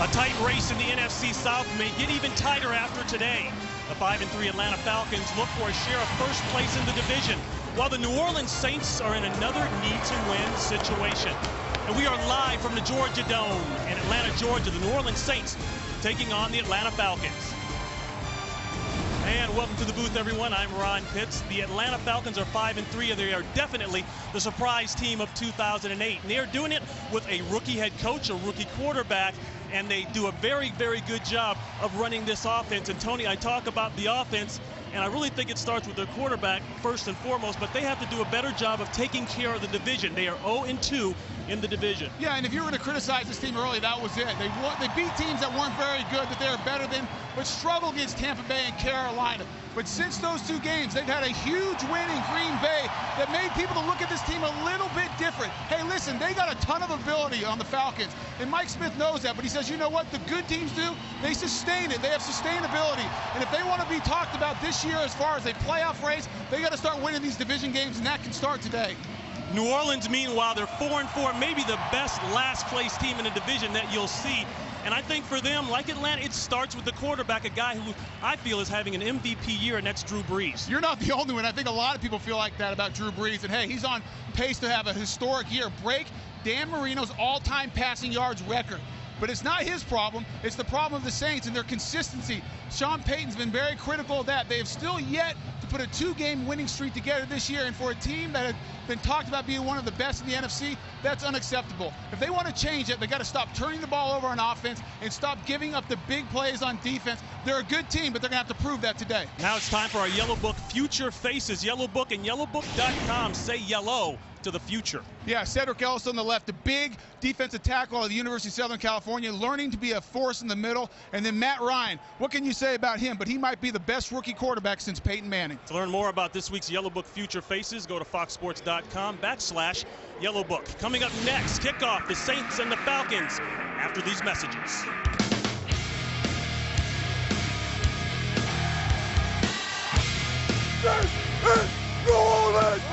A tight race in the NFC South may get even tighter after today. The 5-3 Atlanta Falcons look for a share of first place in the division, while the New Orleans Saints are in another need-to-win situation. And we are live from the Georgia Dome in Atlanta, Georgia. The New Orleans Saints taking on the Atlanta Falcons. And welcome to the booth, everyone. I'm Ron Pitts. The Atlanta Falcons are 5-3, and they are definitely the surprise team of 2008. And they are doing it with a rookie head coach, a rookie quarterback, and they do a very, very good job of running this offense. And Tony, I talk about the offense, and I really think it starts with their quarterback first and foremost, but they have to do a better job of taking care of the division. They are 0-2 in the division. Yeah, and if you were to criticize this team early, that was it. They beat teams that weren't very good, that they were better than, but struggled against Tampa Bay and Carolina. But since those two games, they've had a huge win in Green Bay that made people to look at this team a little bit different. Hey, listen, they got a ton of ability on the Falcons, and Mike Smith knows that, but he says, you know what the good teams do? They sustain it. They have sustainability. And if they want to be talked about this year as far as a playoff race, they got to start winning these division games, and that can start today. New Orleans, meanwhile, they're 4-4, maybe the best last-place team in the division that you'll see. And I think for them, like Atlanta, it starts with the quarterback, a guy who I feel is having an MVP year, and that's Drew Brees. You're not the only one. I think a lot of people feel like that about Drew Brees. And, hey, he's on pace to have a historic year, break Dan Marino's all-time passing yards record. But it's not his problem. It's the problem of the Saints and their consistency. Sean Payton's been very critical of that. They have still yet to put a two-game winning streak together this year, and for a team that had been talked about being one of the best in the NFC, that's unacceptable. If they want to change it, they got to stop turning the ball over on offense and stop giving up the big plays on defense. They're a good team, but they're going to have to prove that today. Now it's time for our Yellow Book Future Faces. Yellow Book and yellowbook.com say yellow to the future. Yeah, Cedric Ellis on the left, the big defensive tackle of the University of Southern California, learning to be a force in the middle. And then Matt Ryan, what can you say about him? But he might be the best rookie quarterback since Peyton Manning. To learn more about this week's Yellow Book Future Faces, go to foxsports.com/Yellow Book. Coming up next, kickoff, the Saints and the Falcons after these messages. This is New Orleans!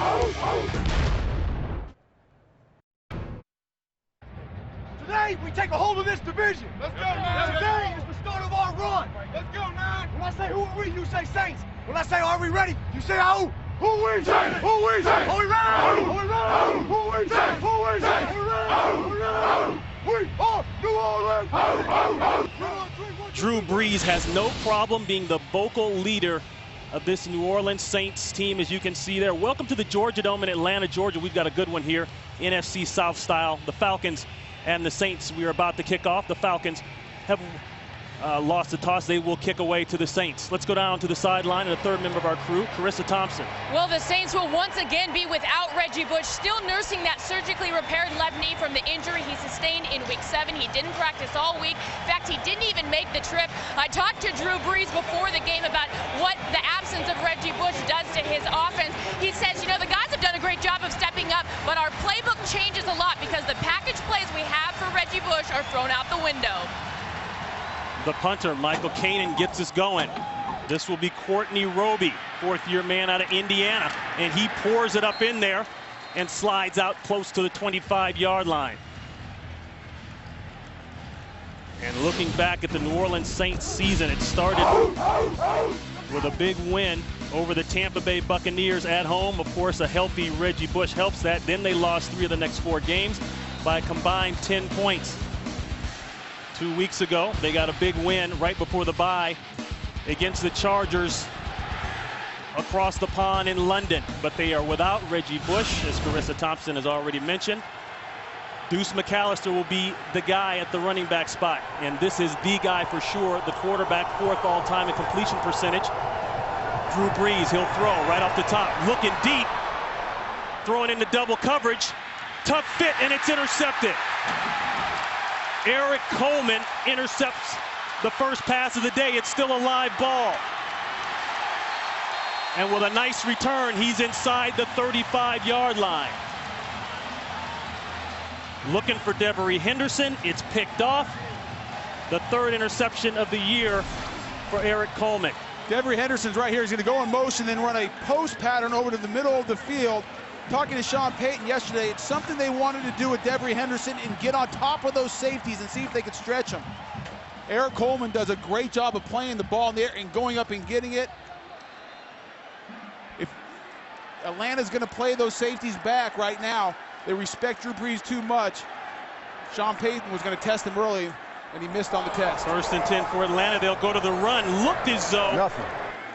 Today, we take a hold of this division. Let's go, man. Today is the start of our run. Let's go, man. When I say who are we, you say Saints. When I say are we ready, you say who? Who we say? Who we say? Are we ready? Who we ready? Who we say? Who we say? Who we ready? Who we ready? We are New Orleans. Drew Brees has no problem being the vocal leader of this New Orleans Saints team, as you can see there. Welcome to the Georgia Dome in Atlanta, Georgia. We've got a good one here, NFC South style. The Falcons and the Saints, we are about to kick off. The Falcons have lost the toss. They will kick away to the Saints. Let's go down to the sideline and a third member of our crew, Carissa Thompson. Well, the Saints will once again be without Reggie Bush, still nursing that surgically repaired left knee from the injury he sustained in Week 7. He didn't practice all week. In fact, he didn't even make the trip. I talked to Drew Brees before the game about what the absence of Reggie Bush does to his offense. He says, you know, the guys have done a great job of stepping up, but our playbook changes a lot because the package plays we have for Reggie Bush are thrown out the window. The punter, Michael Kanan, gets us going. This will be Courtney Roby, fourth-year man out of Indiana, and he pours it up in there and slides out close to the 25-yard line. And looking back at the New Orleans Saints season, it started with a big win over the Tampa Bay Buccaneers at home. Of course, a healthy Reggie Bush helps that. Then they lost 3 of the next 4 games by a combined 10 points. 2 weeks ago, they got a big win right before the bye against the Chargers across the pond in London. But they are without Reggie Bush, as Carissa Thompson has already mentioned. Deuce McAllister will be the guy at the running back spot. And this is the guy for sure, the quarterback, 4th all-time in completion percentage. Drew Brees, he'll throw right off the top, looking deep, throwing into double coverage. Tough fit, and it's intercepted. Eric Coleman intercepts the first pass of the day. It's still a live ball. And with a nice return, he's inside the 35-yard line. Looking for Devery Henderson. It's picked off. The 3rd interception of the year for Eric Coleman. Devery Henderson's right here. He's going to go in motion, then run a post pattern over to the middle of the field. talking to Sean Payton yesterday, it's something they wanted to do with Devery Henderson and get on top of those safeties and see if they could stretch them. Eric Coleman does a great job of playing the ball in the air and going up and getting it. If Atlanta's going to play those safeties back right now, they respect Drew Brees too much. Sean Payton was going to test him early, and he missed on the test. 1st and 10 for Atlanta. They'll go to the run. Looked as though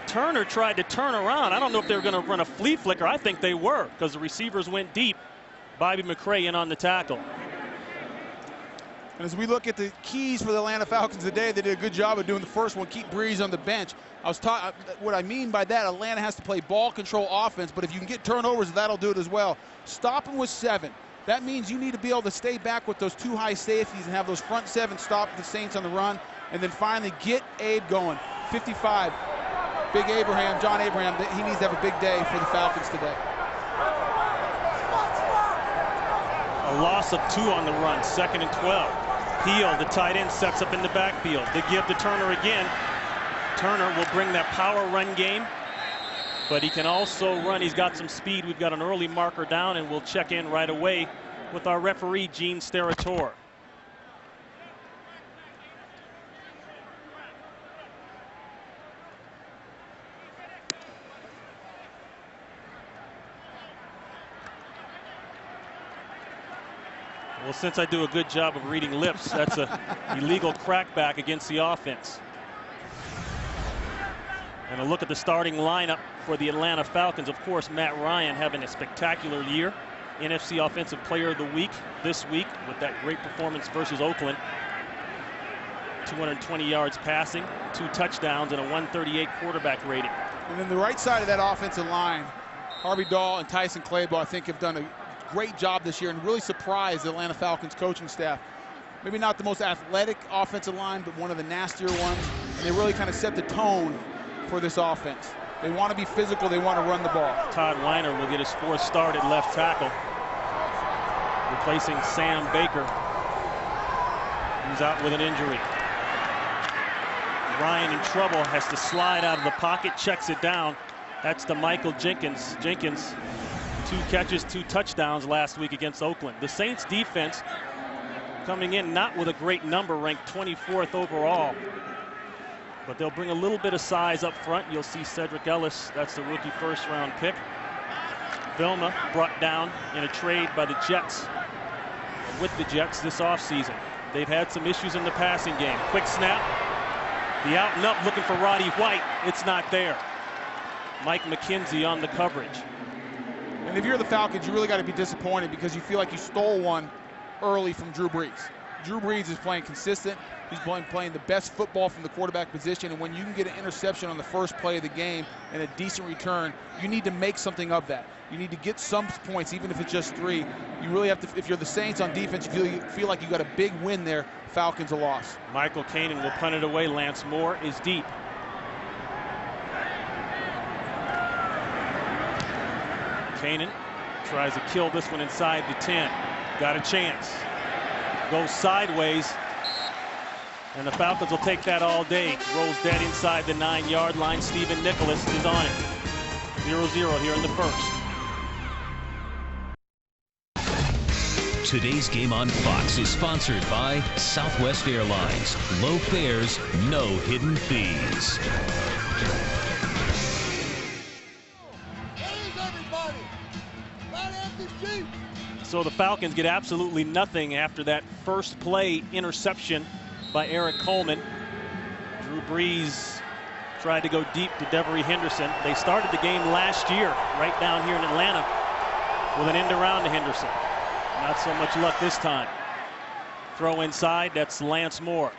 Turner tried to turn around. I don't know if they were going to run a flea flicker. I think they were, because the receivers went deep. Bobby McCray in on the tackle. And as we look at the keys for the Atlanta Falcons today, they did a good job of doing the first one, keep Brees on the bench. What I mean by that, Atlanta has to play ball control offense, but if you can get turnovers, that'll do it as well. Stop them with 7. That means you need to be able to stay back with those 2 high safeties and have those front 7 stop the Saints on the run, and then finally get Abe going. 55, Big Abraham, John Abraham, he needs to have a big day for the Falcons today. A loss of 2 on the run, 2nd and 12. Peel, the tight end, sets up in the backfield. They give to Turner again. Turner will bring that power run game, but he can also run. He's got some speed. We've got an early marker down, and we'll check in right away with our referee, Gene Steratore. Well, since I do a good job of reading lips, that's a illegal crackback against the offense. And a look at the starting lineup for the Atlanta Falcons. Of course, Matt Ryan having a spectacular year. NFC Offensive Player of the Week this week with that great performance versus Oakland. 220 yards passing, 2 touchdowns, and a 138 quarterback rating. And then the right side of that offensive line, Harvey Dahl and Tyson Claybaugh, I think, have done a great job this year and really surprised the Atlanta Falcons coaching staff. Maybe not the most athletic offensive line, but one of the nastier ones. And they really kind of set the tone for this offense. They want to be physical. They want to run the ball. Todd Weiner will get his 4th start at left tackle, replacing Sam Baker, who's out with an injury. Ryan in trouble, has to slide out of the pocket, checks it down. That's to Michael Jenkins. Jenkins, 2 catches, 2 touchdowns last week against Oakland. The Saints defense coming in not with a great number, ranked 24th overall. But they'll bring a little bit of size up front. You'll see Cedric Ellis, that's the rookie 1st-round pick. Vilma brought down in a trade by the Jets, with the Jets this offseason. They've had some issues in the passing game. Quick snap. The out and up looking for Roddy White. It's not there. Mike McKenzie on the coverage. And if you're the Falcons, you really got to be disappointed because you feel like you stole one early from Drew Brees. Drew Brees is playing consistent. He's playing the best football from the quarterback position, and when you can get an interception on the first play of the game and a decent return, you need to make something of that. You need to get some points, even if it's just 3. You really have to, if you're the Saints on defense, you feel like you got a big win there. Falcons a loss. Michael Kanan will punt it away. Lance Moore is deep. Kanan tries to kill this one inside the 10. Got a chance. Goes sideways. And the Falcons will take that all day. Rolls dead inside the 9-yard line. Stephen Nicholas is on it. 0-0 here in the 1st. Today's game on Fox is sponsored by Southwest Airlines. Low fares, no hidden fees. So the Falcons get absolutely nothing after that first play interception by Eric Coleman. Drew Brees tried to go deep to Devery Henderson. They started the game last year right down here in Atlanta with an end around to Henderson. Not so much luck this time. Throw inside, that's Lance Moore.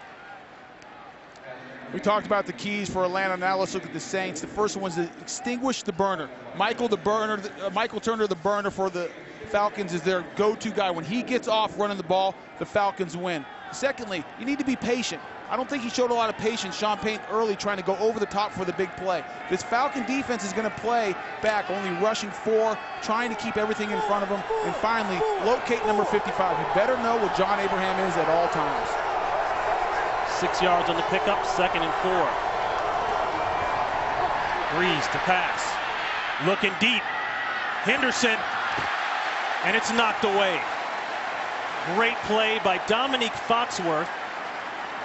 We talked about the keys for Atlanta. Now let's look at the Saints. The first one was to extinguish the burner. Michael Turner, the burner for the Falcons, is their go-to guy. When he gets off running the ball, the Falcons win. Secondly, you need to be patient. I don't think he showed a lot of patience, Sean Payton, early trying to go over the top for the big play. This Falcon defense is going to play back, only rushing 4, trying to keep everything in front of them, and finally locate number 55. You better know what John Abraham is at all times. 6 yards on the pickup, 2nd and 4. Brees to pass. Looking deep. Henderson And it's knocked away. Great play by Dominique Foxworth,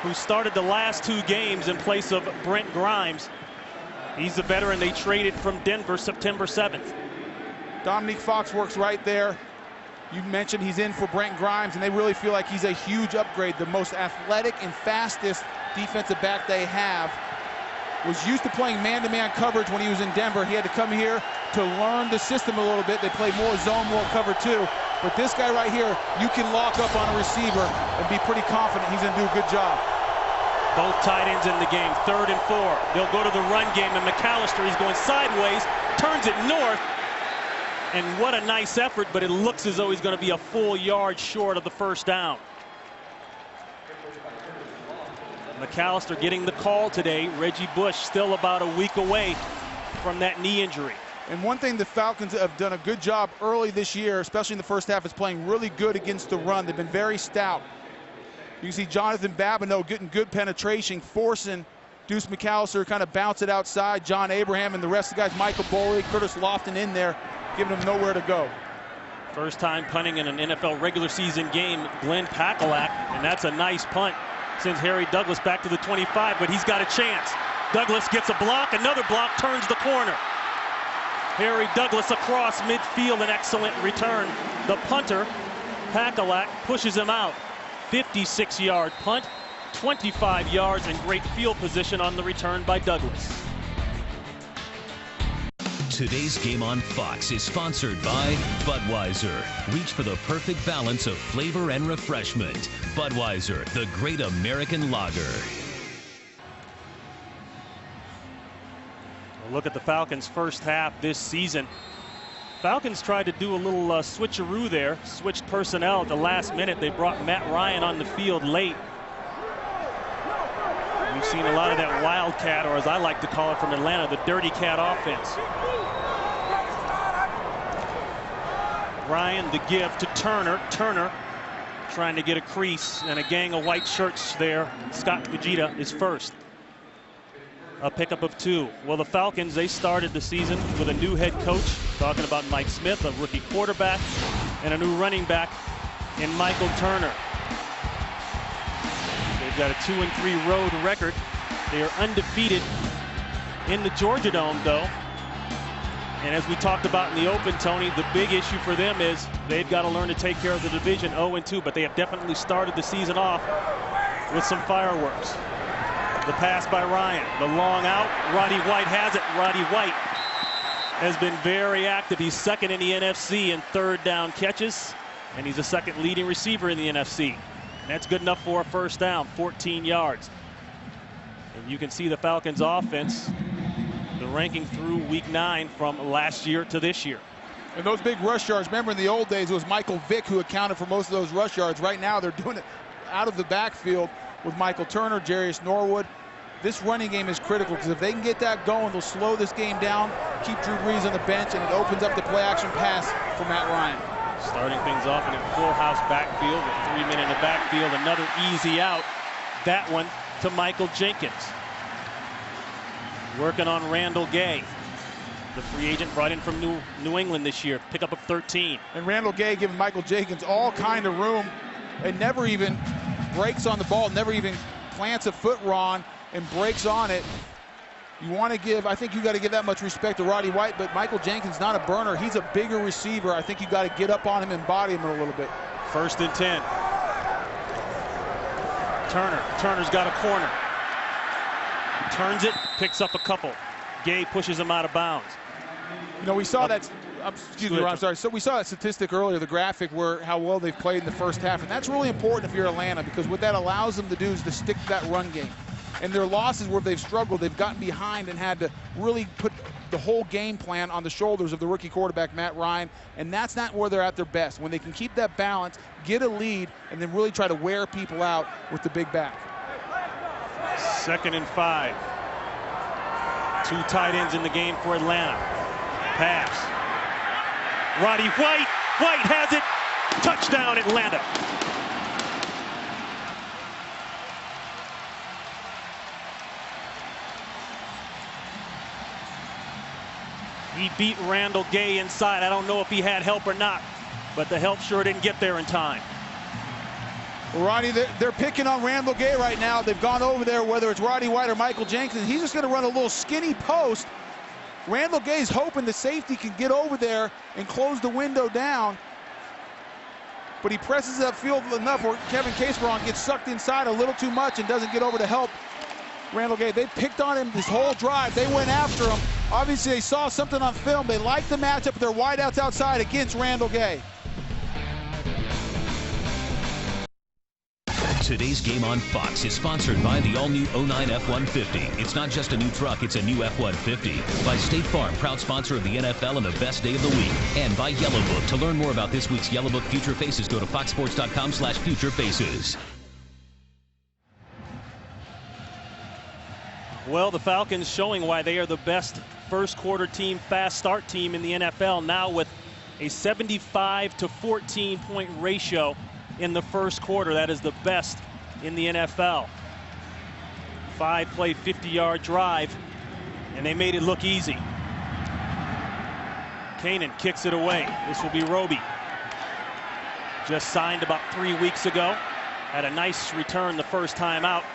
who started the last 2 games in place of Brent Grimes. He's the veteran they traded from Denver September 7th. Dominique Foxworth's right there. You mentioned he's in for Brent Grimes, and they really feel like he's a huge upgrade. The most athletic and fastest defensive back they have. Was used to playing man-to-man coverage when he was in Denver. He had to come here to learn the system a little bit. They play more zone, more cover too. But this guy right here, you can lock up on a receiver and be pretty confident he's going to do a good job. Both tight ends in the game, 3rd and 4. They'll go to the run game, and McAllister, he's going sideways, turns it north. And what a nice effort, but it looks as though he's going to be a full yard short of the first down. McAllister getting the call today. Reggie Bush still about a week away from that knee injury. And one thing the Falcons have done a good job early this year, especially in the first half, is playing really good against the run. They've been very stout. You can see Jonathan Babineau getting good penetration, forcing Deuce McAllister to kind of bounce it outside. John Abraham and the rest of the guys, Michael Boley, Curtis Lofton in there, giving them nowhere to go. First time punting in an NFL regular season game, Glenn Pakalak, and that's a nice punt. Sends Harry Douglas back to the 25, but he's got a chance. Douglas gets a block, another block, turns the corner. Harry Douglas across midfield, an excellent return. The punter, Pakalak, pushes him out. 56-yard punt, 25 yards, and great field position on the return by Douglas. Today's game on Fox is sponsored by Budweiser. Reach for the perfect balance of flavor and refreshment. Budweiser, the great American lager. A look at the Falcons' first half this season. Falcons tried to do a little switcheroo there, switched personnel at the last minute. They brought Matt Ryan on the field late. We've seen a lot of that wildcat, or as I like to call it from Atlanta, the dirty cat offense. Ryan the give to Turner. Turner trying to get a crease, and a gang of white shirts there. Scott Fujita is first. A pickup of 2. Well, the Falcons, they started the season with a new head coach, talking about Mike Smith, a rookie quarterback, and a new running back in Michael Turner. They've got a 2-3 road record. They are undefeated in the Georgia Dome, though. And as we talked about in the open, Tony, the big issue for them is they've got to learn to take care of the division 0-2, but they have definitely started the season off with some fireworks. The pass by Ryan, the long out, Roddy White has it. Roddy White has been very active. He's second in the NFC in 3rd down catches, and he's the 2nd leading receiver in the NFC. And that's good enough for a first down, 14 yards. And you can see the Falcons offense, the ranking through week 9 from last year to this year. And those big rush yards, remember in the old days it was Michael Vick who accounted for most of those rush yards. Right now they're doing it out of the backfield with Michael Turner, Jarius Norwood. This running game is critical because if they can get that going, they'll slow this game down, keep Drew Brees on the bench, and it opens up the play action pass for Matt Ryan. Starting things off in a full house backfield with 3 men in the backfield. Another easy out. That one to Michael Jenkins. Working on Randall Gay, the free agent brought in from New England this year. Pickup of 13. And Randall Gay giving Michael Jenkins all kind of room and never even breaks on the ball, never even plants a foot wrong and breaks on it. You want to give, I think you got to give that much respect to Roddy White, but Michael Jenkins not a burner. He's a bigger receiver. I think you got to get up on him and body him a little bit. 1st and 10. Turner's got a corner. Turns it, picks up a couple. Gay pushes him out of bounds. You know, we saw that, excuse me, Ron, I'm sorry. So we saw that statistic earlier, the graphic where how well they've played in the first half, and that's really important if you're Atlanta, because what that allows them to do is to stick to that run game. And their losses where they've struggled, they've gotten behind and had to really put the whole game plan on the shoulders of the rookie quarterback, Matt Ryan, and that's not where they're at their best. When they can keep that balance, get a lead, and then really try to wear people out with the big back. 2nd and 5. 2 tight ends in the game for Atlanta. Pass. Roddy White. White has it. Touchdown, Atlanta. He beat Randall Gay inside. I don't know if he had help or not. but the help sure didn't get there in time. Ronnie, they're picking on Randall Gay right now. They've gone over there, whether it's Roddy White or Michael Jenkins. He's just going to run a little skinny post. Randall Gay's hoping the safety can get over there and close the window down. But he presses that field enough where Kevin Caseron gets sucked inside a little too much and doesn't get over to help Randall Gay. They picked on him this whole drive. They went after him. Obviously, they saw something on film. They liked the matchup with their wideouts outside against Randall Gay. Today's game on Fox is sponsored by the all-new 09 F-150. It's not just a new truck, it's a new F-150. By State Farm, proud sponsor of the NFL and the best day of the week. And by Yellow Book. To learn more about this week's Yellow Book Future Faces, go to foxsports.com/futurefaces. Well, the Falcons showing why they are the best first quarter team, fast start team in the NFL, now with a 75 to 14 point ratio in the first quarter. That is the best in the NFL. 5-play, 50-yard drive, and they made it look easy. Kanan kicks it away. This will be Roby. Just signed about 3 weeks ago. Had a nice return the first time out.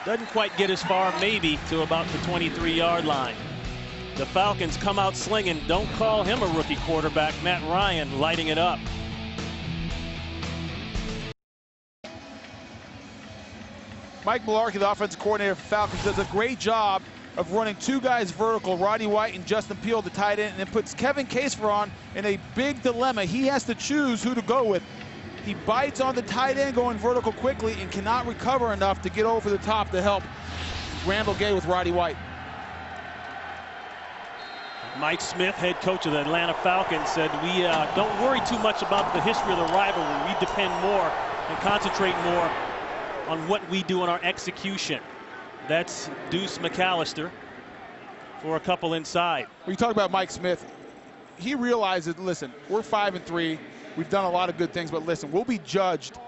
Doesn't quite get as far, maybe, to about the 23-yard line. The Falcons come out slinging. Don't call him a rookie quarterback. Matt Ryan lighting it up. Mike Mularkey, the offensive coordinator for Falcons, does a great job of running two guys vertical, Roddy White and Justin Peele, the tight end, and it puts Kevin Caseron in a big dilemma. He has to choose who to go with. He bites on the tight end going vertical quickly and cannot recover enough to get over the top to help Randall Gay with Roddy White. Mike Smith, head coach of the Atlanta Falcons, said, we don't worry too much about the history of the rivalry. We depend more and concentrate more on what we do in our execution. That's Deuce McAllister for a couple inside. When you talk about Mike Smith, he realizes, listen, we're 5-3. We've done a lot of good things, but listen, we'll be judged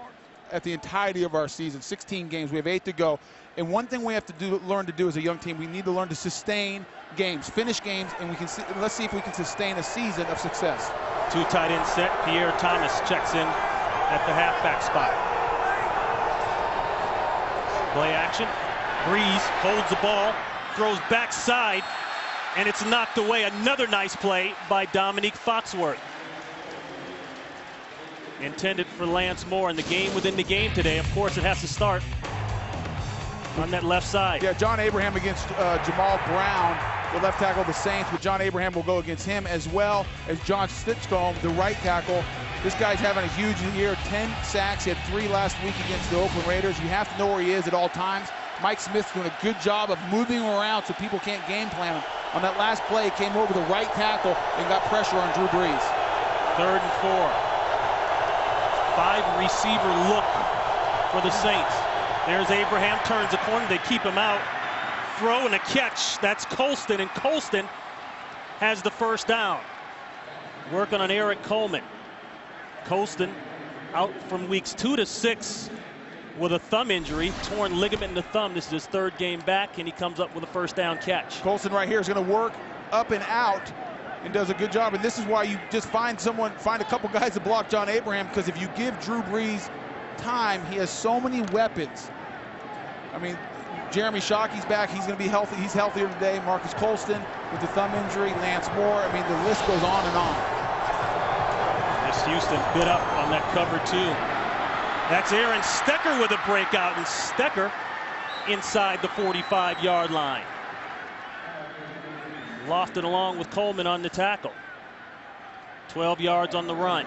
at the entirety of our season. 16 games, we have 8 to go. And one thing we have to learn to do as a young team, we need to learn to sustain games, finish games, and we can let's see if we can sustain a season of success. Two tight end set. Pierre Thomas checks in at the halfback spot. Play action. Brees holds the ball, throws backside, and it's knocked away. Another nice play by Dominique Foxworth. Intended for Lance Moore, in the game within the game today. Of course, it has to start on that left side. Yeah, John Abraham against Jamal Brown, the left tackle of the Saints, but John Abraham will go against him, as well as John Stitchcomb, the right tackle. This guy's having a huge year, 10 sacks. He had 3 last week against the Oakland Raiders. You have to know where he is at all times. Mike Smith's doing a good job of moving him around so people can't game plan him. On that last play, he came over the right tackle and got pressure on Drew Brees. 3rd and 4. 5-receiver look for the Saints. There's Abraham, turns the corner, they keep him out. Throw and a catch, that's Colston, and Colston has the first down. Working on Eric Coleman. Colston out from weeks 2 to 6 with a thumb injury, torn ligament in the thumb. This is his 3rd game back, and he comes up with a first down catch. Colston right here is going to work up and out and does a good job. And this is why you just find a couple guys to block John Abraham, because if you give Drew Brees time, he has so many weapons. I mean, Jeremy Shockey's back. He's going to be healthy. He's healthier today. Marcus Colston with the thumb injury. Lance Moore. I mean, the list goes on and on. This Houston bit up on that cover 2. That's Aaron Stecker with a breakout, and Stecker inside the 45-yard line. Lofted along with Coleman on the tackle. 12 yards on the run.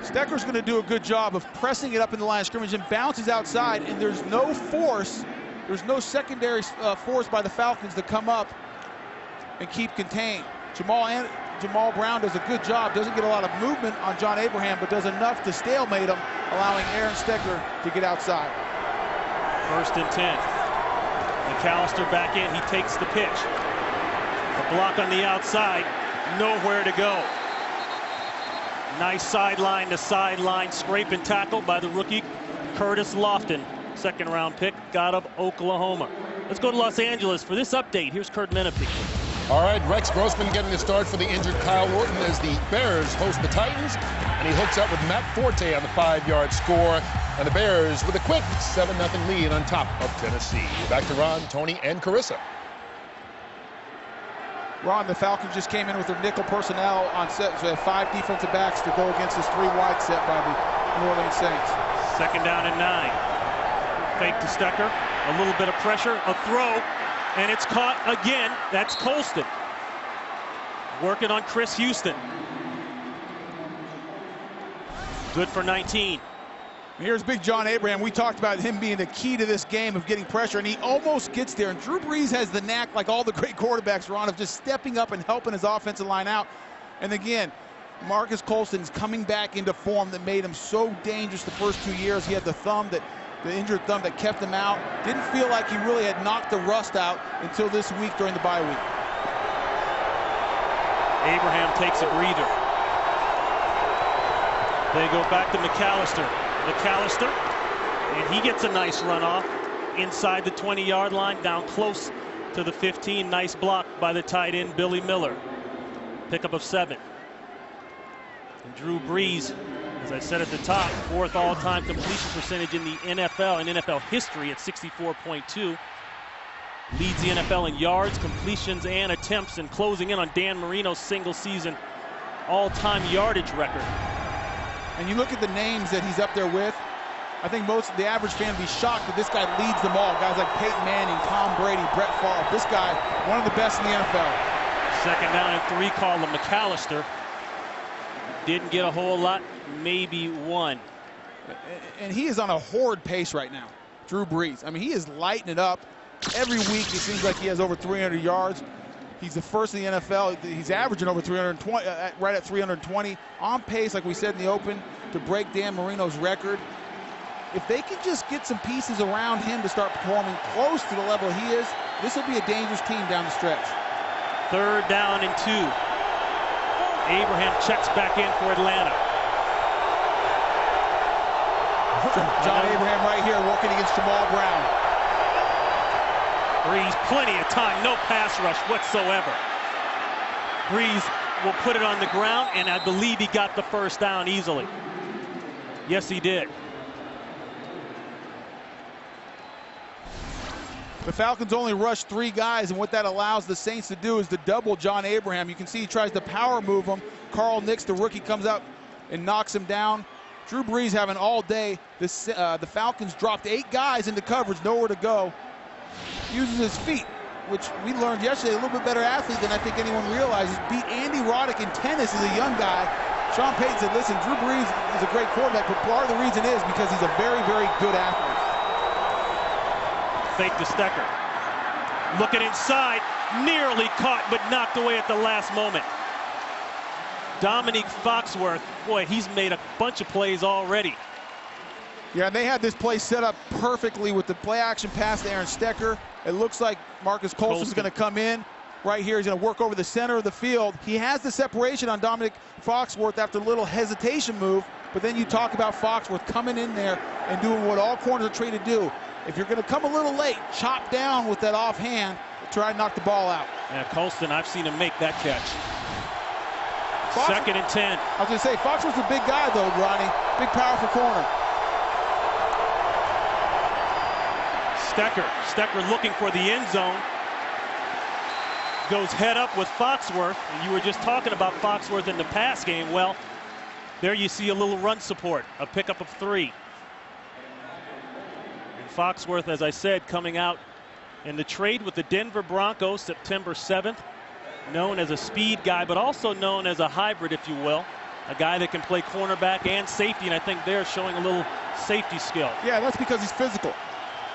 Stecker's going to do a good job of pressing it up in the line of scrimmage and bounces outside, and there's no force, there's no secondary force by the Falcons to come up and keep contained. Jamal Brown does a good job, doesn't get a lot of movement on John Abraham, but does enough to stalemate him, allowing Aaron Stecker to get outside. 1st and 10. McAllister back in, he takes the pitch. A block on the outside, nowhere to go. Nice sideline to sideline scrape and tackle by the rookie Curtis Lofton, 2nd-round pick out of Oklahoma. Let's go to Los Angeles for this update. Here's Kurt Menefee. All right, Rex Grossman getting the start for the injured Kyle Orton as the Bears host the Titans. And he hooks up with Matt Forte on the 5-yard score. And the Bears with a quick 7-0 lead on top of Tennessee. Back to Ron, Tony, and Carissa. Ron, the Falcons just came in with their nickel personnel on set. So they have 5 defensive backs to go against this 3-wide set by the New Orleans Saints. 2nd down and 9. Fake to Stecker. A little bit of pressure. A throw. And it's caught again. That's Colston. Working on Chris Houston. Good for 19. Here's Big John Abraham. We talked about him being the key to this game of getting pressure, and he almost gets there. And Drew Brees has the knack, like all the great quarterbacks, Ron, of just stepping up and helping his offensive line out. And again, Marcus Colston is coming back into form that made him so dangerous the first 2 years. He had the injured thumb that kept him out. Didn't feel like he really had knocked the rust out until this week during the bye week. Abraham takes a breather. They go back to McAllister. McAllister, and he gets a nice run off inside the 20-yard line, down close to the 15. Nice block by the tight end, Billy Miller. Pickup of 7. And Drew Brees, as I said at the top, 4th all-time completion percentage in the NFL, in NFL history at 64.2. Leads the NFL in yards, completions, and attempts, and closing in on Dan Marino's single-season all-time yardage record. And you look at the names that he's up there with, I think the average fan would be shocked that this guy leads them all. Guys like Peyton Manning, Tom Brady, Brett Favre. This guy, one of the best in the NFL. 2nd down and 3 call to McAllister. Didn't get a whole lot, maybe 1. And he is on a horrid pace right now, Drew Brees. I mean, he is lighting it up. Every week it seems like he has over 300 yards. He's the first in the NFL. He's averaging over 320, right at 320. On pace, like we said in the open, to break Dan Marino's record. If they can just get some pieces around him to start performing close to the level he is, this will be a dangerous team down the stretch. 3rd down and 2. Abraham checks back in for Atlanta. John Abraham right here working against Jamal Brown. Brees, plenty of time, no pass rush whatsoever. Brees will put it on the ground, and I believe he got the 1st down easily. Yes, he did. The Falcons only rushed 3 guys, and what that allows the Saints to do is to double John Abraham. You can see he tries to power move him. Carl Nix, the rookie, comes out and knocks him down. Drew Brees having all day. The Falcons dropped 8 guys into coverage, nowhere to go. Uses his feet, which we learned yesterday, a little bit better athlete than I think anyone realizes. Beat Andy Roddick in tennis as a young guy. Sean Payton said, listen, Drew Brees is a great quarterback, but part of the reason is because he's a very, very good athlete. Fake to Stecker. Looking inside, nearly caught, but knocked away at the last moment. Dominique Foxworth, boy, he's made a bunch of plays already. Yeah, they had this play set up perfectly with the play action pass to Aaron Stecker. It looks like Marcus Colston is going to come in right here. He's going to work over the center of the field. He has the separation on Dominic Foxworth after a little hesitation move, but then you talk about Foxworth coming in there and doing what all corners are trained to do. If you're going to come a little late, chop down with that offhand, try and knock the ball out. Yeah, Colston, I've seen him make that catch. Foxworth, 2nd and 10. I was going to say, Foxworth's a big guy, though, Ronnie. Big, powerful corner. Stecker looking for the end zone. Goes head up with Foxworth. And you were just talking about Foxworth in the pass game. Well, there you see a little run support, a pickup of 3. And Foxworth, as I said, coming out in the trade with the Denver Broncos September 7th. Known as a speed guy, but also known as a hybrid, if you will. A guy that can play cornerback and safety, and I think they're showing a little safety skill. Yeah, that's because he's physical.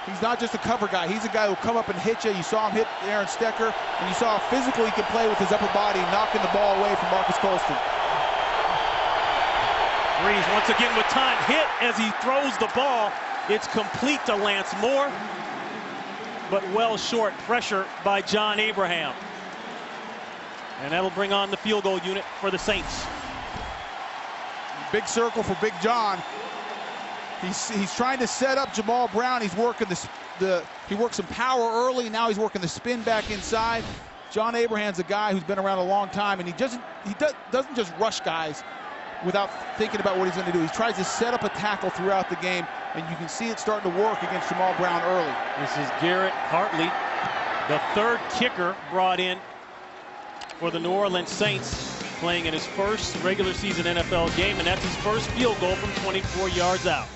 He's not just a cover guy. He's a guy who'll come up and hit you. You saw him hit Aaron Stecker, and you saw how physical he can play with his upper body, knocking the ball away from Marcus Colston. Brees once again with time. Hit as he throws the ball. It's complete to Lance Moore, but well short. Pressure by John Abraham. And that'll bring on the field goal unit for the Saints. Big circle for Big John. He's trying to set up Jamal Brown. He's working he works some power early. Now he's working the spin back inside. John Abraham's a guy who's been around a long time, and he doesn't just rush guys without thinking about what he's going to do. He tries to set up a tackle throughout the game, and you can see it starting to work against Jamal Brown early. This is Garrett Hartley, the third kicker brought in for the New Orleans Saints, playing in his first regular season NFL game, and that's his first field goal from 24 yards out.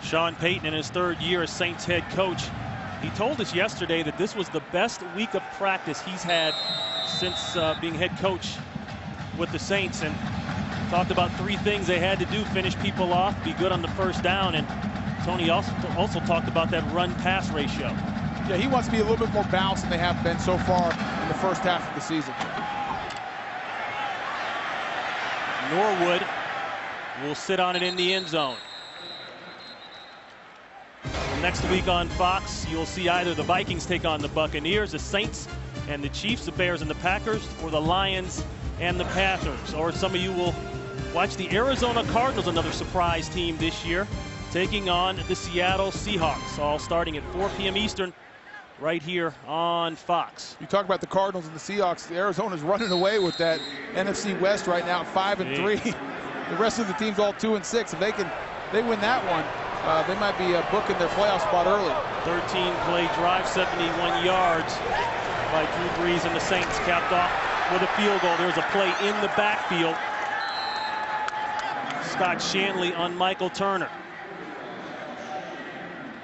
Sean Payton, in his third year as Saints head coach, he told us yesterday that this was the best week of practice he's had since being head coach with the Saints, and talked about 3 things they had to do: finish people off, be good on the first down, and Tony also talked about that run-pass ratio. Yeah, he wants to be a little bit more balanced than they have been so far in the first half of the season. Norwood will sit on it in the end zone. Next week on Fox, you'll see either the Vikings take on the Buccaneers, the Saints and the Chiefs, the Bears and the Packers, or the Lions and the Panthers. Or some of you will watch the Arizona Cardinals, another surprise team this year, taking on the Seattle Seahawks, all starting at 4 p.m. Eastern right here on Fox. You talk about the Cardinals and the Seahawks. Arizona's running away with that NFC West right now at 5-3. The rest of the team's all 2-6. If they win that one, they might be booking their playoff spot early. 13-play drive, 71 yards by Drew Brees, and the Saints capped off with a field goal. There's a play in the backfield. Scott Shanley on Michael Turner.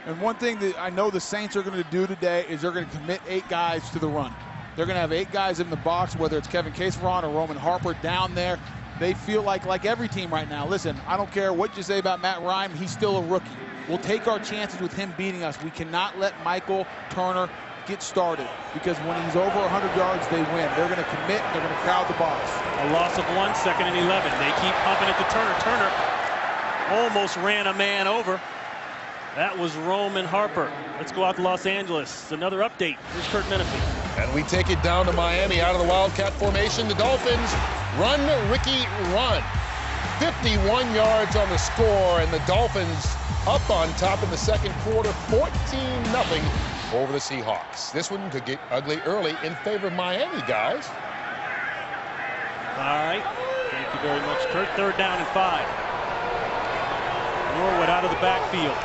And one thing that I know the Saints are going to do today is they're going to commit 8 guys to the run. They're going to have 8 guys in the box, whether it's Kevin Caseveron or Roman Harper down there. They feel like every team right now. Listen, I don't care what you say about Matt Ryan, he's still a rookie. We'll take our chances with him beating us. We cannot let Michael Turner get started, because when he's over 100 yards, they win. They're going to commit, they're going to crowd the box. A loss of 1, 2nd and 11. They keep pumping it to Turner. Turner almost ran a man over. That was Roman Harper. Let's go out to Los Angeles. Another update. Here's Kurt Menefee. And we take it down to Miami out of the Wildcat formation. The Dolphins run, Ricky, run. 51 yards on the score, and the Dolphins up on top in the second quarter, 14-0 over the Seahawks. This one could get ugly early in favor of Miami, guys. All right. Thank you very much, Kurt. 3rd down and 5. Norwood out of the backfield.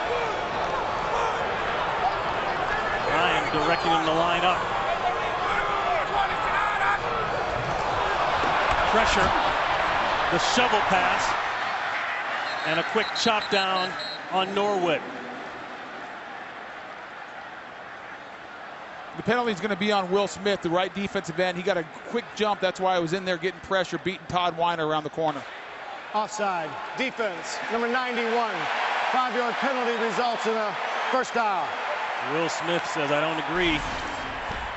Ryan directing him to line up. Pressure, the shovel pass, and a quick chop down on Norwood. The penalty is going to be on Will Smith, the right defensive end. He got a quick jump. That's why I was in there getting pressure, beating Todd Weiner around the corner. Offside. Defense, number 91. 5-yard penalty results in a first down. Will Smith says, I don't agree,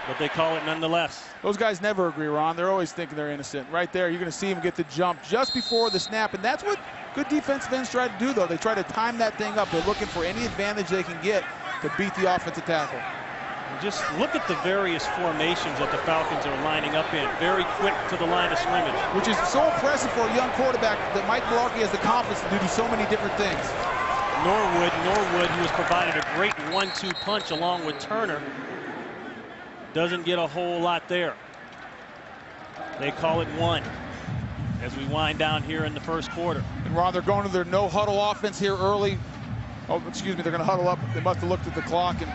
but they call it nonetheless. Those guys never agree, Ron. They're always thinking they're innocent. Right there, you're going to see him get the jump just before the snap, and that's what good defensive ends try to do, though. They try to time that thing up. They're looking for any advantage they can get to beat the offensive tackle. And just look at the various formations that the Falcons are lining up in. Very quick to the line of scrimmage. Which is so impressive for a young quarterback that Mike Mularkey has the confidence to do so many different things. Norwood, who has provided a great 1-2 punch along with Turner, doesn't get a whole lot there. They call it 1 as we wind down here in the first quarter. And Ron, they're going to their no-huddle offense here early. Oh, excuse me, they're going to huddle up. They must have looked at the clock and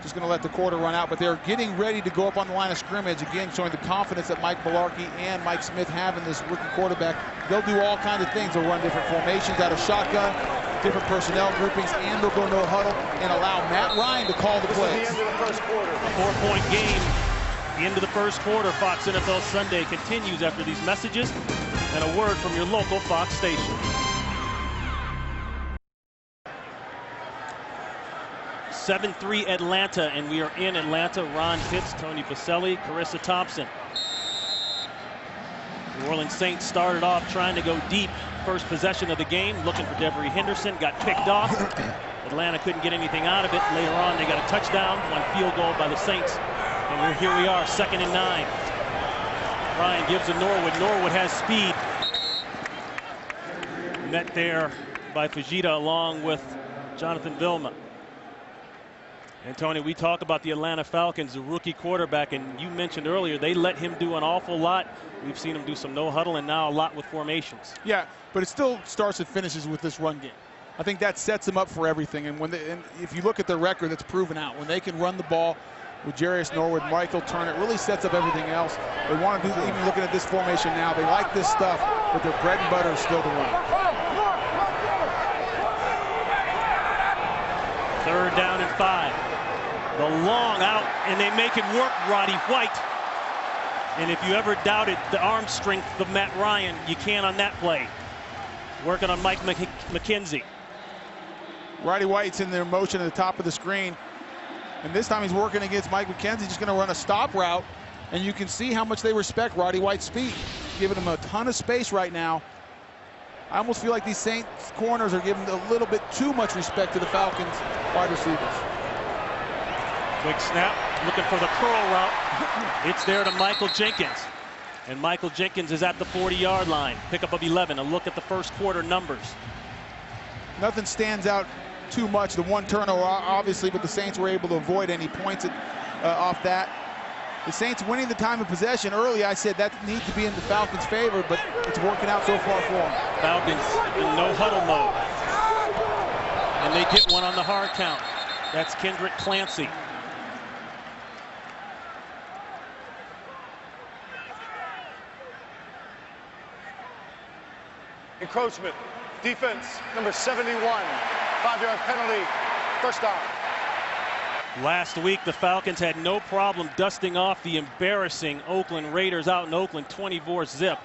just going to let the quarter run out. But they're getting ready to go up on the line of scrimmage, again, showing the confidence that Mike Mularkey and Mike Smith have in this rookie quarterback. They'll do all kinds of things. They'll run different formations out of shotgun, different personnel groupings, and they'll go no huddle and allow Matt Ryan to call the plays. This is the end of the first quarter. A 4-point game into the first quarter. Fox NFL Sunday continues after these messages and a word from your local Fox station. (7-3) Atlanta, and we are in Atlanta. Ron Pitts, Tony Pacelli, Carissa Thompson. New Orleans Saints started off trying to go deep. First possession of the game, looking for Devery Henderson, got picked off. Atlanta couldn't get anything out of it. Later on, they got a touchdown, one field goal by the Saints. And here we are, 2nd and 9. Ryan gives to Norwood. Norwood has speed. Met there by Fujita along with Jonathan Vilma. And Tony, we talk about the Atlanta Falcons, the rookie quarterback, and you mentioned earlier they let him do an awful lot. We've seen him do some no huddle and now a lot with formations. Yeah, but it still starts and finishes with this run game. I think that sets them up for everything. And if you look at their record, that's proven out. When they can run the ball with Jarius Norwood, Michael Turner, it really sets up everything else. They want to do, even looking at this formation now, they like this stuff, but their bread and butter is still the run. 3rd down and 5. The long out, and they make it work, Roddy White. And if you ever doubted the arm strength of Matt Ryan, you can on that play. Working on Mike McKenzie. Roddy White's in their motion at the top of the screen. And this time he's working against Mike McKenzie, just going to run a stop route. And you can see how much they respect Roddy White's speed. Giving him a ton of space right now. I almost feel like these Saints corners are giving a little bit too much respect to the Falcons wide receivers. Quick snap, looking for the curl route. It's there to Michael Jenkins. And Michael Jenkins is at the 40-yard line. Pickup of 11. A look at the first quarter numbers. Nothing stands out too much. The one turnover, obviously, but the Saints were able to avoid any points off that. The Saints winning the time of possession early, I said that needs to be in the Falcons' favor, but it's working out so far for them. Falcons in no huddle mode. And they get one on the hard count. That's Kendrick Clancy. Encroachment, defense, number 71, 5-yard penalty, 1st down. Last week, the Falcons had no problem dusting off the embarrassing Oakland Raiders out in Oakland, 24-zip.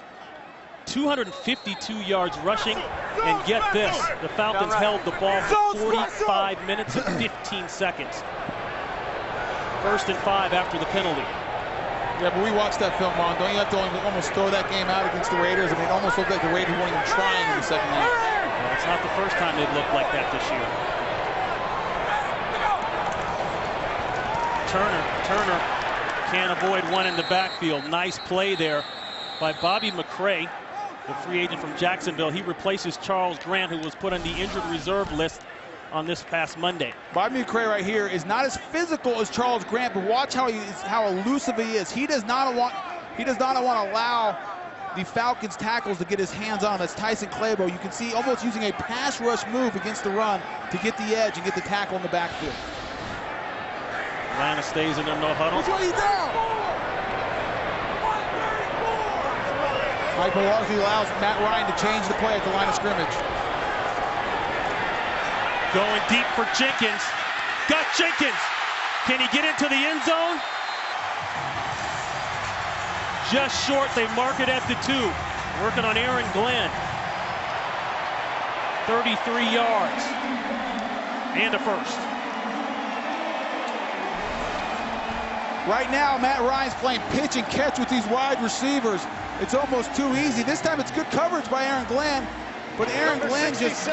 252 yards rushing, and get this, the Falcons held the ball for 45 minutes and 15 seconds. 1st and 5 after the penalty. Yeah, but we watched that film, Ron. Don't you have to almost throw that game out against the Raiders? I mean, it almost looked like the Raiders weren't even trying in the second half. Well, it's not the first time they've looked like that this year. Turner can't avoid one in the backfield. Nice play there by Bobby McCray, the free agent from Jacksonville. He replaces Charles Grant, who was put on the injured reserve list on this past Monday. Bobby McCray right here is not as physical as Charles Grant, but watch how elusive he is. He does not want to allow the Falcons tackles to get his hands on. That's Tyson Clabo. You can see almost using a pass rush move against the run to get the edge and get the tackle in the backfield. Atlanta stays in their no huddle. Which way you down? Mike Malarkey allows Matt Ryan to change the play at the line of scrimmage. Going deep for Jenkins. Got Jenkins. Can he get into the end zone? Just short. They mark it at the 2. Working on Aaron Glenn. 33 yards. And a 1st. Right now, Matt Ryan's playing pitch and catch with these wide receivers. It's almost too easy. This time it's good coverage by Aaron Glenn. But Aaron Glenn just...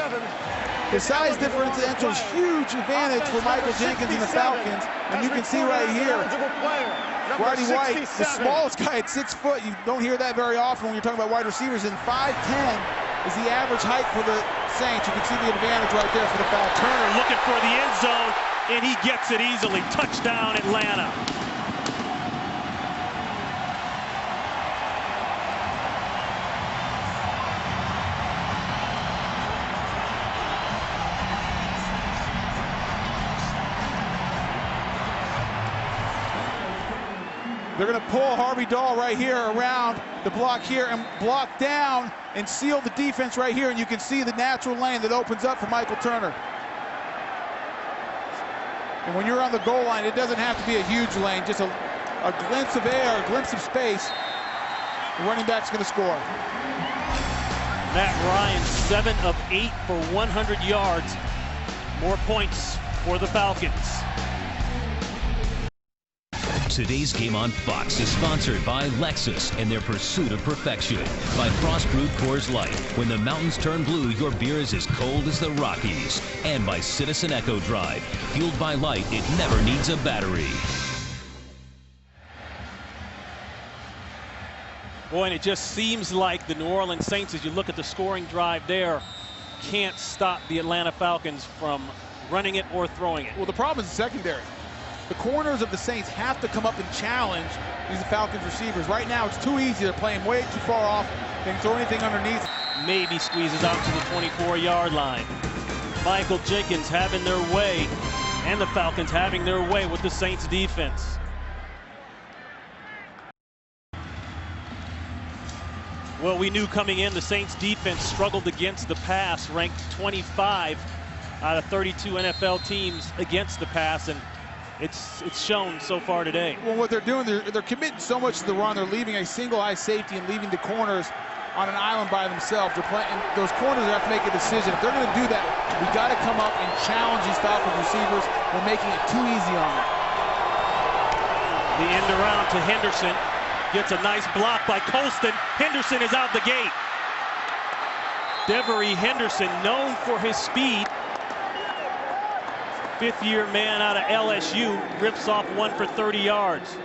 The size differential is huge advantage for Michael Jenkins and the Falcons. And you can see right here, Roddy White, the smallest guy at 6 foot. You don't hear that very often when you're talking about wide receivers. And 5'10" is the average height for the Saints. You can see the advantage right there for the Falcons. Turner looking for the end zone, and he gets it easily. Touchdown, Atlanta. They're going to pull Harvey Dahl right here around the block here and block down and seal the defense right here. And you can see the natural lane that opens up for Michael Turner. And when you're on the goal line, it doesn't have to be a huge lane, just a glimpse of air, a glimpse of space. The running back's going to score. Matt Ryan, 7 of 8 for 100 yards. More points for the Falcons. Today's game on Fox is sponsored by Lexus and their pursuit of perfection. By Frost Brewed Coors Light. When the mountains turn blue, your beer is as cold as the Rockies. And by Citizen Echo Drive. Fueled by light, it never needs a battery. Boy, and it just seems like the New Orleans Saints, as you look at the scoring drive there, can't stop the Atlanta Falcons from running it or throwing it. Well, the problem is the secondary. The corners of the Saints have to come up and challenge these Falcons receivers. Right now, it's too easy. They're playing way too far off. They can throw anything underneath. Maybe squeezes out to the 24-yard line. Michael Jenkins having their way, and the Falcons having their way with the Saints defense. Well, we knew coming in the Saints defense struggled against the pass, ranked 25 out of 32 NFL teams against the pass, and it's shown so far today. Well, what they're doing, they're committing so much to the run. They're leaving a single high safety and leaving the corners on an island by themselves. They're playing, those corners have to make a decision. If they're going to do that, we got to come up and challenge these Falcons receivers. They're making it too easy on them. The end around to Henderson. Gets a nice block by Colston. Henderson is out the gate. Devery Henderson, known for his speed. Fifth-year man out of LSU, rips off one for 30 yards.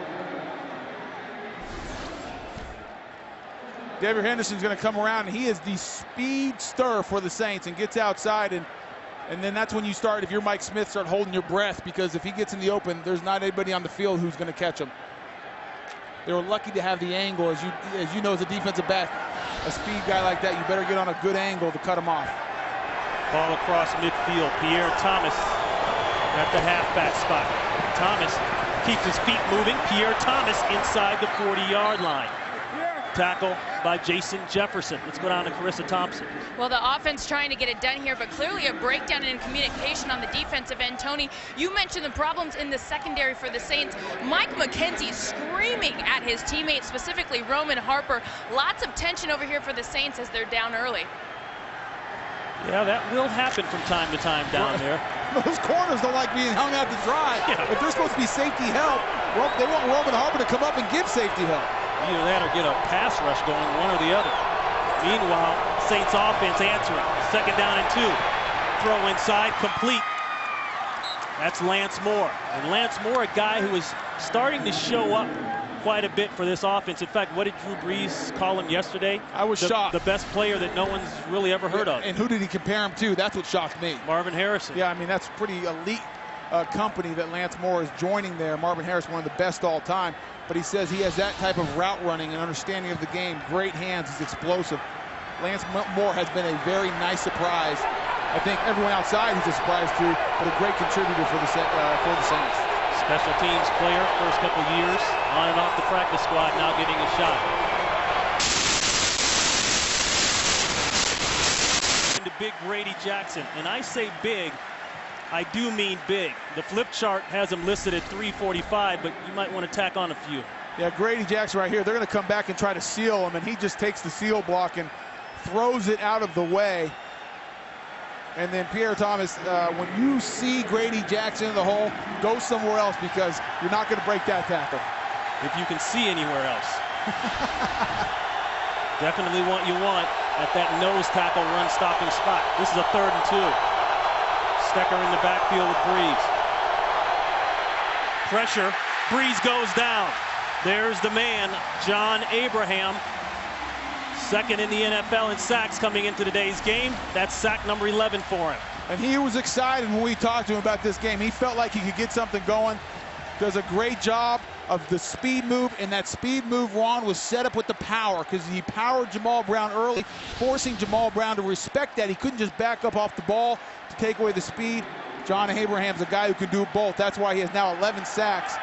Devery Henderson's going to come around, and he is the speedster for the Saints and gets outside. And then that's when you start, if you're Mike Smith, start holding your breath, because if he gets in the open, there's not anybody on the field who's going to catch him. They were lucky to have the angle. As you know, as a defensive back, a speed guy like that, you better get on a good angle to cut him off. Ball across midfield. Pierre Thomas at the halfback spot. Thomas keeps his feet moving. Pierre Thomas inside the 40-yard line. Tackle by Jason Jefferson. Let's go down to Carissa Thompson. Well, the offense trying to get it done here, but clearly a breakdown in communication on the defensive end. Tony, you mentioned the problems in the secondary for the Saints. Mike McKenzie screaming at his teammates, specifically Roman Harper. Lots of tension over here for the Saints as they're down early. Yeah, that will happen from time to time down there. Those corners don't like being hung out to dry. Yeah. If they're supposed to be safety help, well, they want Roman Harper to come up and give safety help. Either that or get a pass rush going, one or the other. Meanwhile, Saints offense answering. Second down and 2. Throw inside, complete. That's Lance Moore. And Lance Moore, a guy who is starting to show up quite a bit for this offense. In fact, what did Drew Brees call him yesterday? I was shocked. The best player that no one's really ever heard of. And who did he compare him to? That's what shocked me. Marvin Harrison. Yeah, I mean, that's pretty elite company that Lance Moore is joining there. Marvin Harrison, one of the best all time. But he says he has that type of route running and understanding of the game. Great hands, he's explosive. Lance Moore has been a very nice surprise. I think everyone outside he's a surprise to, but a great contributor for the Saints. Special teams player, first couple years, on and off the practice squad, now getting a shot. Into big Grady Jackson, and I say big, I do mean big. The flip chart has him listed at 345, but you might want to tack on a few. Yeah, Grady Jackson right here, they're going to come back and try to seal him, and he just takes the seal block and throws it out of the way. And then Pierre Thomas, when you see Grady Jackson in the hole, go somewhere else, because you're not going to break that tackle. If you can see anywhere else. Definitely what you want at that nose tackle run stopping spot. This is a 3rd and 2. Stecker in the backfield with Brees. Pressure. Brees goes down. There's the man, John Abraham. Second in the NFL in sacks coming into today's game. That's sack number 11 for him. And he was excited when we talked to him about this game. He felt like he could get something going. Does a great job of the speed move, and that speed move, Ron, was set up with the power, because he powered Jamal Brown early, forcing Jamal Brown to respect that. He couldn't just back up off the ball to take away the speed. John Abraham's a guy who can do both. That's why he has now 11 sacks,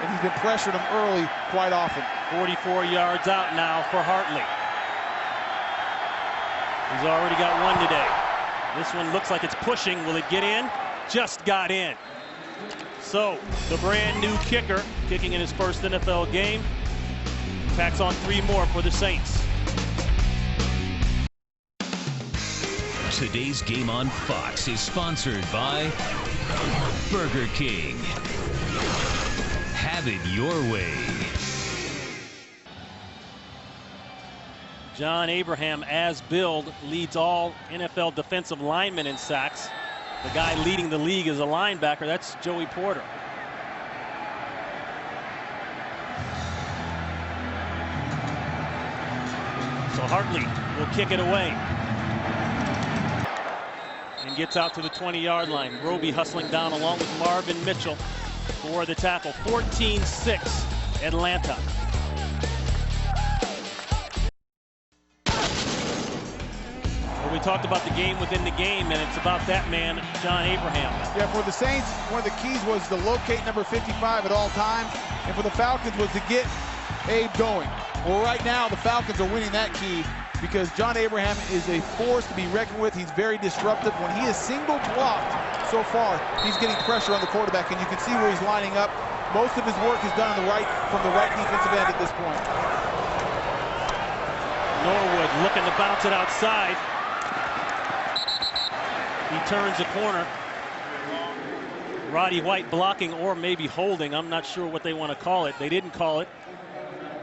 and he's been pressuring him early quite often. 44 yards out now for Hartley. He's already got one today. This one looks like it's pushing. Will it get in? Just got in. So, the brand new kicker, kicking in his first NFL game, packs on 3 more for the Saints. Today's game on Fox is sponsored by Burger King. Have it your way. John Abraham, as billed, leads all NFL defensive linemen in sacks. The guy leading the league as a linebacker, that's Joey Porter. So Hartley will kick it away. And gets out to the 20-yard line. Roby hustling down along with Marvin Mitchell. for the tackle. 14-6 Atlanta. We talked about the game within the game, and it's about that man, John Abraham. Yeah, for the Saints, one of the keys was to locate number 55 at all times, and for the Falcons was to get Abe going. Well, right now, the Falcons are winning that key because John Abraham is a force to be reckoned with. He's very disruptive. When he is single blocked so far, he's getting pressure on the quarterback, and you can see where he's lining up. Most of his work is done on the right, from the right defensive end at this point. Norwood looking to bounce it outside. He turns the corner. Roddy White blocking or maybe holding. I'm not sure what they want to call it. They didn't call it,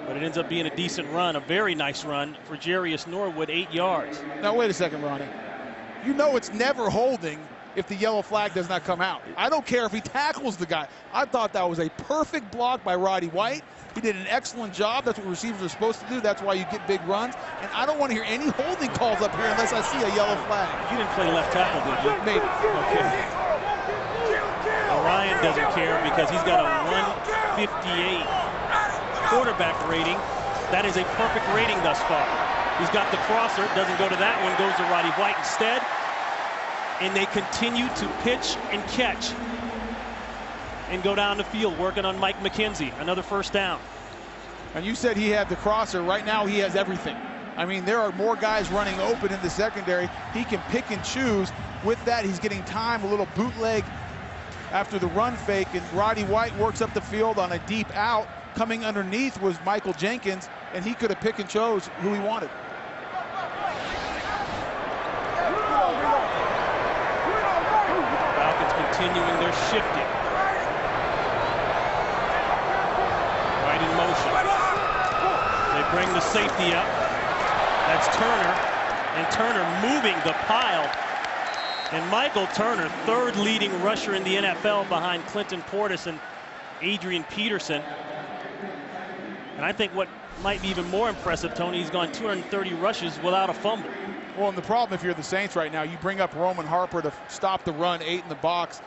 but it ends up being a decent run, a very nice run for Jarius Norwood, 8 yards. Now, wait a second, Ronnie. You know it's never holding if the yellow flag does not come out. I don't care if he tackles the guy. I thought that was a perfect block by Roddy White. He did an excellent job. That's what receivers are supposed to do. That's why you get big runs. And I don't want to hear any holding calls up here unless I see a yellow flag. You didn't play left tackle, did you? Maybe. Okay. Ryan doesn't care because he's got a 158 quarterback rating. That is a perfect rating thus far. He's got the crosser. Doesn't go to that one. Goes to Roddy White instead. And they continue to pitch and catch and go down the field, working on Mike McKenzie. Another first down. And you said he had the crosser. Right now he has everything. I mean, there are more guys running open in the secondary. He can pick and choose. With that, he's getting time, a little bootleg after the run fake, and Roddy White works up the field on a deep out. Coming underneath was Michael Jenkins, and he could have picked and chose who he wanted. Falcons continuing their shifting. Right in motion. They bring the safety up. That's Turner. And Turner moving the pile. And Michael Turner, third leading rusher in the NFL behind Clinton Portis and Adrian Peterson. And I think what might be even more impressive, Tony, he's gone 230 rushes without a fumble. Well, and the problem if you're the Saints right now, you bring up Roman Harper to stop the run, 8 in the box,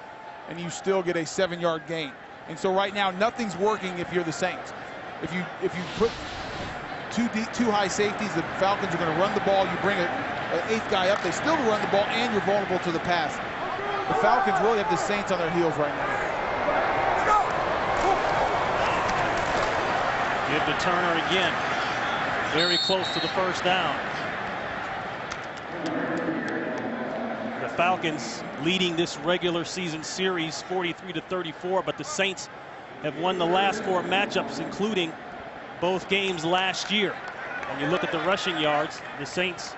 and you still get a 7-yard gain. And so right now, nothing's working if you're the Saints. If you put two high safeties, the Falcons are going to run the ball. You bring an 8th guy up, they still run the ball, and you're vulnerable to the pass. The Falcons really have the Saints on their heels right now. Give to Turner again. Very close to the first down. The Falcons leading this regular season series 43-34, but the Saints have won the last 4 matchups, including both games last year. When you look at the rushing yards, the Saints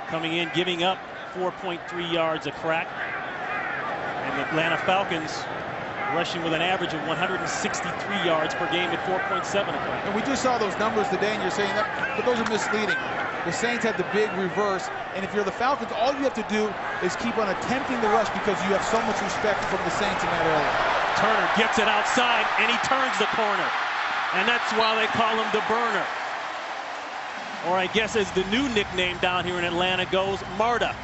coming in, giving up 4.3 yards a crack. And the Atlanta Falcons rushing with an average of 163 yards per game at 4.7 a crack. And we just saw those numbers today, and you're saying that, but those are misleading. The Saints had the big reverse, and if you're the Falcons, all you have to do is keep on attempting the rush because you have so much respect from the Saints in that area. Turner gets it outside, and he turns the corner. And that's why they call him the burner. Or I guess as the new nickname down here in Atlanta goes, Marta.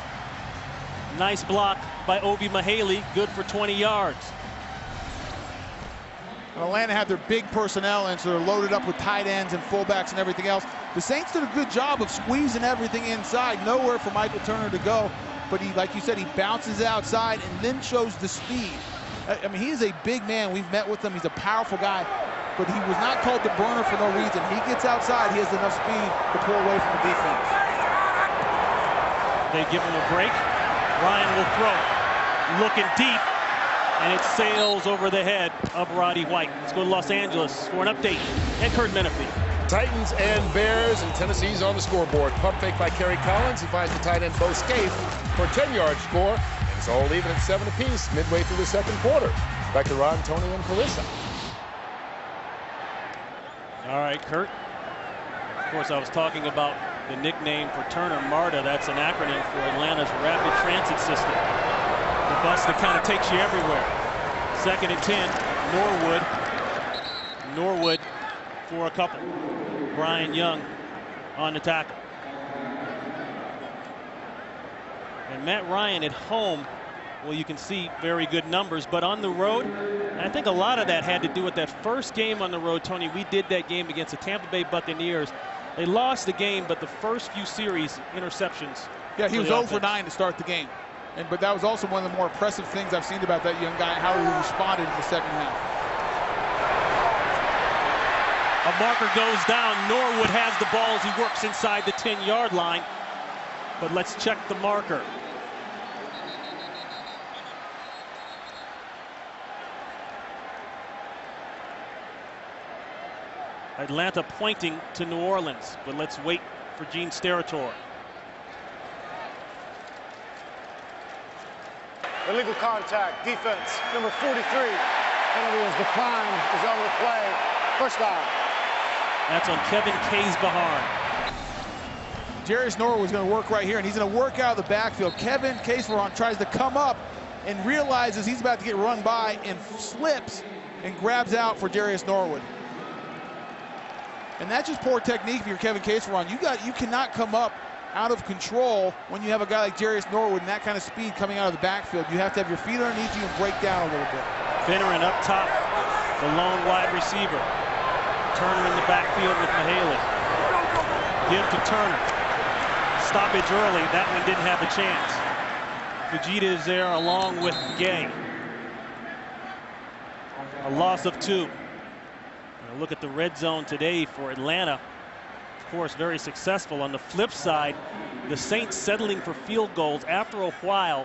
Nice block by Obi Mahaley, good for 20 yards. And Atlanta had their big personnel, and so they're loaded up with tight ends and fullbacks and everything else. The Saints did a good job of squeezing everything inside. Nowhere for Michael Turner to go. But he, like you said, he bounces outside and then shows the speed. I mean, he is a big man. We've met with him. He's a powerful guy. But he was not called the burner for no reason. He gets outside. He has enough speed to pull away from the defense. They give him a break. Ryan will throw. Looking deep. And it sails over the head of Roddy White. Let's go to Los Angeles for an update. And Kurt Menefee. Titans and Bears, and Tennessee's on the scoreboard. Pump fake by Kerry Collins. He finds the tight end Bo Scaife for a 10-yard score. And it's all even at 7 apiece midway through the second quarter. Back to Ron, Tony, and Clarissa. All right, Kurt. Of course, I was talking about the nickname for Turner, MARTA. That's an acronym for Atlanta's Rapid Transit System. The bus that kind of takes you everywhere. 2nd and 10, Norwood for a couple. Brian Young on the tackle. And Matt Ryan at home well, you can see very good numbers. But on the road, and I think a lot of that had to do with that first game on the road, Tony. We did that game against the Tampa Bay Buccaneers. They lost the game, but the first few series, interceptions. Yeah, he was 0 for 9 to start the game. But that was also one of the more impressive things I've seen about that young guy, how he responded in the second half. A marker goes down. Norwood has the ball as he works inside the 10-yard line. But let's check the marker. Atlanta pointing to New Orleans, but let's wait for Gene Steratore. Illegal contact, defense, number 43. Penalty is declined, is on the play. First down. That's on Kevin Kaysbaharn. Jarius Norwood was going to work right here, and he's going to work out of the backfield. Kevin Kaysbaharn tries to come up and realizes he's about to get run by and slips and grabs out for Jarius Norwood. And that's just poor technique if you're Kevin Kaysbaharn. You cannot come up out of control when you have a guy like Jarius Norwood and that kind of speed coming out of the backfield. You have to have your feet underneath you and break down a little bit. Finneran up top, the lone wide receiver. Turner in the backfield with Mahaley. Give to Turner. Stoppage early. That one didn't have a chance. Fujita is there along with Gay. A loss of 2. Look at the red zone today for Atlanta. Of course, very successful. On the flip side, the Saints settling for field goals. After a while,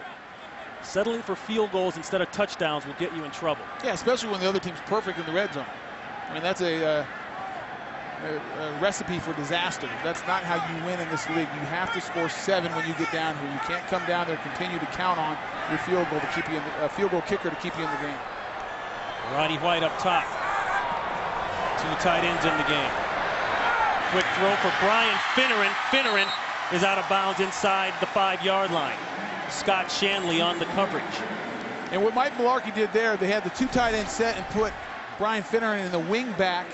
settling for field goals instead of touchdowns will get you in trouble. Yeah, especially when the other team's perfect in the red zone. I mean, that's a recipe for disaster. That's not how you win in this league. You have to score 7 when you get down here. You can't come down there and continue to count on your field goal to keep you in the field goal kicker to keep you in the game. Roddy White up top. 2 tight ends in the game. Quick throw for Brian Finneran. Finneran is out of bounds inside the 5-yard line. Scott Shanley on the coverage. And what Mike Mularkey did there, they had the 2 tight end set and put Brian Finneran in the wing back,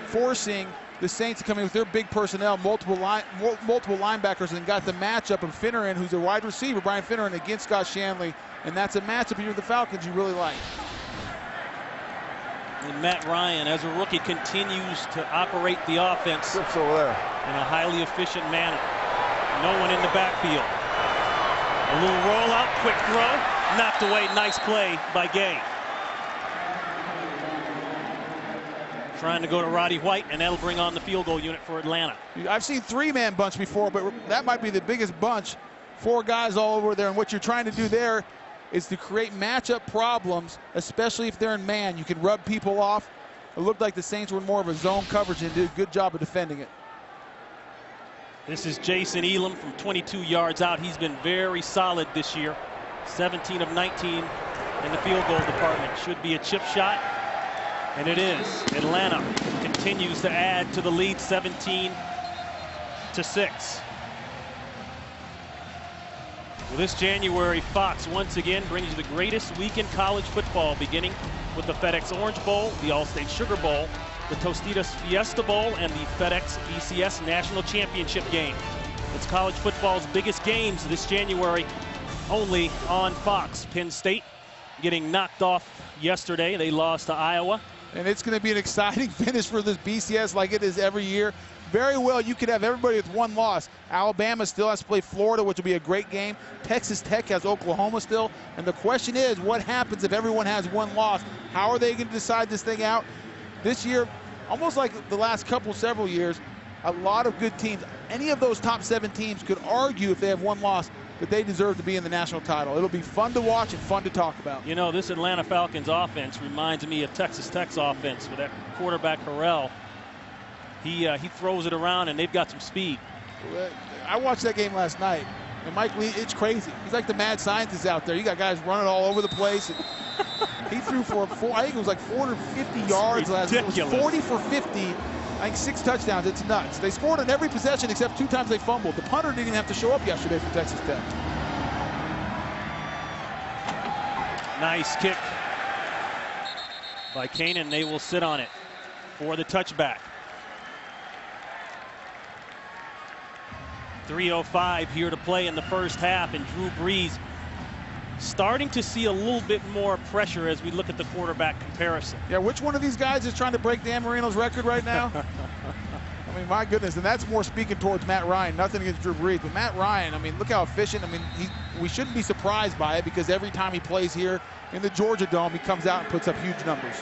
forcing the Saints to come in with their big personnel, multiple linebackers, and got the matchup of Finneran, who's a wide receiver, Brian Finneran, against Scott Shanley. And that's a matchup here with the Falcons you really like. And Matt Ryan, as a rookie, continues to operate the offense Trips over there in a highly efficient manner. No one in the backfield. A little rollout, quick throw, knocked away. Nice play by Gay. Trying to go to Roddy White, and that'll bring on the field goal unit for Atlanta. I've seen 3-man bunch before, but that might be the biggest bunch. 4 guys all over there, and what you're trying to do there is to create matchup problems, especially if they're in man. You can rub people off. It looked like the Saints were more of a zone coverage and did a good job of defending it. This is Jason Elam from 22 yards out. He's been very solid this year. 17 of 19 in the field goal department. Should be a chip shot, and it is. Atlanta continues to add to the lead, 17-6. Well, this January, Fox once again brings you the greatest week in college football, beginning with the FedEx Orange Bowl, the Allstate Sugar Bowl, the Tostitos Fiesta Bowl, and the FedEx BCS National Championship game. It's college football's biggest games this January, only on Fox. Penn State getting knocked off yesterday. They lost to Iowa. And it's going to be an exciting finish for this BCS like it is every year. Very well, you could have everybody with 1 loss. Alabama still has to play Florida, which will be a great game. Texas Tech has Oklahoma still. And the question is, what happens if everyone has 1 loss? How are they going to decide this thing out? This year, almost like the last several years, a lot of good teams. Any of those top 7 teams could argue if they have 1 loss that they deserve to be in the national title. It'll be fun to watch and fun to talk about. You know, this Atlanta Falcons offense reminds me of Texas Tech's offense with that quarterback Harrell. He throws it around, and they've got some speed. I watched that game last night, and Mike Lee, it's crazy. He's like the mad scientist out there. You got guys running all over the place. He threw for, I think it was like 450 yards last night. It was 40 for 50. I think 6 touchdowns. It's nuts. They scored on every possession except 2 times they fumbled. The punter didn't even have to show up yesterday for Texas Tech. Nice kick by Kanan. They will sit on it for the touchback. 3:05 here to play in the first half, and Drew Brees starting to see a little bit more pressure as we look at the quarterback comparison. Yeah, which one of these guys is trying to break Dan Marino's record right now? I mean, my goodness, and that's more speaking towards Matt Ryan. Nothing against Drew Brees, but Matt Ryan, I mean, look how efficient. I mean, we shouldn't be surprised by it because every time he plays here in the Georgia Dome, he comes out and puts up huge numbers.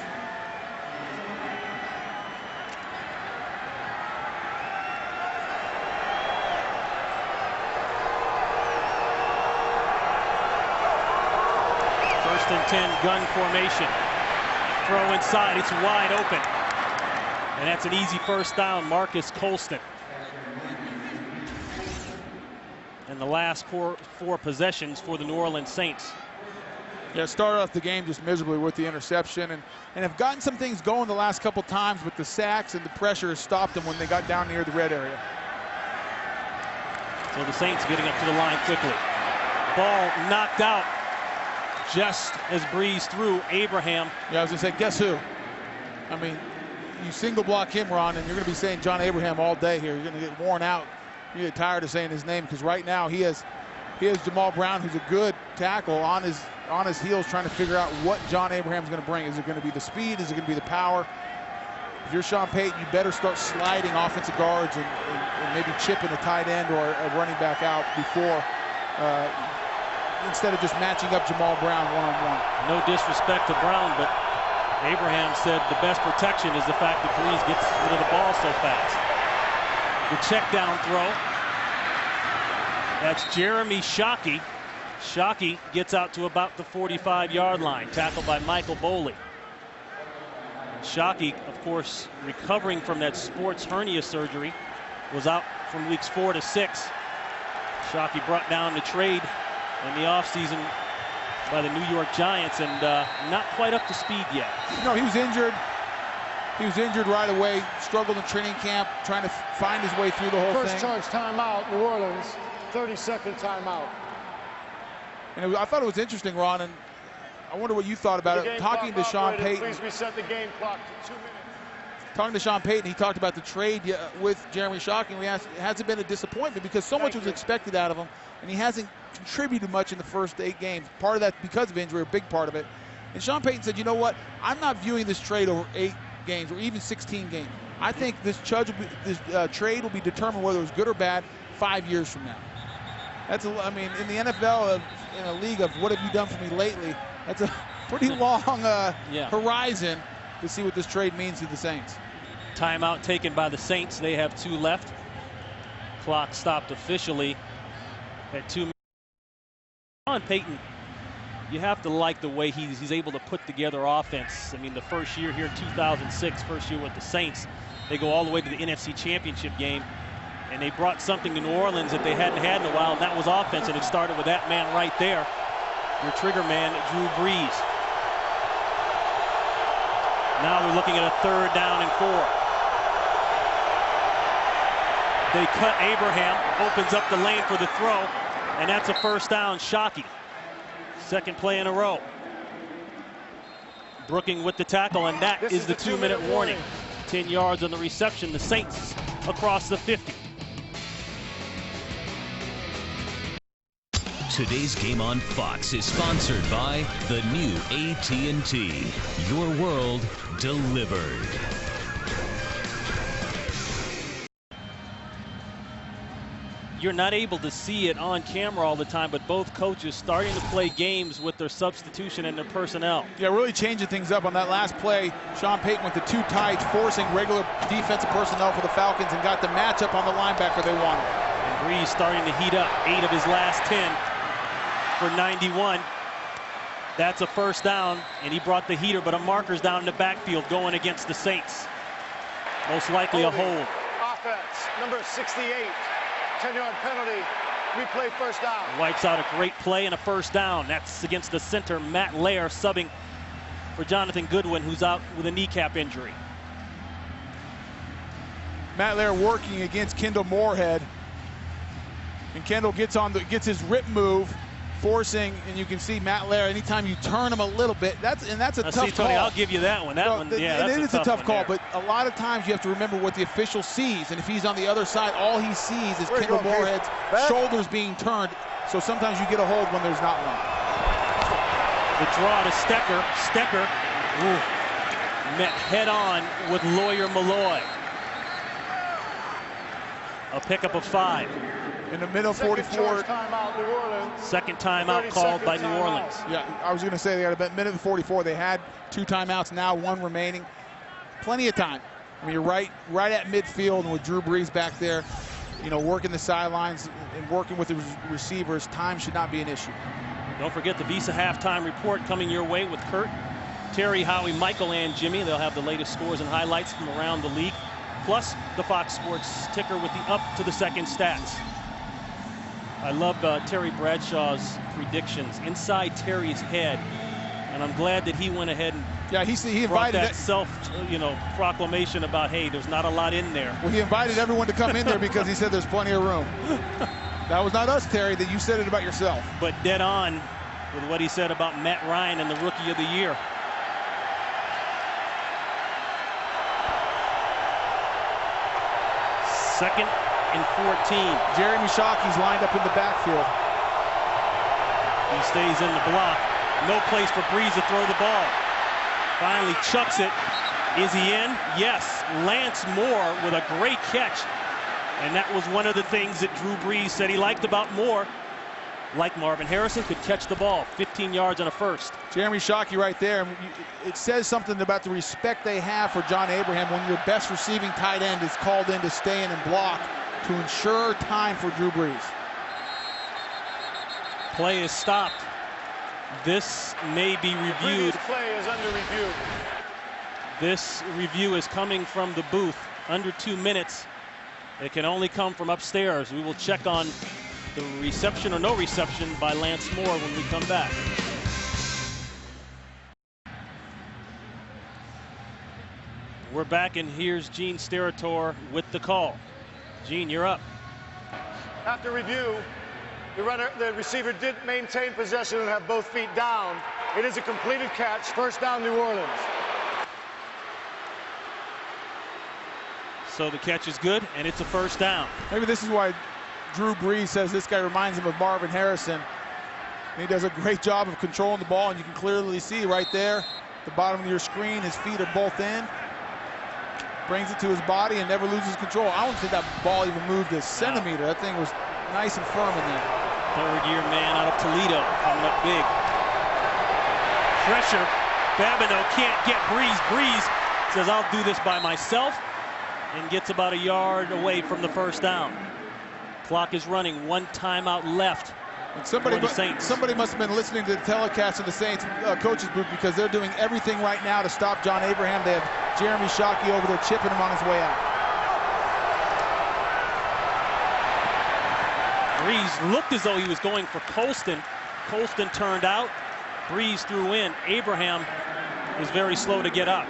First and 10, gun formation. Throw inside, it's wide open. And that's an easy first down, Marcus Colston. And the last four possessions for the New Orleans Saints. Yeah, started off the game just miserably with the interception and have gotten some things going the last couple times, but the sacks and the pressure has stopped them when they got down near the red area. So the Saints getting up to the line quickly. Ball knocked out just as Brees threw Abraham. Yeah, I was going to say, guess who? I mean, you single block him, Ron, and you're going to be saying John Abraham all day here. You're going to get worn out. You get tired of saying his name because right now he has Jamal Brown, who's a good tackle, on his heels trying to figure out what John Abraham's going to bring. Is it going to be the speed? Is it going to be the power? If you're Sean Payton, you better start sliding offensive guards and maybe chipping a tight end or a running back out before instead of just matching up Jamal Brown one-on-one. No disrespect to Brown, but Abraham said the best protection is the fact that Brees gets rid of the ball so fast. The check down throw. That's Jeremy Shockey. Shockey gets out to about the 45-yard line, tackled by Michael Boley. Shockey, of course, recovering from that sports hernia surgery, was out from weeks 4 to 6. Shockey brought down the trade in the offseason by the New York Giants and not quite up to speed yet. No, he was injured. He was injured right away, struggled in training camp, trying to find his way through the whole thing. First charge timeout, New Orleans, 30-second timeout. And I thought it was interesting, Ron, and I wonder what you thought about it. Talking to Sean Payton. Please reset the game clock to 2 minutes. Talking to Sean Payton, he talked about the trade with Jeremy Shockey. It hasn't been a disappointment because so much was expected out of him, and he hasn't contributed much in the first 8 games. Part of that because of injury, a big part of it. And Sean Payton said, you know what? I'm not viewing this trade over 8 games or even 16 games. I think this trade will be determined whether it was good or bad 5 years from now. I mean, in the NFL, in a league of what have you done for me lately, that's a pretty long horizon to see what this trade means to the Saints. Timeout taken by the Saints. They have 2 left. Clock stopped officially at 2 minutes. Sean Payton, you have to like the way he's able to put together offense. I mean, the first year here, 2006, first year with the Saints, they go all the way to the NFC Championship game. And they brought something to New Orleans that they hadn't had in a while, and that was offense. And it started with that man right there, your trigger man, Drew Brees. Now we're looking at a 3rd down and 4. They cut Abraham, opens up the lane for the throw, and that's a first down. Shockey. Second play in a row. Brooking with the tackle, and that is the 2-minute warning. 10 yards on the reception. The Saints across the 50. Today's game on Fox is sponsored by the new AT&T. Your world delivered. You're not able to see it on camera all the time, but both coaches starting to play games with their substitution and their personnel. Yeah, really changing things up on that last play. Sean Payton with the 2 tights, forcing regular defensive personnel for the Falcons and got the matchup on the linebacker they wanted. And Brees starting to heat up. 8 of his last 10 for 91. That's a first down, and he brought the heater, but a marker's down in the backfield going against the Saints. Most likely a hold. Offense, number 68. 10-yard penalty, replay first down. Wipes out a great play and a first down. That's against the center, Matt Lair, subbing for Jonathan Goodwin, who's out with a kneecap injury. Matt Lair working against Kendall Moorhead. And Kendall gets his rip move, forcing, and you can see Matt Lair, anytime you turn him a little bit, that's a tough Tony, call. I'll give you that one. It is a tough call, but a lot of times you have to remember what the official sees, and if he's on the other side, all he sees is Kendall Moorhead's shoulders being turned, so sometimes you get a hold when there's not one. The draw to Stecker. Stecker met head-on with Lawyer Malloy. A pickup of 5. In the middle, 44. Second timeout called by New Orleans. Yeah, I was going to say they had a minute and 44. They had 2 timeouts, now 1 remaining. Plenty of time. I mean, you're right at midfield, and with Drew Brees back there, you know, working the sidelines and working with the receivers, time should not be an issue. Don't forget the Visa halftime report coming your way with Kurt, Terry, Howie, Michael, and Jimmy. They'll have the latest scores and highlights from around the league, plus the Fox Sports ticker with the up to the second stats. I love Terry Bradshaw's predictions inside Terry's head, and I'm glad that he went ahead and he brought that proclamation about, hey, there's not a lot in there. Well, he invited everyone to come in there because he said there's plenty of room. That was not us, Terry, that you said it about yourself. But dead on with what he said about Matt Ryan and the Rookie of the Year. Second and 14. Jeremy Shockey's lined up in the backfield. He stays in the block. No place for Brees to throw the ball. Finally chucks it. Is he in? Yes. Lance Moore with a great catch. And that was one of the things that Drew Brees said he liked about Moore. Like Marvin Harrison, could catch the ball 15 yards on a first. Jeremy Shockey right there. It says something about the respect they have for John Abraham when your best receiving tight end is called in to stay in and block to ensure time for Drew Brees. Play is stopped. This may be reviewed. Play is under review. This review is coming from the booth. Under 2 minutes. It can only come from upstairs. We will check on the reception or no reception by Lance Moore when we come back. We're back, and here's Gene Steratore with the call. Gene, you're up. After review, the receiver did maintain possession and have both feet down. It is a completed catch. First down, New Orleans. So the catch is good, and it's a first down. Maybe this is why Drew Brees says this guy reminds him of Marvin Harrison. And he does a great job of controlling the ball, and you can clearly see right there, the bottom of your screen, his feet are both in. Brings it to his body and never loses control. I don't think that ball even moved a centimeter. That thing was nice and firm in there. Third-year man out of Toledo coming up big. Pressure. Babineau can't get Brees. Brees says, I'll do this by myself, and gets about a yard away from the first down. Clock is running. 1 timeout left. And somebody must have been listening to the telecast of the Saints coaches booth, because they're doing everything right now to stop John Abraham. They have Jeremy Shockey over there chipping him on his way out. Brees looked as though he was going for Colston. Colston turned out. Brees threw in. Abraham is very slow to get up.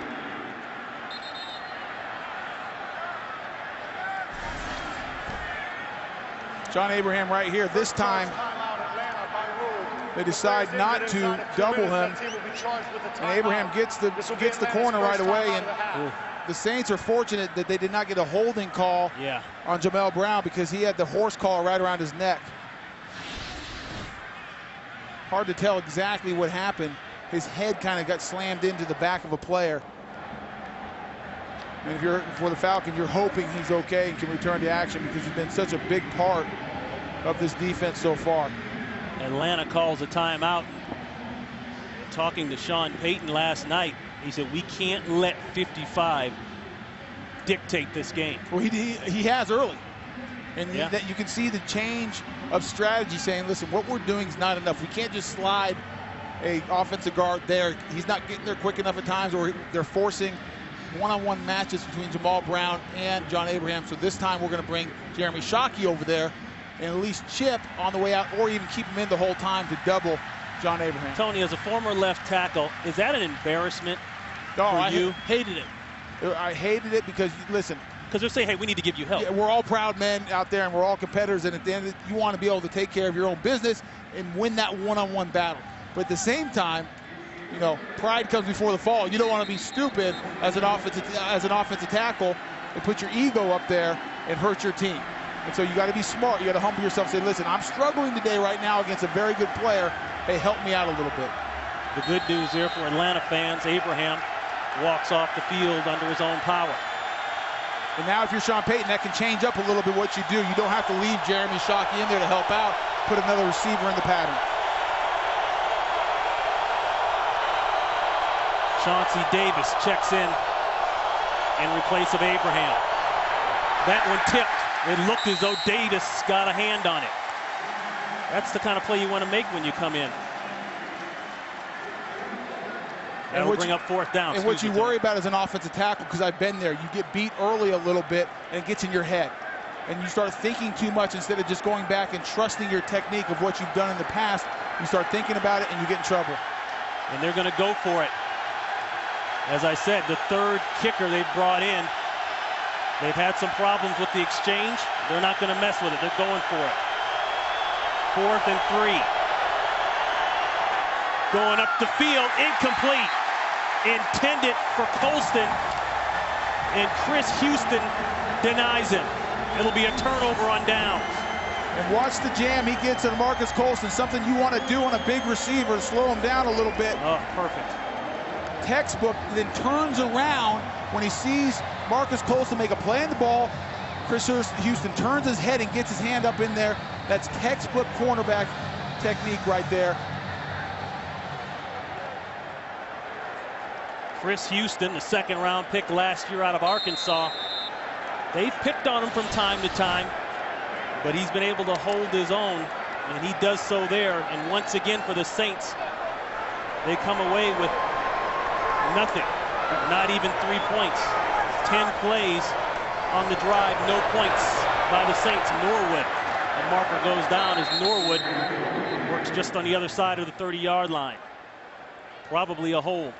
John Abraham right here. This time they decide not to double him, and Abraham gets the corner right away. And the Saints are fortunate that they did not get a holding call on Jamel Brown, because he had the horse collar right around his neck. Hard to tell exactly what happened. His head kind of got slammed into the back of a player. And if you're for the Falcons, you're hoping he's okay and can return to action, because he's been such a big part of this defense so far. Atlanta calls a timeout. Talking to Sean Payton last night, he said, we can't let 55 dictate this game. Well, he has early. And that you can see the change of strategy, saying, listen, what we're doing is not enough. We can't just slide a offensive guard there. He's not getting there quick enough at times, or they're forcing one-on-one matches between Jamal Brown and John Abraham. So this time we're going to bring Jeremy Shockey over there and at least chip on the way out, or even keep him in the whole time to double John Abraham. Tony, as a former left tackle, is that an embarrassment for you? Hated it. I hated it because, listen. Because they're saying, hey, we need to give you help. Yeah, we're all proud men out there, and we're all competitors, and at the end, you want to be able to take care of your own business and win that one-on-one battle. But at the same time, you know, pride comes before the fall. You don't want to be stupid as an offensive tackle and put your ego up there and hurt your team. And so you got to be smart. You got to humble yourself and say, listen, I'm struggling today right now against a very good player. Hey, help me out a little bit. The good news there for Atlanta fans, Abraham walks off the field under his own power. And now if you're Sean Payton, that can change up a little bit what you do. You don't have to leave Jeremy Shockey in there to help out. Put another receiver in the pattern. Chauncey Davis checks in replace of Abraham. That one tipped. It looked as though Davis got a hand on it. That's the kind of play you want to make when you come in. That'll bring up fourth down. And what you worry about is an offensive tackle, because I've been there. You get beat early a little bit, and it gets in your head. And you start thinking too much instead of just going back and trusting your technique of what you've done in the past. You start thinking about it, and you get in trouble. And they're going to go for it. As I said, the third kicker they've brought in. They've had some problems with the exchange. They're not going to mess with it. They're going for it. 4th and 3. Going up the field, incomplete. Intended for Colston, and Chris Houston denies him. It'll be a turnover on downs. And watch the jam he gets on Marcus Colston, something you want to do on a big receiver to slow him down a little bit. Oh, perfect. Textbook, then turns around when he sees Marcus Colston make a play on the ball. Chris Houston turns his head and gets his hand up in there. That's textbook cornerback technique right there. Chris Houston, the second-round pick last year out of Arkansas. They've picked on him from time to time, but he's been able to hold his own, and he does so there. And once again for the Saints, they come away with nothing, not even 3 points. 10 plays on the drive, no points by the Saints. Norwood, the marker goes down as Norwood works just on the other side of the 30-yard line. Probably a hold.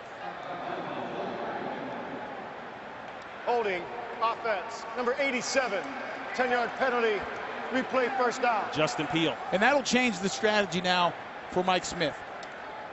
Holding, offense, number 87, 10-yard penalty, replay first down. Justin Peele. And that'll change the strategy now for Mike Smith.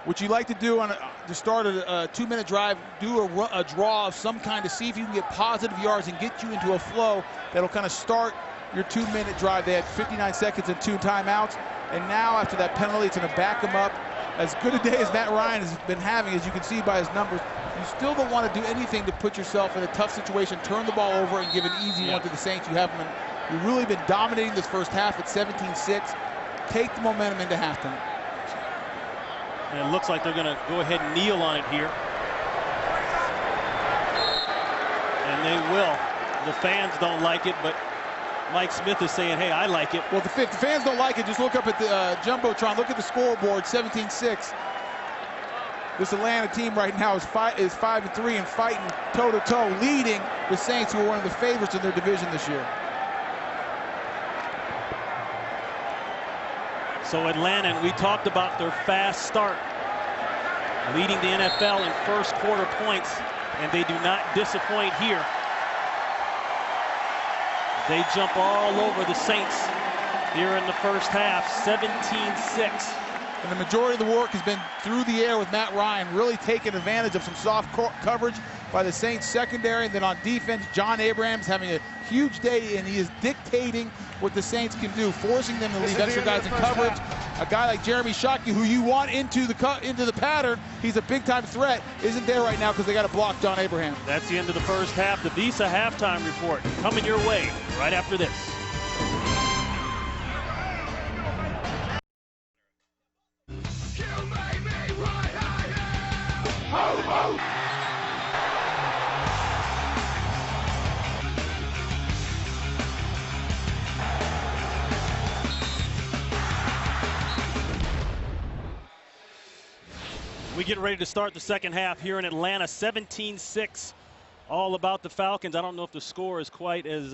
What you like to do to start a 2-minute drive, do a draw of some kind to see if you can get positive yards and get you into a flow that'll kind of start your 2-minute drive. They had 59 seconds and 2 timeouts. And now after that penalty, it's going to back them up. As good a day as Matt Ryan has been having, as you can see by his numbers, you still don't want to do anything to put yourself in a tough situation, turn the ball over, and give an easy one to the Saints. You've really been dominating this first half at 17-6. Take the momentum into halftime. And it looks like they're going to go ahead and kneel on it here. And they will. The fans don't like it, but Mike Smith is saying, hey, I like it. Well, if the fans don't like it, just look up at the Jumbotron. Look at the scoreboard, 17-6. This Atlanta team right now is 5-3 and fighting toe-to-toe, leading the Saints, who are one of the favorites in their division this year. So Atlanta, and we talked about their fast start, leading the NFL in first quarter points, and they do not disappoint here. They jump all over the Saints here in the first half, 17-6. And the majority of the work has been through the air with Matt Ryan, really taking advantage of some soft coverage by the Saints secondary. And then on defense, John Abrams having a huge day, and he is dictating what the Saints can do, forcing them to leave extra guys in coverage. A guy like Jeremy Shockey, who you want into the pattern, he's a big-time threat, isn't there right now because they got to block John Abraham. That's the end of the first half. The Visa halftime report coming your way right after this. We get ready to start the second half here in Atlanta, 17-6, all about the Falcons. I don't know if the score is quite as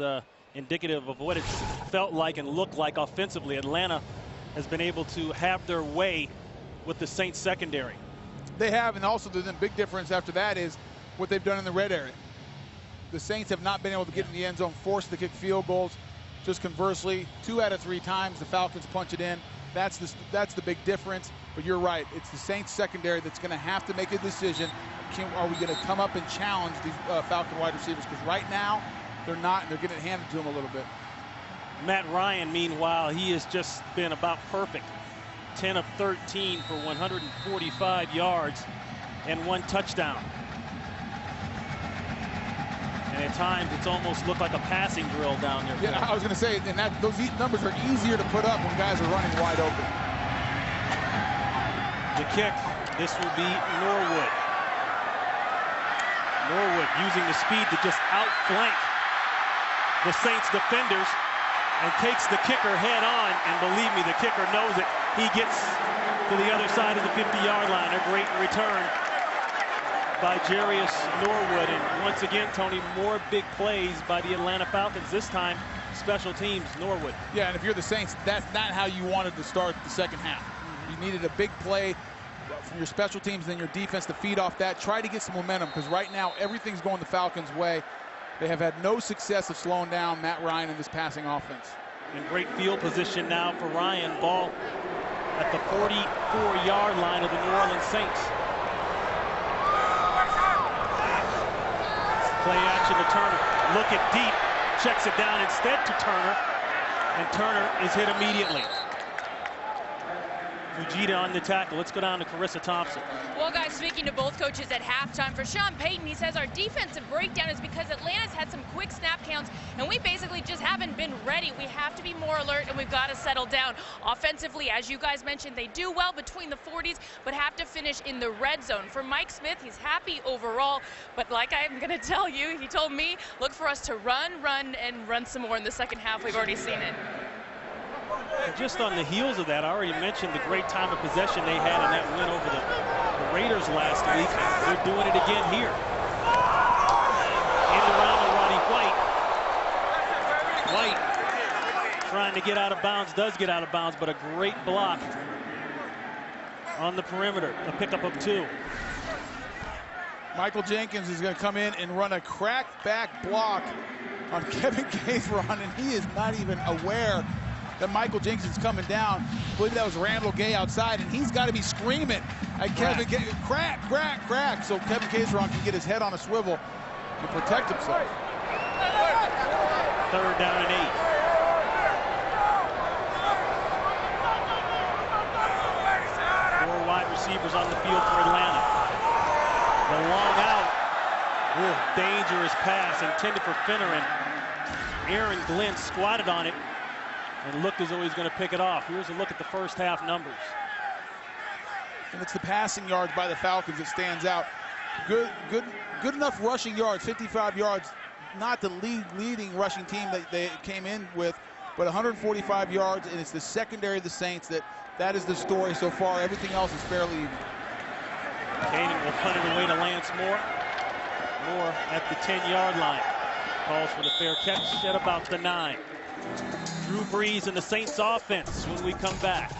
indicative of what it's felt like and looked like offensively. Atlanta has been able to have their way with the Saints secondary. They have, and also the big difference after that is what they've done in the red area. The Saints have not been able to get in the end zone, forced to kick field goals. Just conversely, 2 out of 3 times the Falcons punch it in. That's the big difference. But you're right, it's the Saints secondary that's going to have to make a decision. Are we going to come up and challenge these Falcon wide receivers? Because right now, they're not, and they're getting it handed to them a little bit. Matt Ryan, meanwhile, he has just been about perfect 10 of 13 for 145 yards and 1 touchdown. And at times, it's almost looked like a passing drill down there. Yeah, I was going to say, and those numbers are easier to put up when guys are running wide open. The kick, this will be Norwood. Norwood using the speed to just outflank the Saints defenders and takes the kicker head on. And believe me, the kicker knows it. He gets to the other side of the 50-yard line. A great return by Jarius Norwood. And once again, Tony, more big plays by the Atlanta Falcons. This time, special teams, Norwood. Yeah, and if you're the Saints, that's not how you wanted to start the second half. You needed a big play from your special teams, then your defense to feed off that. Try to get some momentum, because right now, everything's going the Falcons' way. They have had no success of slowing down Matt Ryan in this passing offense. In great field position now for Ryan. Ball at the 44-yard line of the New Orleans Saints. Play action to Turner. Look at deep. Checks it down instead to Turner. And Turner is hit immediately. Fujita on the tackle. Let's go down to Carissa Thompson. Well, guys, speaking to both coaches at halftime, for Sean Payton, he says our defensive breakdown is because Atlanta's had some quick snap counts, and we basically just haven't been ready. We have to be more alert, and we've got to settle down. Offensively, as you guys mentioned, they do well between the 40s, but have to finish in the red zone. For Mike Smith, he's happy overall, but like I'm going to tell you, he told me, look for us to run, and run some more in the second half. We've already seen it. And just on the heels of that, I already mentioned the great time of possession they had in that win over the Raiders last week. They're doing it again here. And around to Roddy White. White trying to get out of bounds, does get out of bounds, but a great block on the perimeter. A pickup of 2. Michael Jenkins is going to come in and run a crack-back block on Kevin Gaithron, and he is not even aware that Michael Jenkins is coming down. I believe that was Randall Gay outside, and he's got to be screaming at Kevin Gay, crack, crack, crack, so Kevin Gaithron can get his head on a swivel and protect himself. 3rd down and 8. Four wide receivers on the field for Atlanta. The long out. Ooh, dangerous pass intended for Finner, and Aaron Glenn squatted on it and looked as though he's going to pick it off. Here's a look at the first half numbers. And it's the passing yards by the Falcons that stands out. Good enough rushing yards, 55 yards. Not the leading rushing team that they came in with, but 145 yards, and it's the secondary of the Saints that is the story so far. Everything else is fairly even. Kanan will punt it away to Lance Moore. Moore at the 10-yard line. Calls for the fair catch at about the 9. Drew Brees and the Saints offense when we come back.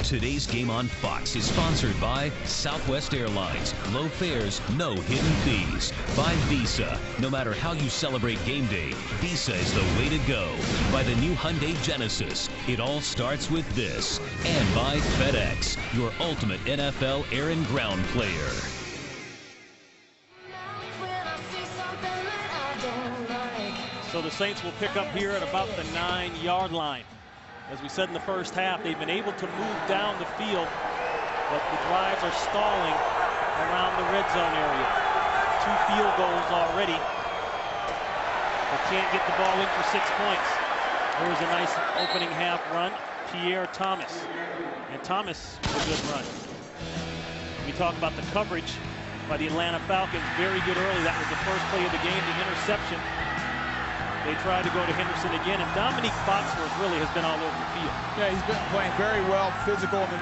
Today's game on Fox is sponsored by Southwest Airlines. Low fares, no hidden fees. By Visa. No matter how you celebrate game day, Visa is the way to go. By the new Hyundai Genesis. It all starts with this. And by FedEx, your ultimate NFL air and ground player. So the Saints will pick up here at about the 9-yard line. As we said in the first half, they've been able to move down the field, but the drives are stalling around the red zone area. 2 field goals already, but can't get the ball in for 6 points. There's a nice opening half run, Pierre Thomas. And Thomas with a good run. We talk about the coverage by the Atlanta Falcons. Very good early. That was the first play of the game, the interception. They tried to go to Henderson again, and Dominique Foxworth really has been all over the field. Yeah, he's been playing very well, physical, and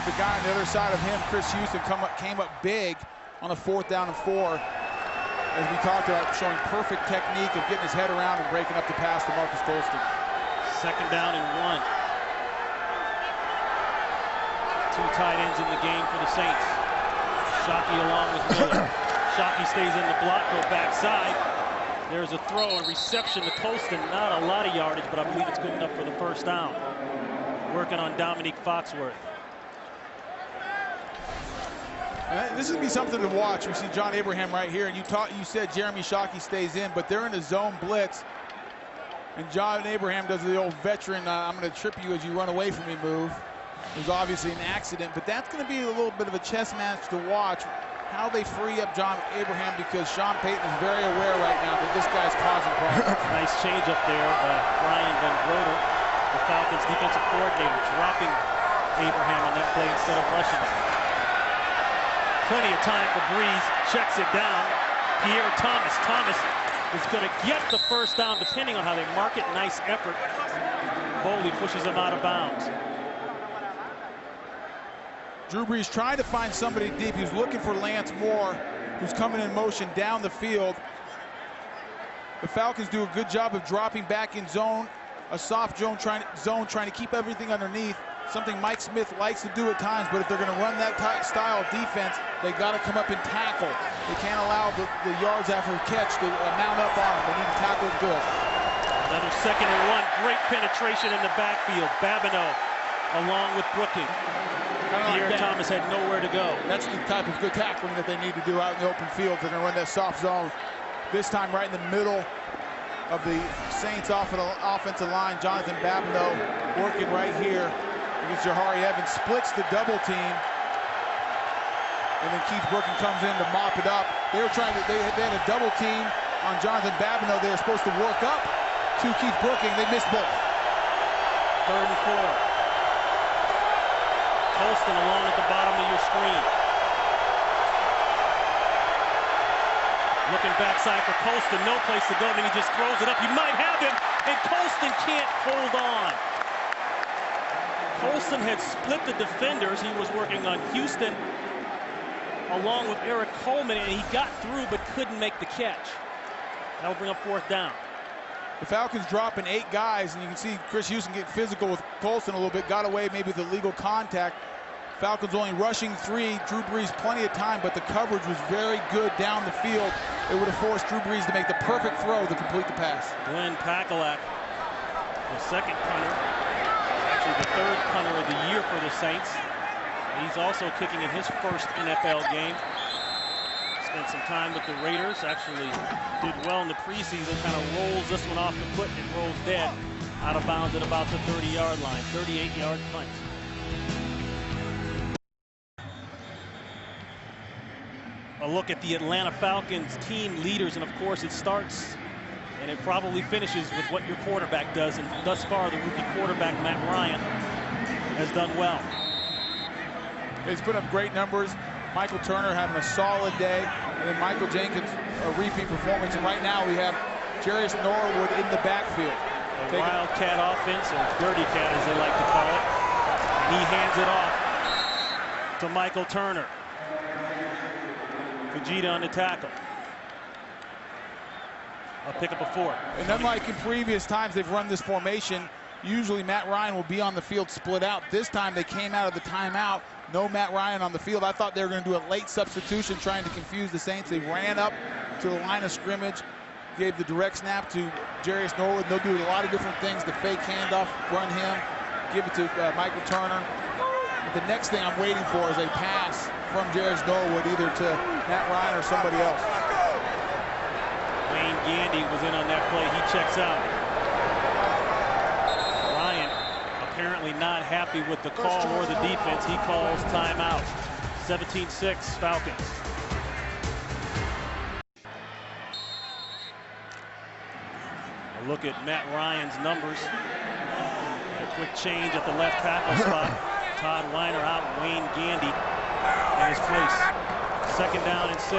the guy on the other side of him, Chris Houston, came up big on a 4th down and 4. As we talked about, showing perfect technique of getting his head around and breaking up the pass to Marcus Colston. 2nd down and 1. 2 tight ends in the game for the Saints. Shockey along with Miller. Shockey stays in the block, go backside. There's a throw and reception to Colston. Not a lot of yardage, but I believe it's good enough for the 1st down. Working on Dominique Foxworth. This is going to be something to watch. We see John Abraham right here, and you said Jeremy Shockey stays in, but they're in a zone blitz. And John Abraham does the old veteran, I'm going to trip you as you run away from me move. It was obviously an accident, but that's going to be a little bit of a chess match to watch, how they free up John Abraham, because Sean Payton is very aware right now that this guy's causing problems. Nice change up there by Brian Van Groder, the Falcons defensive coordinator, dropping Abraham on that play instead of rushing him. Plenty of time for Brees, checks it down. Pierre Thomas. Thomas is going to get the first down depending on how they mark it. Nice effort. Boley pushes him out of bounds. Drew Brees trying to find somebody deep. He's looking for Lance Moore, who's coming in motion down the field. The Falcons do a good job of dropping back in zone, a soft zone trying to keep everything underneath. Something Mike Smith likes to do at times, but if they're going to run that style of defense, they got to come up and tackle. They can't allow the yards after catch to mount up on them. They need to tackle it good. Another 2nd and 1. Great penetration in the backfield. Babineau along with Brooking. Pierre Thomas had nowhere to go. That's the type of good tackling that they need to do out in the open field. They're going to run that soft zone. This time right in the middle of the Saints offensive line. Jonathan Babineau working right here against Jahari Evans. Splits the double team. And then Keith Brooking comes in to mop it up. They had a double team on Jonathan Babineau. They were supposed to work up to Keith Brooking. They missed both. 3rd and 4. Colston along at the bottom of your screen. Looking backside for Colston, no place to go, then he just throws it up. He might have him, and Colston can't hold on. Colston had split the defenders. He was working on Houston along with Eric Coleman, and he got through but couldn't make the catch. That'll bring up 4th down. The Falcons dropping 8 guys, and you can see Chris Houston get physical with Colston a little bit. Got away maybe with illegal contact. Falcons only rushing 3. Drew Brees plenty of time, but the coverage was very good down the field. It would have forced Drew Brees to make the perfect throw to complete the pass. Glenn Pakalak, the 2nd punter, actually the 3rd punter of the year for the Saints. He's also kicking in his first NFL game. Spent some time with the Raiders, actually did well in the preseason, kind of rolls this one off the foot and rolls dead out of bounds at about the 30-yard line, 38-yard punt. A look at the Atlanta Falcons team leaders, and of course it starts and it probably finishes with what your quarterback does, and thus far the rookie quarterback Matt Ryan has done well. He's put up great numbers. Michael Turner having a solid day, and then Michael Jenkins a repeat performance. And right now we have Jarius Norwood in the backfield. A wildcat offense, or dirty cat as they like to call it. He hands it off to Michael Turner. Fujita on the tackle. I'll pick up a 4. And unlike in previous times they've run this formation, usually Matt Ryan will be on the field split out. This time they came out of the timeout. No Matt Ryan on the field. I thought they were going to do a late substitution trying to confuse the Saints. They ran up to the line of scrimmage, gave the direct snap to Jarius Norwood. They'll do a lot of different things. The fake handoff, run him, give it to Michael Turner. But the next thing I'm waiting for is a pass from Jarius Norwood, either to Matt Ryan or somebody else. Wayne Gandy was in on that play. He checks out. Ryan apparently not happy with the call or the defense. He calls timeout. 17-6 Falcons. A look at Matt Ryan's numbers. A quick change at the left tackle spot. Todd Weiner out, Wayne Gandy in his place. 2nd down and 6.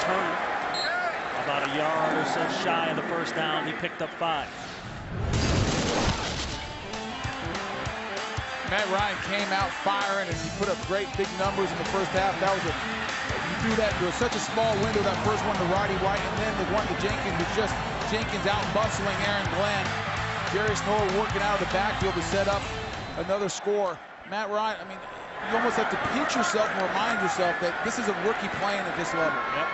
Turner, about a yard or so shy of the first down. He picked up 5. Matt Ryan came out firing, and he put up great big numbers in the first half. That was you do that into such a small window. That first one to Roddy White, and then the one to Jenkins, was just Jenkins out bustling Aaron Glenn. Jarius Norwood working out of the backfield to set up another score. Matt Ryan, I mean, you almost have to pinch yourself and remind yourself that this is a rookie playing at this level. Yep.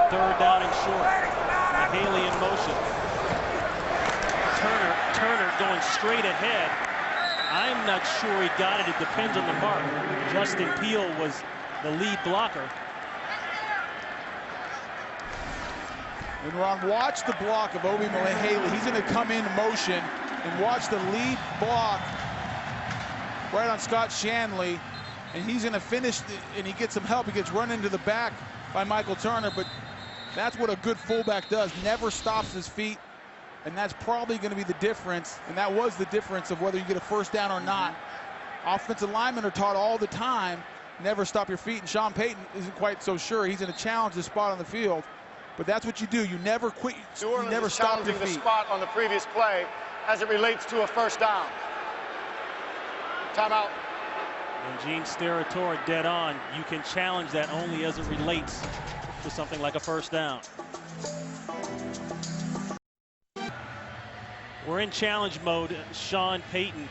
3rd down and short. Haley in motion. Turner going straight ahead. I'm not sure he got it. It depends on the mark. Justin Peele was the lead blocker. And Ron, watch the block of Obi Haley. He's going to come in motion and watch the lead block right on Scott Shanley. And he's going to finish, and he gets some help. He gets run into the back by Michael Turner, but that's what a good fullback does. Never stops his feet, and that's probably going to be the difference. And that was the difference of whether you get a first down or not. Offensive linemen are taught all the time, never stop your feet. And Sean Payton isn't quite so sure. He's going to challenge the spot on the field. But that's what you do. You never quit. You never stop your feet. The spot on the previous play as it relates to a first down. Timeout. And Gene Steratore dead on. You can challenge that only as it relates to something like a first down. We're in challenge mode. Sean Payton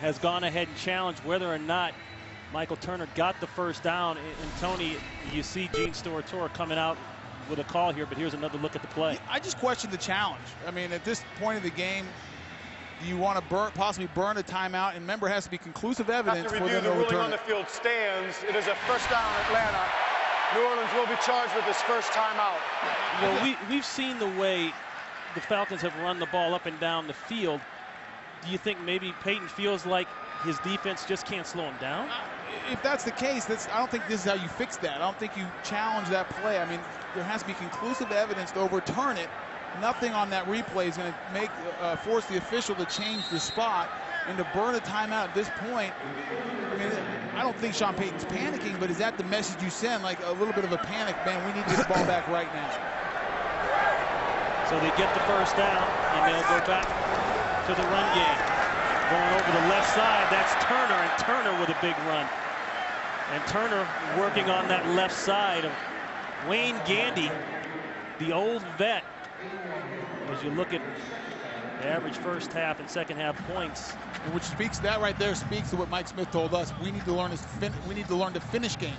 has gone ahead and challenged whether or not Michael Turner got the first down. And Tony, you see Gene Steratore coming out with a call here, but here's another look at the play. I just question the challenge. I mean, at this point of the game, do you want to possibly burn a timeout? And remember, it has to be conclusive evidence for them to the ruling return on the field stands. It is a first down, Atlanta. New Orleans will be charged with his first timeout. Well, we've seen the way the Falcons have run the ball up and down the field. Do you think maybe Payton feels like his defense just can't slow him down? If that's the case, I don't think this is how you fix that. I don't think you challenge that play. I mean, there has to be conclusive evidence to overturn it. Nothing on that replay is going to force the official to change the spot, and to burn a timeout at this point. I mean, I don't think Sean Payton's panicking, but is that the message you send? Like a little bit of a panic, man, we need this ball back right now. So they get the first down, and they'll go back to the run game. Going over the left side, that's Turner, and Turner with a big run. And Turner working on that left side of Wayne Gandy, the old vet. As you look at the average first half and second half points, which speaks, that right there speaks to what Mike Smith told us. We need to learn to finish games.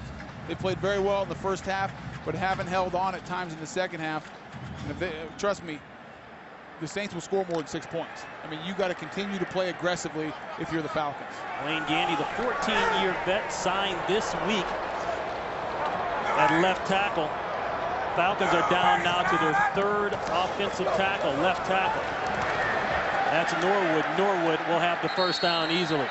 They played very well in the first half, but haven't held on at times in the second half. And if they, trust me, the Saints will score more than 6 points. I mean, you got to continue to play aggressively if you're the Falcons. Wayne Gandy, the 14-year vet, signed this week at left tackle. Falcons are down now to their third offensive tackle, left tackle. That's Norwood. Norwood will have the first down easily.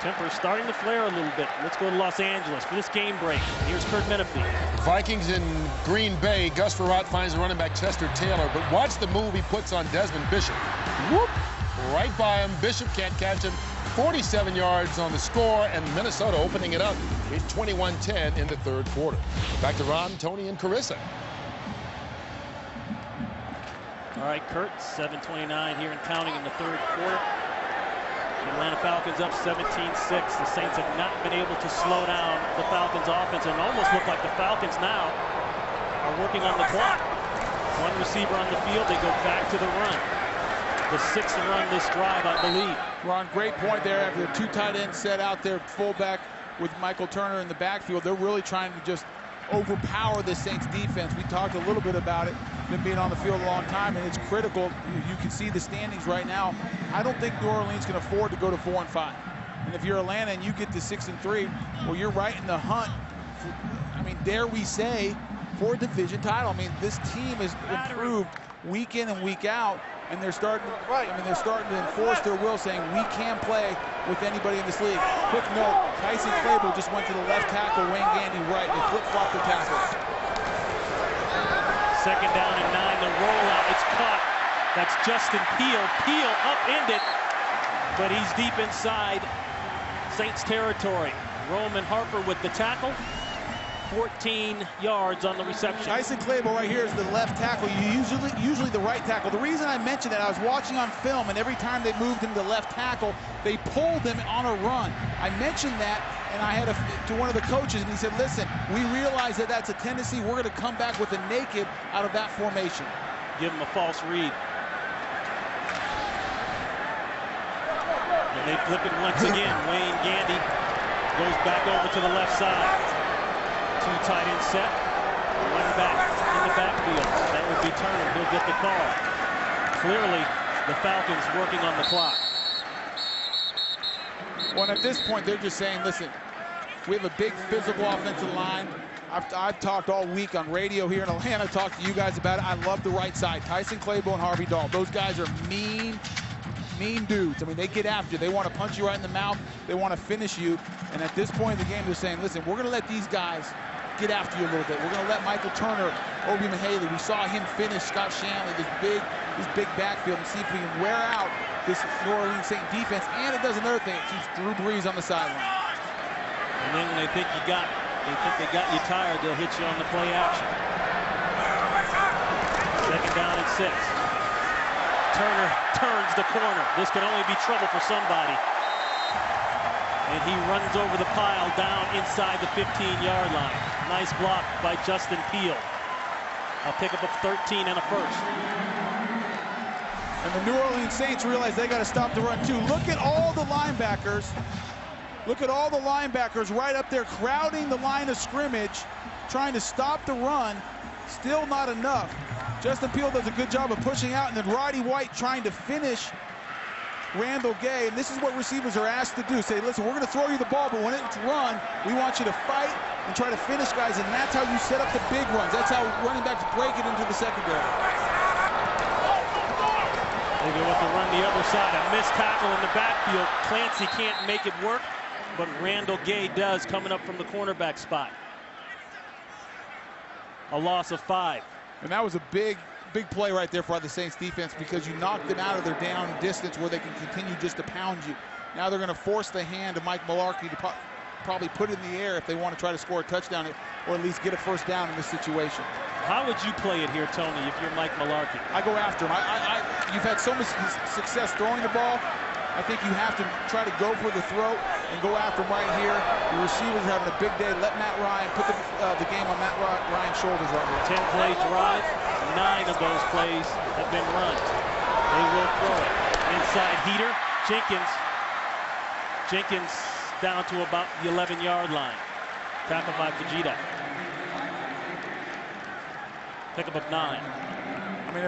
Temper's starting to flare a little bit. Let's go to Los Angeles for this game break. Here's Kurt Menefee. Vikings in Green Bay. Gus Frerotte finds the running back Chester Taylor, but watch the move he puts on Desmond Bishop. Whoop! Right by him. Bishop can't catch him. 47 yards on the score, and Minnesota opening it up at 21-10 in the third quarter. Back to Ron, Tony, and Carissa. All right, Kurt, 7:29 here and counting in the third quarter. The Atlanta Falcons up 17-6. The Saints have not been able to slow down the Falcons offense, and almost look like the Falcons now are working on the clock. One receiver on the field, they go back to the run. The sixth run this drive, I believe. Ron, great point there. After the two tight ends set out there, fullback with Michael Turner in the backfield, they're really trying to just overpower the Saints defense. We talked a little bit about it, them being on the field a long time, and it's critical. You can see the standings right now. I don't think New Orleans can afford to go to 4-5. And if you're Atlanta and you get to 6-3, well, you're right in the hunt. I mean, dare we say, for a division title. I mean, this team has improved week in and week out, and they're starting. They're starting to enforce their will, saying we can play with anybody in this league. Quick note: Tyson Clable just went to the left tackle, Wayne Gandy right. They flip-flopped their tackles. Second down and 9. The rollout, it's caught. That's Justin Peel. Peel upended, but he's deep inside Saints territory. Roman Harper with the tackle. 14 yards on the reception. Tyson Clable right here is the left tackle. Usually the right tackle. The reason I mentioned that, I was watching on film, and every time they moved him to left tackle, they pulled him on a run. I mentioned that, and I had to one of the coaches, and he said, listen, we realize that that's a tendency. We're going to come back with a naked out of that formation. Give him a false read. And they flip it once again. Wayne Gandy goes back over to the left side. Two tight end set, one back in the backfield. That would be Turner. He'll get the call. Clearly, the Falcons working on the clock. Well, at this point, they're just saying, listen, we have a big physical offensive line. I've talked all week on radio here in Atlanta, talked to you guys about it. I love the right side. Tyson Claiborne, Harvey Dahl. Those guys are mean dudes. I mean, they get after you. They want to punch you right in the mouth. They want to finish you. And at this point in the game, they're saying, listen, we're going to let these guys get after you a little bit. We're going to let Michael Turner, Obi Mahaley, we saw him finish Scott Shanley, this big backfield, and see if we can wear out this New Orleans Saints defense. And it does another thing. It keeps Drew Brees on the sideline. And then when they think they got you tired, they'll hit you on the play action. 2nd down and 6. Turner turns the corner. This can only be trouble for somebody. And he runs over the pile down inside the 15-yard line. Nice block by Justin Peel. I'll pick up a 13 and a first. And the New Orleans Saints realize they got to stop the run too. Look at all the linebackers. Look at all the linebackers right up there crowding the line of scrimmage, trying to stop the run. Still not enough. Justin Peel does a good job of pushing out, and then Roddy White trying to finish Randall Gay. And this is what receivers are asked to do. Say, listen, we're going to throw you the ball, but when it's run, we want you to fight and try to finish guys, and that's how you set up the big runs. That's how running backs break it into the secondary. They go with the run the other side. A missed tackle in the backfield. Clancy can't make it work, but Randall Gay does, coming up from the cornerback spot. A loss of 5. And that was a big play right there for the Saints defense, because you knocked them out of their down distance where they can continue just to pound you. Now they're going to force the hand of Mike Mularkey to probably put it in the air if they want to try to score a touchdown or at least get a first down in this situation. How would you play it here, Tony, if you're Mike Mularkey? I go after him. You've had so much success throwing the ball. I think you have to try to go for the throw and go after him right here. The receivers are having a big day. Let Matt Ryan put the game on Matt Ryan's shoulders right here. 10-play drive. 9 of those plays have been run. They will throw it. Inside heater. Jenkins down to about the 11-yard line. Tackled by Fajita. Pickup of 9. I mean,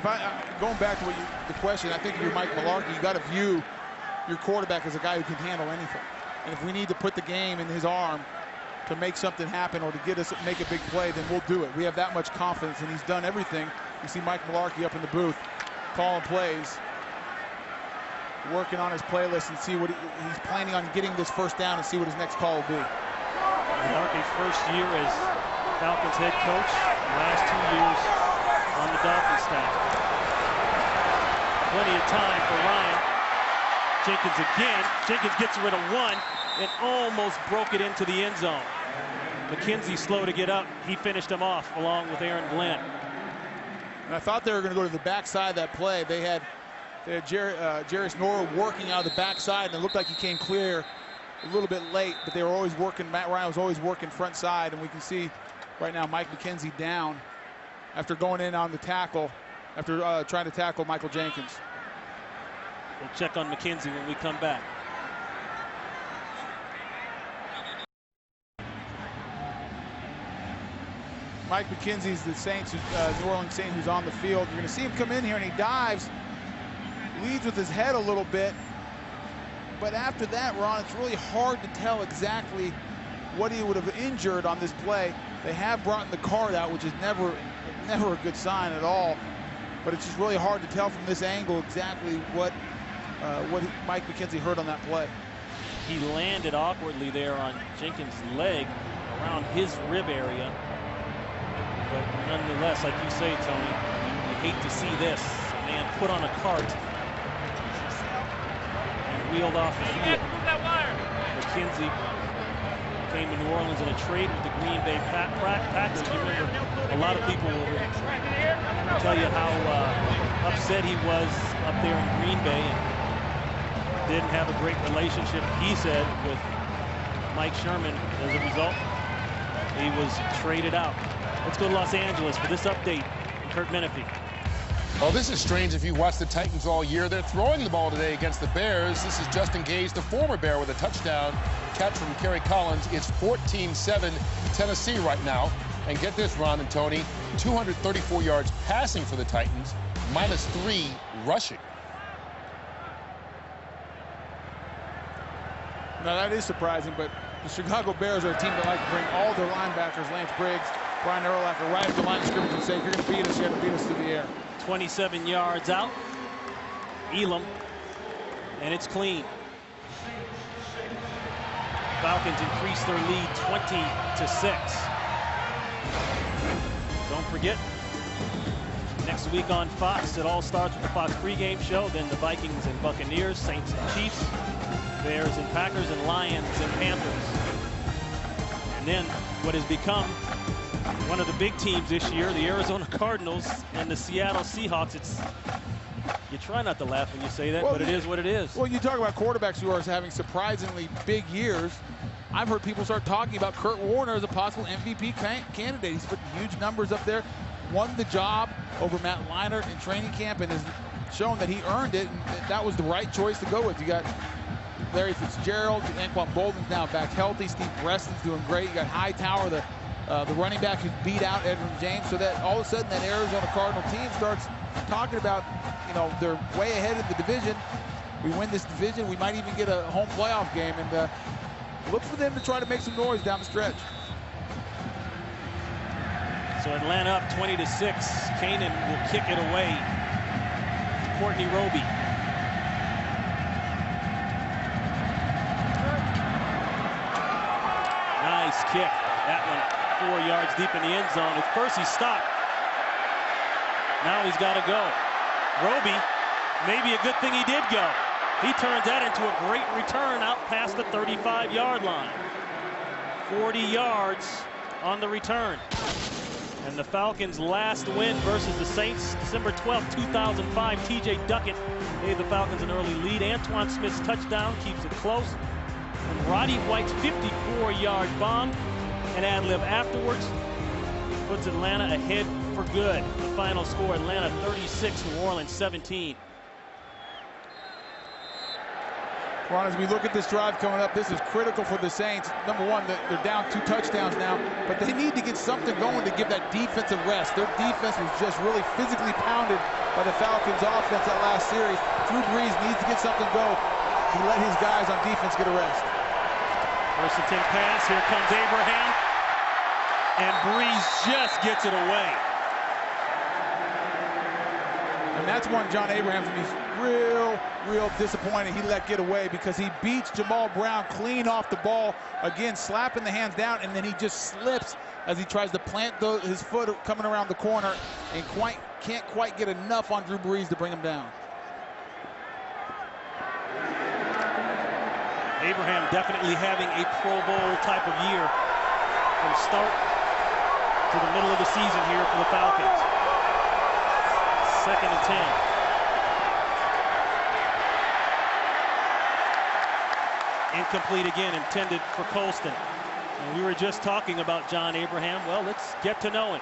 going back to the question, I think if you're Mike Mularkey, you got to view your quarterback as a guy who can handle anything. And if we need to put the game in his arm to make something happen or to make a big play, then we'll do it. We have that much confidence, and he's done everything. You see Mike Mularkey up in the booth calling plays, working on his playlist, and see what he's planning on getting this first down and see what his next call will be. Mularkey's first year as Falcons head coach, last 2 years on the Dolphins staff. Plenty of time for Ryan. Jenkins again. Jenkins gets rid of 1 and almost broke it into the end zone. McKenzie slow to get up. He finished him off along with Aaron Glenn. And I thought they were going to go to the backside of that play. They had Jarius Nora working out of the backside, and it looked like he came clear a little bit late, but they were always working. Matt Ryan was always working front side, and we can see right now Mike McKenzie down after going in on the tackle, after trying to tackle Michael Jenkins. We'll check on McKenzie when we come back. Mike McKenzie's the Saints, New Orleans Saints, who's on the field. You're going to see him come in here, and he dives, leads with his head a little bit. But after that, Ron, it's really hard to tell exactly what he would have injured on this play. They have brought the card out, which is never a good sign at all. But it's just really hard to tell from this angle exactly what Mike McKenzie hurt on that play. He landed awkwardly there on Jenkins' leg around his rib area. But nonetheless, like you say, Tony, you hate to see this. A man put on a cart and wheeled off the field. McKenzie came to New Orleans in a trade with the Green Bay Packers. You remember, a lot of people will tell you how upset he was up there in Green Bay and didn't have a great relationship, he said, with Mike Sherman. As a result, he was traded out. Let's go to Los Angeles for this update. Kurt Menefee. Well, this is strange if you watch the Titans all year. They're throwing the ball today against the Bears. This is Justin Gage, the former Bear, with a touchdown catch from Kerry Collins. It's 14-7 Tennessee right now. And get this, Ron and Tony, 234 yards passing for the Titans, -3 rushing. Now, that is surprising, but The Chicago Bears are a team that like to bring all their linebackers, Lance Briggs, Brian Urlacher, right at the line of scrimmage and say, if you're going to beat us, you have to beat us through the air. 27 yards out. Elam, and it's clean. Falcons increase their lead 20-6. Don't forget, next week on Fox, it all starts with the Fox pregame show, then the Vikings and Buccaneers, Saints and Chiefs, Bears and Packers, and Lions and Panthers. And then what has become one of the big teams this year, the Arizona Cardinals and the Seattle Seahawks. You try not to laugh when you say that, well, but it is what it is. Well, you talk about quarterbacks who are having surprisingly big years. I've heard people start talking about Kurt Warner as a possible MVP candidate. He's putting huge numbers up there, won the job over Matt Leinart in training camp, and has shown that he earned it, and that was the right choice to go with. You got Larry Fitzgerald, Anquan Bolden's now back healthy, Steve Preston's doing great. You got Hightower, the running back who beat out Edwin James, so that all of a sudden that Arizona Cardinal team starts talking about, you know, they're way ahead in the division. We win this division, we might even get a home playoff game, and look for them to try to make some noise down the stretch. So Atlanta up 20-6. Kanan will kick it away. Courtney Roby. Nice kick. That one 4 yards deep in the end zone. At first he stopped. Now he's got to go. Roby, maybe a good thing he did go. He turns that into a great return out past the 35-yard line. 40 yards on the return. And the Falcons' last win versus the Saints, December 12, 2005. T.J. Duckett gave the Falcons an early lead. Antoine Smith's touchdown keeps it close. And Roddy White's 54-yard bomb, an ad-lib afterwards, puts Atlanta ahead for good. The final score, Atlanta 36, New Orleans 17. Ron, as we look at this drive coming up, this is critical for the Saints. Number one, they're down 2 touchdowns now, but they need to get something going to give that defensive rest. Their defense was just really physically pounded by the Falcons' offense that last series. Drew Brees needs to get something going to let his guys on defense get a rest. First and 10 pass, here comes Abraham, and Brees just gets it away. And that's one John Abraham, and he's real disappointed he let get away, because he beats Jamal Brown clean off the ball, again slapping the hands down, and then he just slips as he tries to plant his foot coming around the corner, and can't quite get enough on Drew Brees to bring him down. Abraham definitely having a Pro Bowl type of year from start to the middle of the season here for the Falcons. Second and 10. Incomplete again, intended for Colston. And we were just talking about John Abraham. Well, let's get to know him.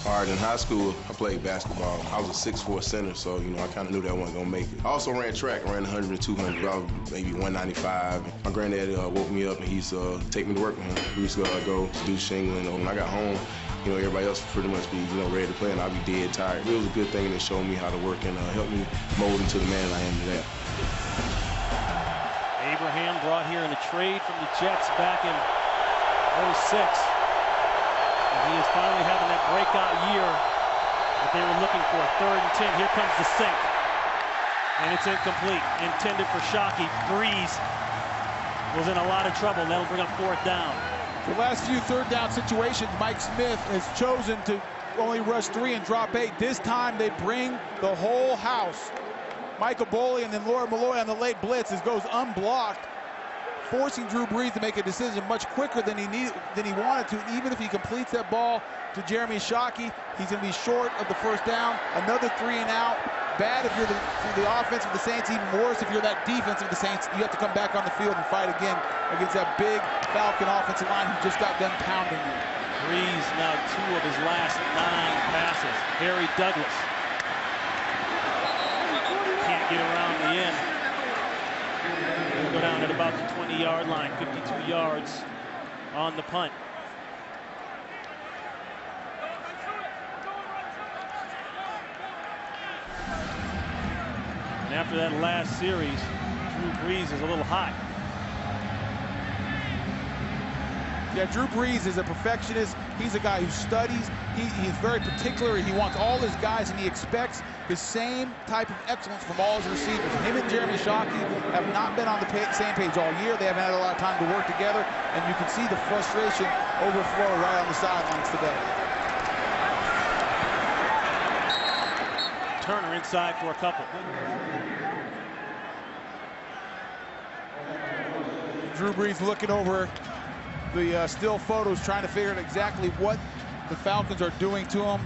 All right, in high school, I played basketball. I was a 6'4" center, so, you know, I kind of knew that I wasn't going to make it. I also ran track. I ran 100 and 200. I was maybe 195. My granddad woke me up, and he used to take me to work with him. We used to go do shingling. When I got home, you know, everybody else pretty much be, you know, ready to play, and I'd be dead tired. It was a good thing that showed me how to work and helped me mold into the man I am today. Abraham brought here in a trade from the Jets back in 06. And he is finally having that breakout year that they were looking for. 3rd and 10. Here comes the sink. And it's incomplete. Intended for Shockey. Brees was in a lot of trouble. That'll bring up 4th down. The last few 3rd down situations, Mike Smith has chosen to only rush 3 and drop 8. This time they bring the whole house. Michael Boley and then Laura Malloy on the late blitz goes unblocked, forcing Drew Brees to make a decision much quicker than he wanted to. Even if he completes that ball to Jeremy Shockey, he's going to be short of the 1st down. Another 3 and out. Bad if you're the offense of the Saints, even worse if you're that defense of the Saints. You have to come back on the field and fight again against that big Falcon offensive line who just got done pounding you. Brees now 2 of his last 9 passes. Harry Douglas can't get around the end. He'll go down at about the 20-yard line, 52 yards on the punt. And after that last series, Drew Brees is a little hot. Yeah, Drew Brees is a perfectionist. He's a guy who studies. He's very particular. He wants all his guys, and he expects the same type of excellence from all his receivers. Him and Jeremy Shockey have not been on the same page all year. They haven't had a lot of time to work together, and you can see the frustration overflow right on the sidelines today. Turner inside for a couple. Drew Brees looking over the still photos, trying to figure out exactly what the Falcons are doing to him.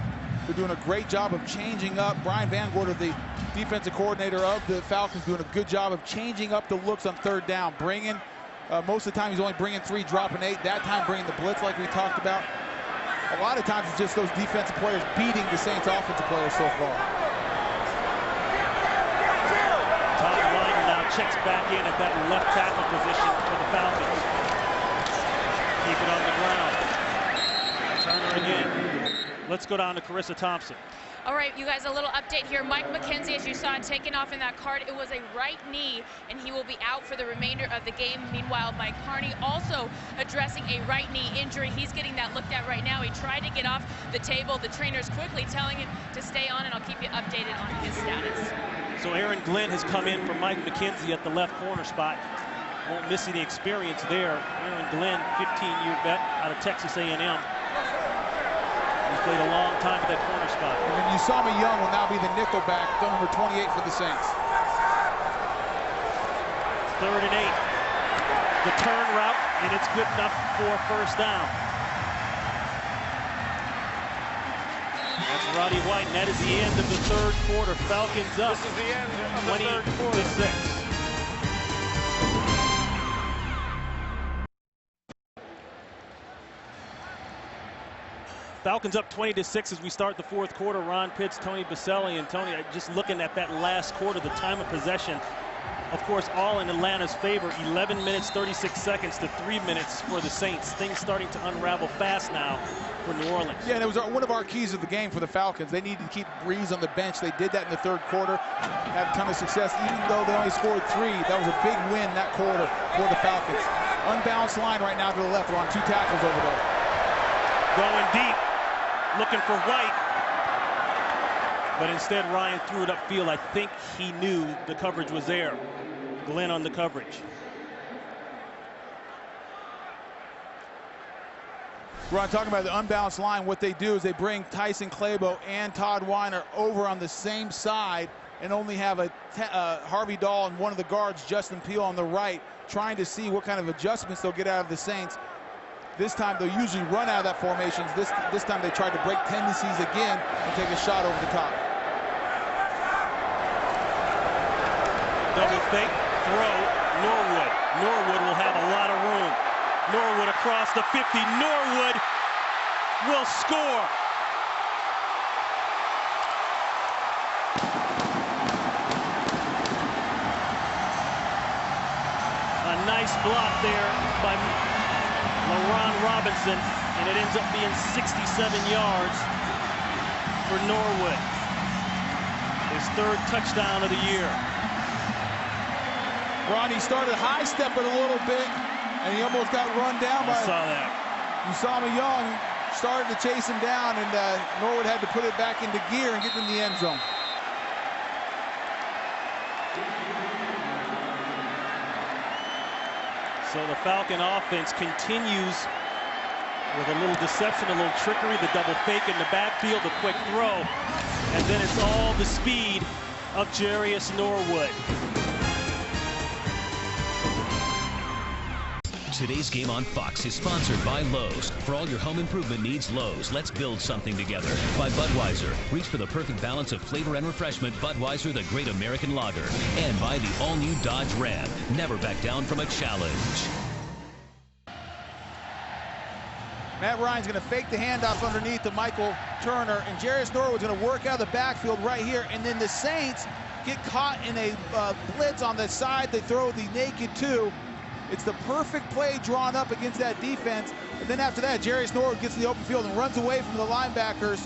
They're doing a great job of changing up. Brian Van Gorder, the defensive coordinator of the Falcons, doing a good job of changing up the looks on third down. Bringing, most of the time he's only bringing 3, dropping 8. That time bringing the blitz like we talked about. A lot of times it's just those defensive players beating the Saints offensive players so far. Todd Weiner now checks back in at that left tackle position for the Falcons. Keep it on the ground. Turner again. Let's go down to Carissa Thompson. All right, you guys, a little update here. Mike McKenzie, as you saw, taken off in that card. It was a right knee, and he will be out for the remainder of the game. Meanwhile, Mike Harney also addressing a right knee injury. He's getting that looked at right now. He tried to get off the table. The trainer's quickly telling him to stay on, and I'll keep you updated on his status. So Aaron Glenn has come in for Mike McKenzie at the left corner spot. Won't miss any experience there. Aaron Glenn, 15-year vet out of Texas A&M. He's played a long time at that corner spot. And then Usama Young will now be the nickel back, number 28 for the Saints. 3rd and 8. The turn route, and it's good enough for first down. That's Roddy White, and that is the end of the third quarter. Falcons up. This is the end of the third quarter. 20-6. Falcons up 20-6 as we start the fourth quarter. Ron Pitts, Tony Baselli, and Tony, just looking at that last quarter, the time of possession, of course, all in Atlanta's favor. 11 minutes, 36 seconds to 3 minutes for the Saints. Things starting to unravel fast now for New Orleans. Yeah, and it was one of our keys of the game for the Falcons. They needed to keep Brees on the bench. They did that in the third quarter. Had a ton of success, even though they only scored 3. That was a big win that quarter for the Falcons. Unbalanced line right now to the left. We're on 2 tackles over there. Going deep, looking for White. But instead, Ryan threw it upfield. I think he knew the coverage was there. Glenn on the coverage. Ron, talking about the unbalanced line, what they do is they bring Tyson Clabo and Todd Weiner over on the same side and only have a Harvey Dahl and one of the guards, Justin Peele, on the right, trying to see what kind of adjustments they'll get out of the Saints. This time they'll usually run out of that formation. This time they tried to break tendencies again and take a shot over the top. Double fake, throw, Norwood. Norwood will have a lot of room. Norwood across the 50. Norwood will score. A nice block there by LaRon Robinson, and it ends up being 67 yards for Norwood. His 3rd touchdown of the year. Ron, he started high-stepping a little bit, and he almost got run down by Usama Young. Started to chase him down, and Norwood had to put it back into gear and get in the end zone. So the Falcon offense continues with a little deception, a little trickery, the double fake in the backfield, the quick throw, and then it's all the speed of Jarius Norwood. Today's game on Fox is sponsored by Lowe's. For all your home improvement needs, Lowe's. Let's build something together. By Budweiser. Reach for the perfect balance of flavor and refreshment. Budweiser, the great American lager. And by the all-new Dodge Ram. Never back down from a challenge. Matt Ryan's going to fake the handoff underneath to Michael Turner, and Jarius Norwood's going to work out of the backfield right here, and then the Saints get caught in a blitz on the side. They throw the naked 2. It's the perfect play drawn up against that defense. And then after that, Jarius Norwood gets to the open field and runs away from the linebackers.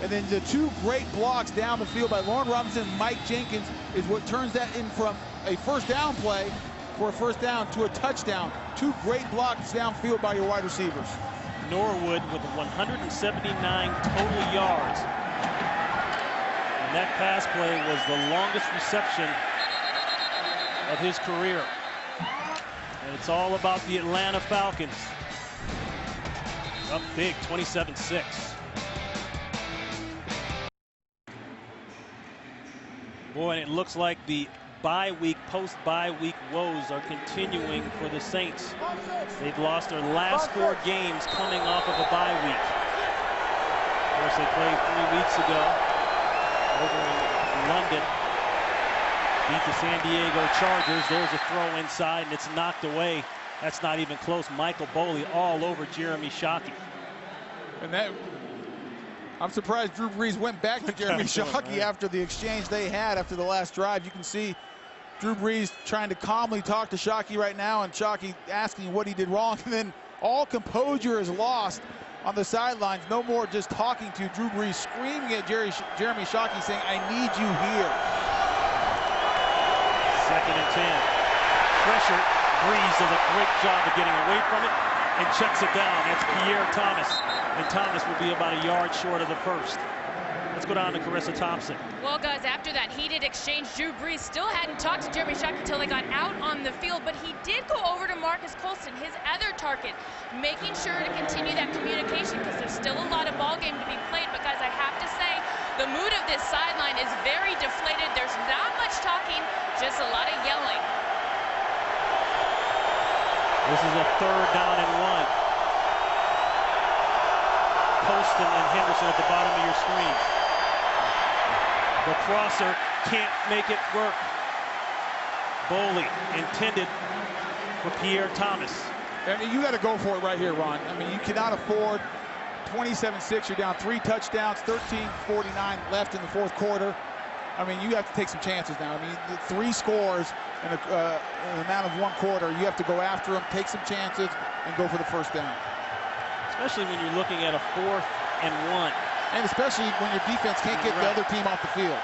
And then the 2 great blocks down the field by Lauren Robinson and Mike Jenkins is what turns that in from a first down play for a first down to a touchdown. Two great blocks downfield by your wide receivers. Norwood with 179 total yards. And that pass play was the longest reception of his career. And it's all about the Atlanta Falcons. Up big, 27-6. Boy, and it looks like the bye week, post-bye week woes are continuing for the Saints. They've lost their last 4 games coming off of a bye week. Of course, they played 3 weeks ago over in London. Beat the San Diego Chargers. There's a throw inside, and it's knocked away. That's not even close. Michael Boley all over Jeremy Shockey. And that, I'm surprised Drew Brees went back to Jeremy Shockey after the exchange they had after the last drive. You can see Drew Brees trying to calmly talk to Shockey right now, and Shockey asking what he did wrong. And then all composure is lost on the sidelines. No more just talking to Drew Brees, screaming at Jeremy Shockey, saying, "I need you here." 2nd and 10. Pressure. Brees does a great job of getting away from it and checks it down. That's Pierre Thomas. And Thomas will be about a yard short of the first. Let's go down to Carissa Thompson. Well, guys, after that heated exchange, Drew Brees still hadn't talked to Jeremy Shockey until they got out on the field, but he did go over to Marcus Colston, his other target, making sure to continue that communication because there's still a lot of ball game to be played. But, guys, I have to say, the mood of this sideline is very deflated. There's not much talking, just a lot of yelling. This is a 3rd down and 1. Colston and Henderson at the bottom of your screen. The crosser can't make it work. Boley intended for Pierre Thomas. I mean, you got to go for it right here, Ron. I mean, you cannot afford 27-6. You're down 3 touchdowns, 13:49 left in the 4th quarter. I mean, you have to take some chances now. I mean, 3 scores in an amount of 1 quarter. You have to go after them, take some chances, and go for the first down. Especially when you're looking at a 4th and 1. And especially when your defense can't get the other team off the field.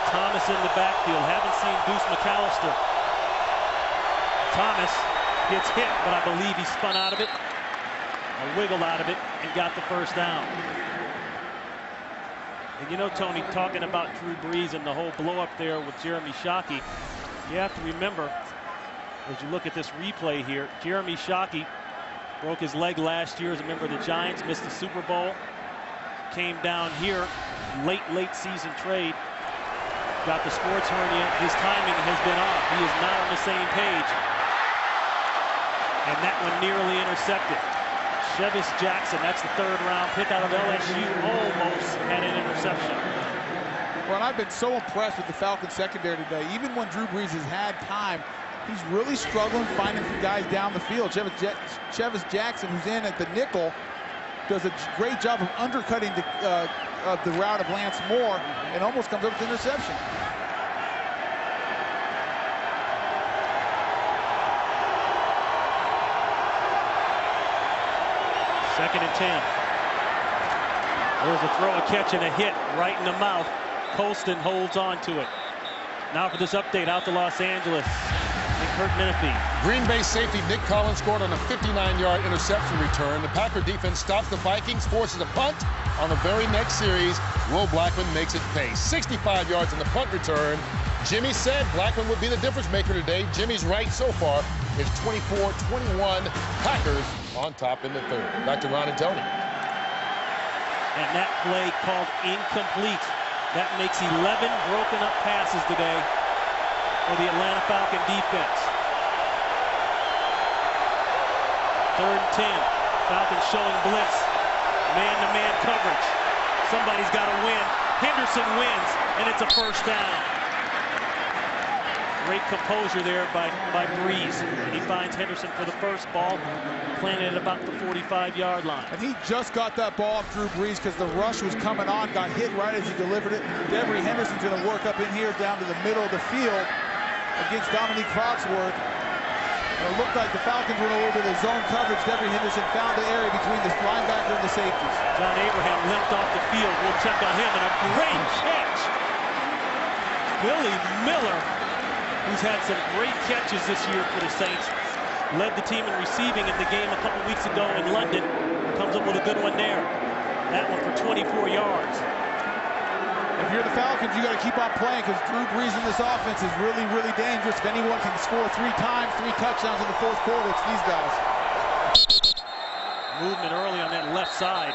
Thomas in the backfield. Haven't seen Deuce McAllister. Thomas gets hit, but I believe he spun out of it, or wiggled out of it, and got the first down. And you know, Tony, talking about Drew Brees and the whole blow up there with Jeremy Shockey, you have to remember, as you look at this replay here, Jeremy Shockey broke his leg last year as a member of the Giants, missed the Super Bowl, came down here, late season trade, got the sports hernia. His timing has been off. He is not on the same page. And that one nearly intercepted. Chevis Jackson, that's the 3rd round pick out of LSU, almost had an interception. Well, I've been so impressed with the Falcons secondary today. Even when Drew Brees has had time, he's really struggling finding guys down the field. Chevis Jackson, who's in at the nickel, does a great job of undercutting the route of Lance Moore and almost comes up with an interception. Second and 10. There's a throw, a catch, and a hit right in the mouth. Colston holds on to it. Now for this update out to Los Angeles. And Kurt Menefee. Green Bay safety Nick Collins scored on a 59-yard interception return. The Packer defense stops the Vikings, forces a punt. On the very next series, Will Blackman makes it pay. 65 yards on the punt return. Jimmy said Blackman would be the difference maker today. Jimmy's right so far. It's 24-21. Packers on top in the 3rd. Back to Ron and Tony. And that play called incomplete. That makes 11 broken up passes today for the Atlanta Falcon defense. 3rd and 10. Falcons showing blitz. Man-to-man coverage. Somebody's got to win. Henderson wins, and it's a first down. Great composure there by Brees. And he finds Henderson for the first ball, planted at about the 45-yard line. And he just got that ball off Drew Brees because the rush was coming on, got hit right as he delivered it. Devery Henderson's going to work up in here down to the middle of the field against Dominique Foxworth. It looked like the Falcons were in a little bit of zone coverage. Devery Henderson found the area between the linebacker and the safeties. John Abraham limped off the field. We'll check on him, and a great catch. Billy Miller, who's had some great catches this year for the Saints, led the team in receiving in the game a couple weeks ago in London. Comes up with a good one there. That one for 24 yards. If you're the Falcons, you got to keep on playing because Drew Brees in this offense is really, really dangerous. If anyone can score 3 times, 3 touchdowns in the fourth quarter, it's these guys. Movement early on that left side.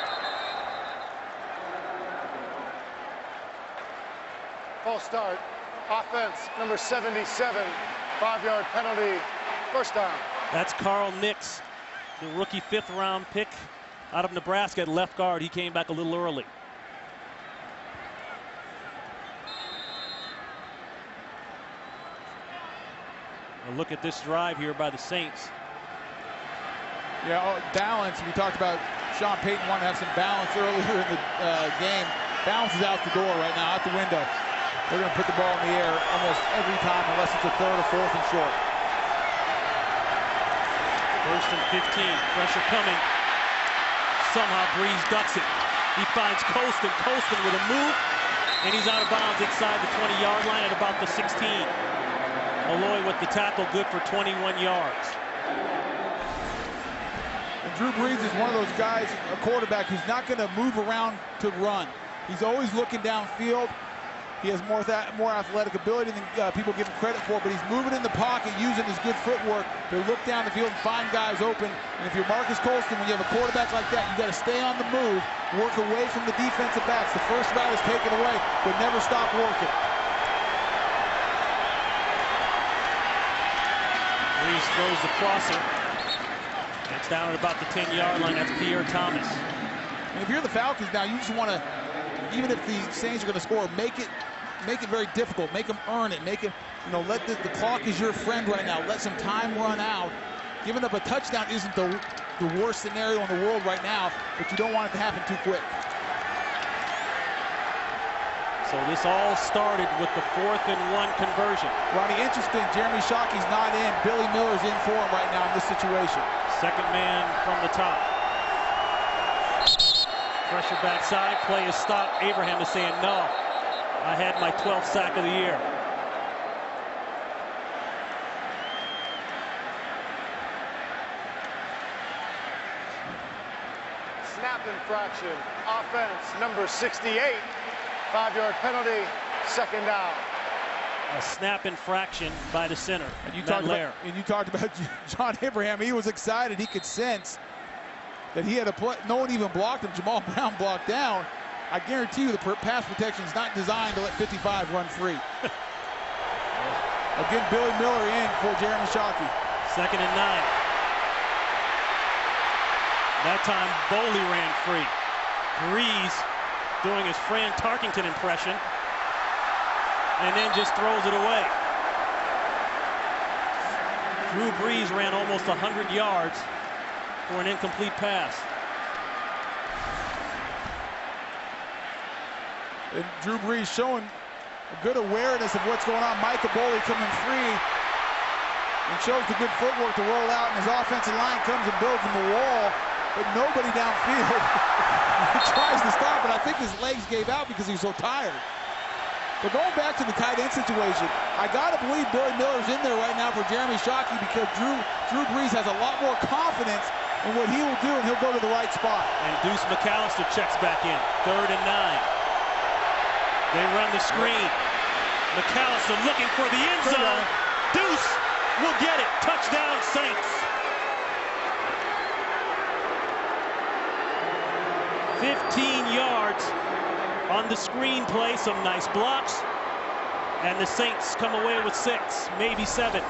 False start. Offense, number 77. 5-yard penalty. First down. That's Carl Nix, the rookie 5th-round pick out of Nebraska at left guard. He came back a little early. A look at this drive here by the Saints. Yeah, balance. We talked about Sean Payton wanting to have some balance earlier in the game. Balance is out the door right now, out the window. They're going to put the ball in the air almost every time unless it's a 3rd or 4th and short. 1st and 15. Pressure coming. Somehow Brees ducks it. He finds Colston. Colston with a move, and he's out of bounds inside the 20-yard line at about the 16. Malloy with the tackle, good for 21 yards. And Drew Brees is one of those guys, a quarterback, who's not going to move around to run. He's always looking downfield. He has more athletic ability than people give him credit for, but he's moving in the pocket, using his good footwork to look down the field and find guys open. And if you're Marcus Colston, when you have a quarterback like that, you got to stay on the move, work away from the defensive backs. The first route is taken away, but never stop working. Brees throws the crosser. It's down at about the 10-yard line. That's Pierre Thomas. And if you're the Falcons now, you just want to, even if the Saints are going to score, make it very difficult. Make them earn it. Make it, let the clock is your friend right now. Let some time run out. Giving up a touchdown isn't the worst scenario in the world right now, but you don't want it to happen too quick. So this all started with the 4th and 1 conversion. Ronnie, interesting. Jeremy Shockey's not in. Billy Miller's in for him right now in this situation. Second man from the top. Pressure backside. Play is stopped. Abraham is saying, no, I had my 12th sack of the year. Snap infraction. Offense, number 68. 5-yard penalty, 2nd down. A snap infraction by the center. And you talked about John Abraham. He was excited. He could sense that he had a play. No one even blocked him. Jamal Brown blocked down. I guarantee you the pass protection is not designed to let 55 run free. Again, Billy Miller in for Jeremy Shockey. 2nd and 9. That time Boley ran free. Brees doing his Fran Tarkington impression, and then just throws it away. Drew Brees ran almost 100 yards for an incomplete pass. And Drew Brees showing a good awareness of what's going on. Michael Boley coming free and shows the good footwork to roll out, and his offensive line comes and builds him a wall, but nobody downfield. He tries to stop, but I think his legs gave out because he's so tired. But going back to the tight end situation, I got to believe Billy Miller's in there right now for Jeremy Shockey because Drew Brees has a lot more confidence in what he will do, and he'll go to the right spot. And Deuce McAllister checks back in. 3rd and 9. They run the screen. McAllister looking for the end zone. Deuce will get it. Touchdown, Saints. 15 yards on the screen play. Some nice blocks. And the Saints come away with 6, maybe 7.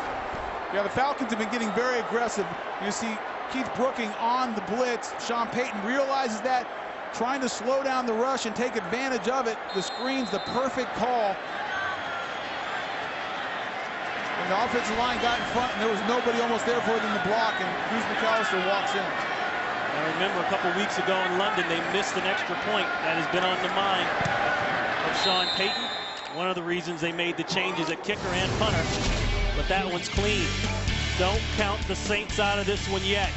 Yeah, the Falcons have been getting very aggressive. You see Keith Brooking on the blitz. Sean Payton realizes that, trying to slow down the rush and take advantage of it. The screen's the perfect call. And the offensive line got in front, and there was nobody almost there for them to block, and Deuce McAllister walks in. I remember a couple weeks ago in London, they missed an extra point. That has been on the mind of Sean Payton. One of the reasons they made the changes at kicker and punter, but that one's clean. Don't count the Saints out of this one yet.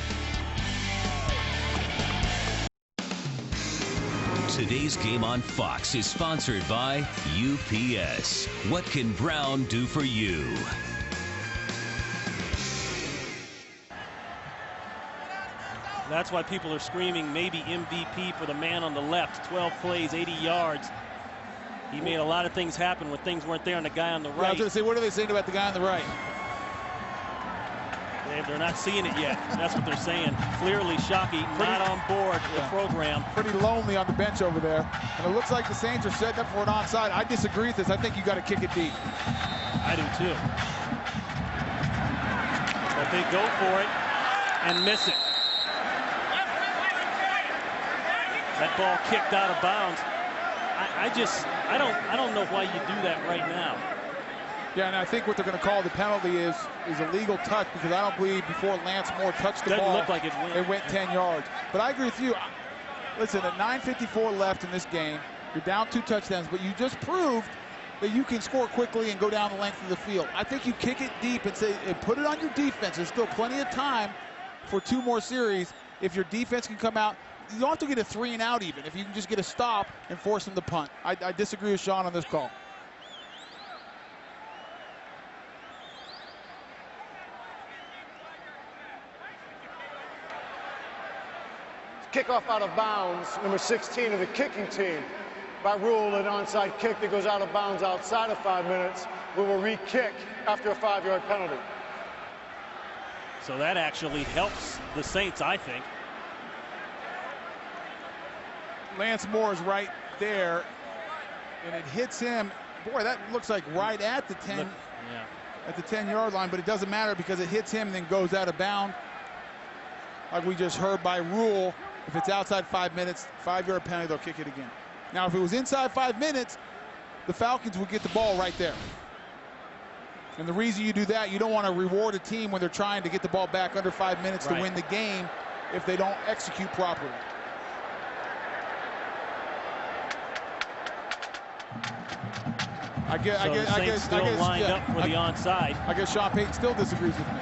Today's game on Fox is sponsored by UPS. What can Brown do for you? That's why people are screaming maybe MVP for the man on the left. 12 plays, 80 yards. He made a lot of things happen when things weren't there on the guy on the right. Yeah, I was going to say, what are they saying about the guy on the right? They're not seeing it yet. That's what they're saying. Clearly, Shockey not on board with the program. Pretty lonely on the bench over there. And it looks like the Saints are setting up for an onside. I disagree with this. I think you got to kick it deep. I do too. But they go for it and miss it. That ball kicked out of bounds. I don't know why you do that right now. Yeah, and I think what they're going to call the penalty is a legal touch, because I don't believe before Lance Moore touched the ball, look like it went 10 yards. But I agree with you. Listen, at 9:54 left in this game, you're down 2 touchdowns, but you just proved that you can score quickly and go down the length of the field. I think you kick it deep and put it on your defense. There's still plenty of time for 2 more series. If your defense can come out, you don't have to get a 3 and out even. If you can just get a stop and force them to punt. I disagree with Sean on this call. Kickoff out of bounds, number 16 of the kicking team. By rule, an onside kick that goes out of bounds outside of 5 minutes, we will re-kick after a 5-yard penalty. So that actually helps the Saints, I think. Lance Moore is right there, and it hits him. Boy, that looks like right at the 10, at the 10-yard line, but it doesn't matter because it hits him and then goes out of bounds. Like we just heard, by rule, if it's outside 5 minutes, 5-yard penalty, they'll kick it again. Now, if it was inside 5 minutes, the Falcons would get the ball right there. And the reason you do that, you don't want to reward a team when they're trying to get the ball back under 5 minutes to win the game if they don't execute properly. I guess still lined up for the onside. I guess Sean Payton still disagrees with me.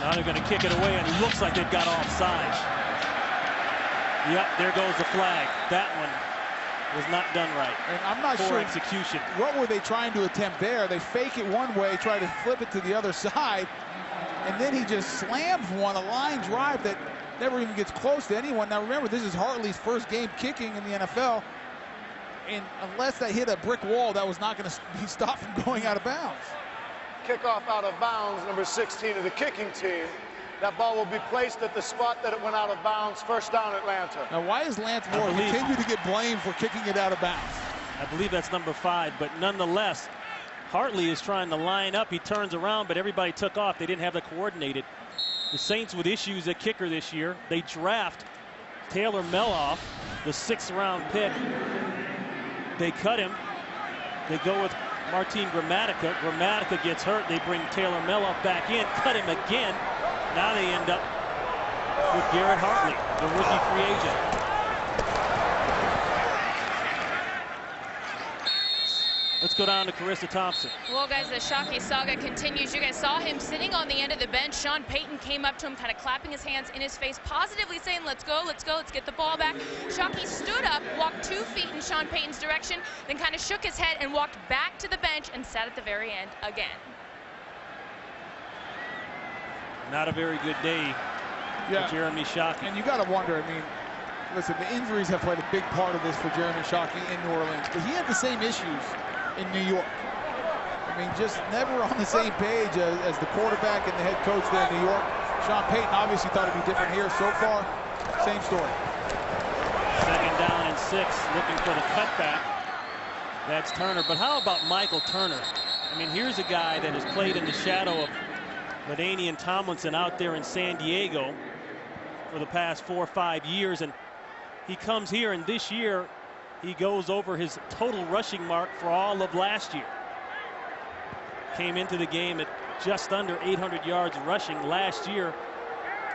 Now they're going to kick it away, and it looks like they've got offside. Yep, there goes the flag. That one was not done right. And I'm not Poor sure execution. What were they trying to attempt there? They fake it one way, try to flip it to the other side, and then he just slams one, a line drive that never even gets close to anyone. Now remember, this is Hartley's first game kicking in the NFL, and unless that hit a brick wall, that was not going to be stopped from going out of bounds. Kickoff out of bounds, number 16 of the kicking team. That ball will be placed at the spot that it went out of bounds. First down, Atlanta. Now, why is Lance Moore continue to get blamed for kicking it out of bounds? I believe that's number 5, but nonetheless, Hartley is trying to line up. He turns around, but everybody took off. They didn't have it coordinated. The Saints with issues at kicker this year. They draft Taylor Meloff, the 6th-round pick. They cut him. They go with Martin Gramatica. Gramatica gets hurt. They bring Taylor Meloff back in, cut him again. Now they end up with Garrett Hartley, the rookie free agent. Let's go down to Carissa Thompson. Well, guys, the Shockey saga continues. You guys saw him sitting on the end of the bench. Sean Payton came up to him, kind of clapping his hands in his face, positively saying, let's go, let's get the ball back. Shockey stood up, walked 2 feet in Sean Payton's direction, then kind of shook his head and walked back to the bench and sat at the very end again. Not a very good day for Jeremy Shockey. And you got to wonder, I mean, listen, the injuries have played a big part of this for Jeremy Shockey in New Orleans, but he had the same issues in New York. I mean, just never on the same page as the quarterback and the head coach there in New York. Sean Payton obviously thought it'd be different here. So far, same story. 2nd down and 6, looking for the cutback. That's Turner. But how about Michael Turner? I mean, here's a guy that has played in the shadow of LaDainian Tomlinson out there in San Diego for the past 4 or 5 years, and he comes here, and this year he goes over his total rushing mark for all of last year. Came into the game at just under 800 yards rushing. Last year,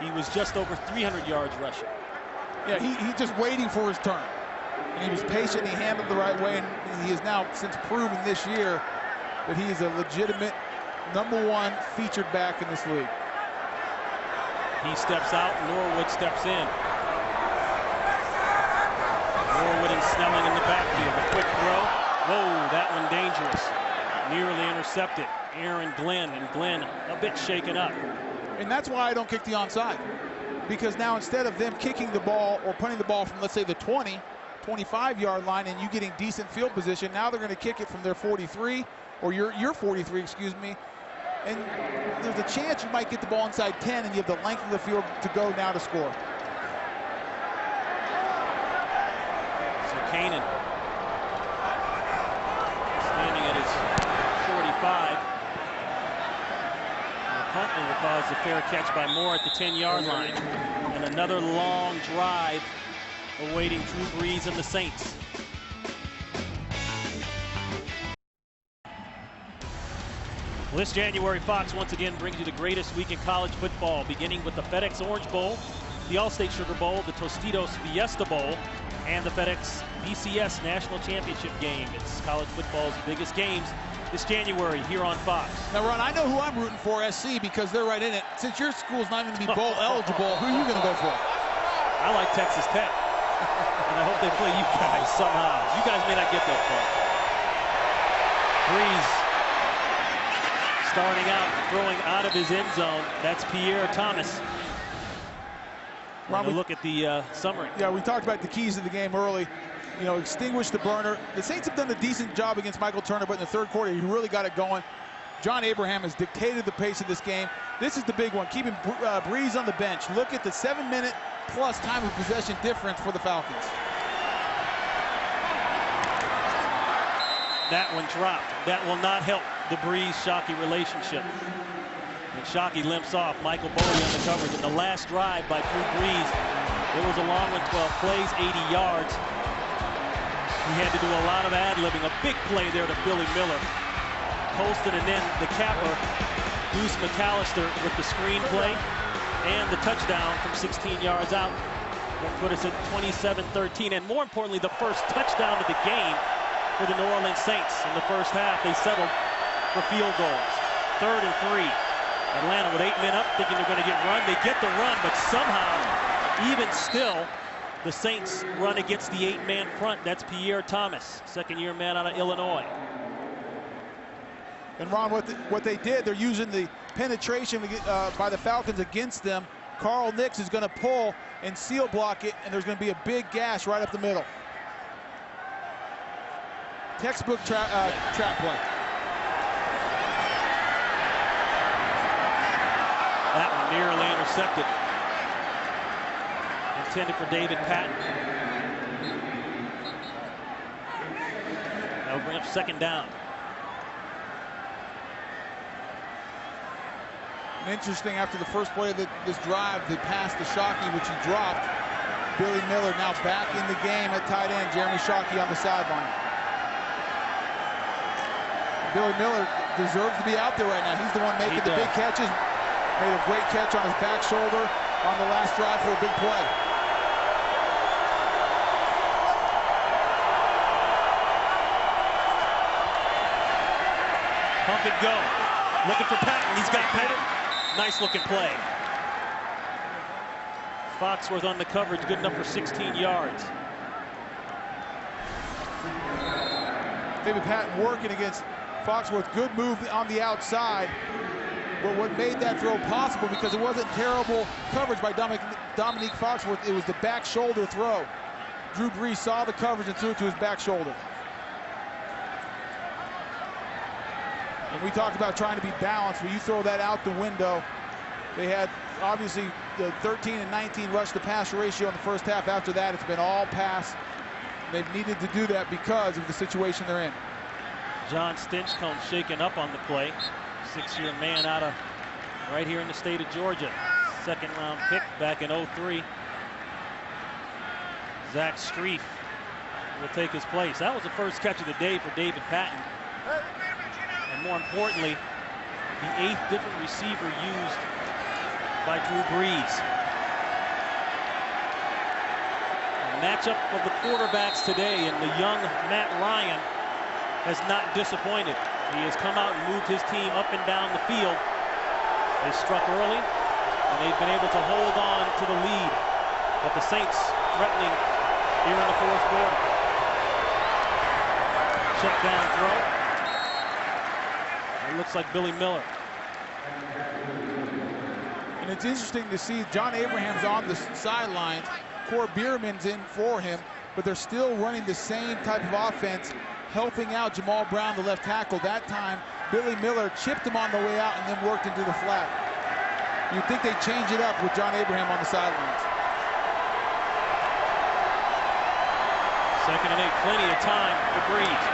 he was just over 300 yards rushing. Yeah, he's just waiting for his turn. And he was patient, he handled the right way, and he has now since proven this year that he is a legitimate #1 featured back in this league. He steps out, Norwood steps in. Norwood and Snelling in the backfield. A quick throw. Whoa, that one dangerous. Nearly intercepted. Aaron Glenn, and Glenn a bit shaken up. And that's why I don't kick the onside. Because now instead of them kicking the ball or punting the ball from, let's say, the 20, 25-yard line and you getting decent field position, now they're going to kick it from their 43, or your 43, excuse me. And there's a chance you might get the ball inside 10 and you have the length of the field to go now to score. So Kanan standing at his 45. The punt will cause a fair catch by Moore at the 10-yard line. And another long drive awaiting Drew Brees and the Saints. Well, this January, Fox once again brings you the greatest week in college football, beginning with the FedEx Orange Bowl, the Allstate Sugar Bowl, the Tostitos Fiesta Bowl, and the FedEx BCS National Championship game. It's college football's biggest games this January here on Fox. Now, Ron, I know who I'm rooting for, SC, because they're right in it. Since your school's not going to be bowl eligible, who are you going to go for? I like Texas Tech, and I hope they play you guys somehow. You guys may not get that far. Brees starting out, throwing out of his end zone. That's Pierre Thomas. Ron, look at the summary. Yeah, we talked about the keys of the game early. You know, extinguish the burner. The Saints have done a decent job against Michael Turner, but in the third quarter, he really got it going. John Abraham has dictated the pace of this game. This is the big one, keeping Brees on the bench. Look at the 7-minute plus time of possession difference for the Falcons. That one dropped. That will not help the Brees-Shockey relationship. And Shockey limps off. Michael Bowie on the coverage. And the last drive by Drew Brees, it was a long one, 12 plays, 80 yards. He had to do a lot of ad-libbing. A big play there to Billy Miller. Posted, and then the capper, Deuce McAllister, with the screenplay and the touchdown from 16 yards out. That put us at 27-13. And more importantly, the first touchdown of the game for the New Orleans Saints. In the first half, they settled for field goals. 3rd and 3. Atlanta with 8 men up, thinking they're going to get run. They get the run, but somehow, even still, the Saints run against the 8-man front. That's Pierre Thomas, second-year man out of Illinois. And Ron, what they did, they're using the penetration by the Falcons against them. Carl Nix is going to pull and seal block it, and there's going to be a big gash right up the middle. Textbook trap play. That one nearly intercepted. Intended for David Patton. That'll bring up 2nd down. Interesting, after the first play of this drive, they passed to Shockey, which he dropped. Billy Miller now back in the game at tight end. Jeremy Shockey on the sideline. Billy Miller deserves to be out there right now. He's the one making the big catches. Made a great catch on his back shoulder on the last drive for a big play. Pump and go. Looking for Patton. He's got Patton. Nice looking play. Foxworth on the coverage, good enough for 16 yards. David Patton working against Foxworth. Good move on the outside. But what made that throw possible, because it wasn't terrible coverage by Dominique Foxworth, it was the back shoulder throw. Drew Brees saw the coverage and threw it to his back shoulder. And we talked about trying to be balanced. When you throw that out the window, they had obviously the 13 and 19 rush to pass ratio in the first half. After that, it's been all pass. They've needed to do that because of the situation they're in. John Stinchcomb shaken up on the play. 6-year man out of right here in the state of Georgia. 2nd round pick back in '03. Zach Strief will take his place. That was the first catch of the day for David Patton. And more importantly, the 8th different receiver used by Drew Brees. The matchup of the quarterbacks today, and the young Matt Ryan has not disappointed. He has come out and moved his team up and down the field. They struck early, and they've been able to hold on to the lead. But the Saints threatening here in the fourth quarter. Check down throw. It looks like Billy Miller. And it's interesting to see John Abraham's on the sidelines. Core Bierman's in for him, but they're still running the same type of offense, helping out Jamal Brown, the left tackle. That time, Billy Miller chipped him on the way out and then worked into the flat. You'd think they'd change it up with John Abraham on the sidelines. 2nd and 8, plenty of time for Brees.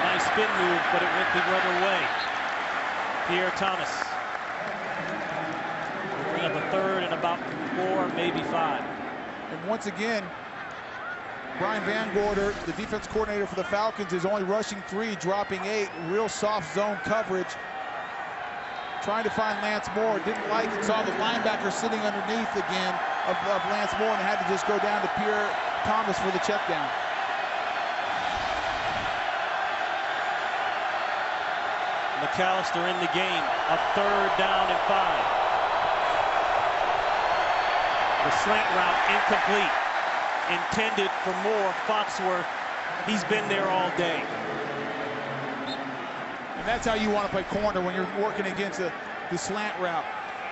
Nice spin move, but it went the other way. Pierre Thomas. We'll bring up a 3rd and about 4, maybe 5. And once again, Brian Van Gorder, the defense coordinator for the Falcons, is only rushing 3, dropping 8. Real soft zone coverage. Trying to find Lance Moore. Didn't like it. Saw the linebacker sitting underneath again of Lance Moore and had to just go down to Pierre Thomas for the check down. McAllister in the game. A 3rd down and 5. The slant route incomplete. Intended for Moore. Foxworth, he's been there all day. And that's how you want to play corner when you're working against the slant route.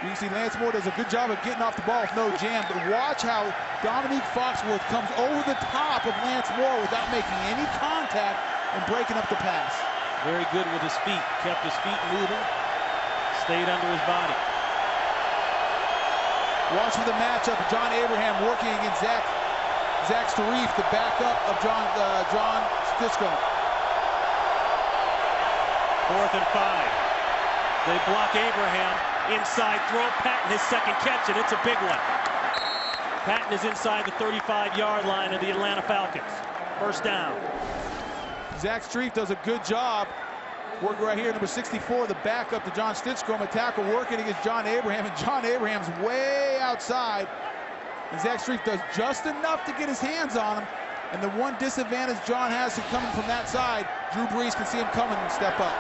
You can see Lance Moore does a good job of getting off the ball with no jam, but watch how Dominique Foxworth comes over the top of Lance Moore without making any contact and breaking up the pass. Very good with his feet. Kept his feet moving. Stayed under his body. Watch for the matchup. John Abraham working against Zach Starif, the backup of John Stitchcomb. 4th and 5. They block Abraham. Inside throw. Patton, his 2nd catch, and it's a big one. Patton is inside the 35-yard line of the Atlanta Falcons. 1st down. Zach Streif does a good job. Working right here, number 64, the backup to John Stitchcomb, a tackle working against John Abraham, and John Abraham's way outside. And Zach Streif does just enough to get his hands on him. And the one disadvantage John has coming from that side, Drew Brees can see him coming and step up.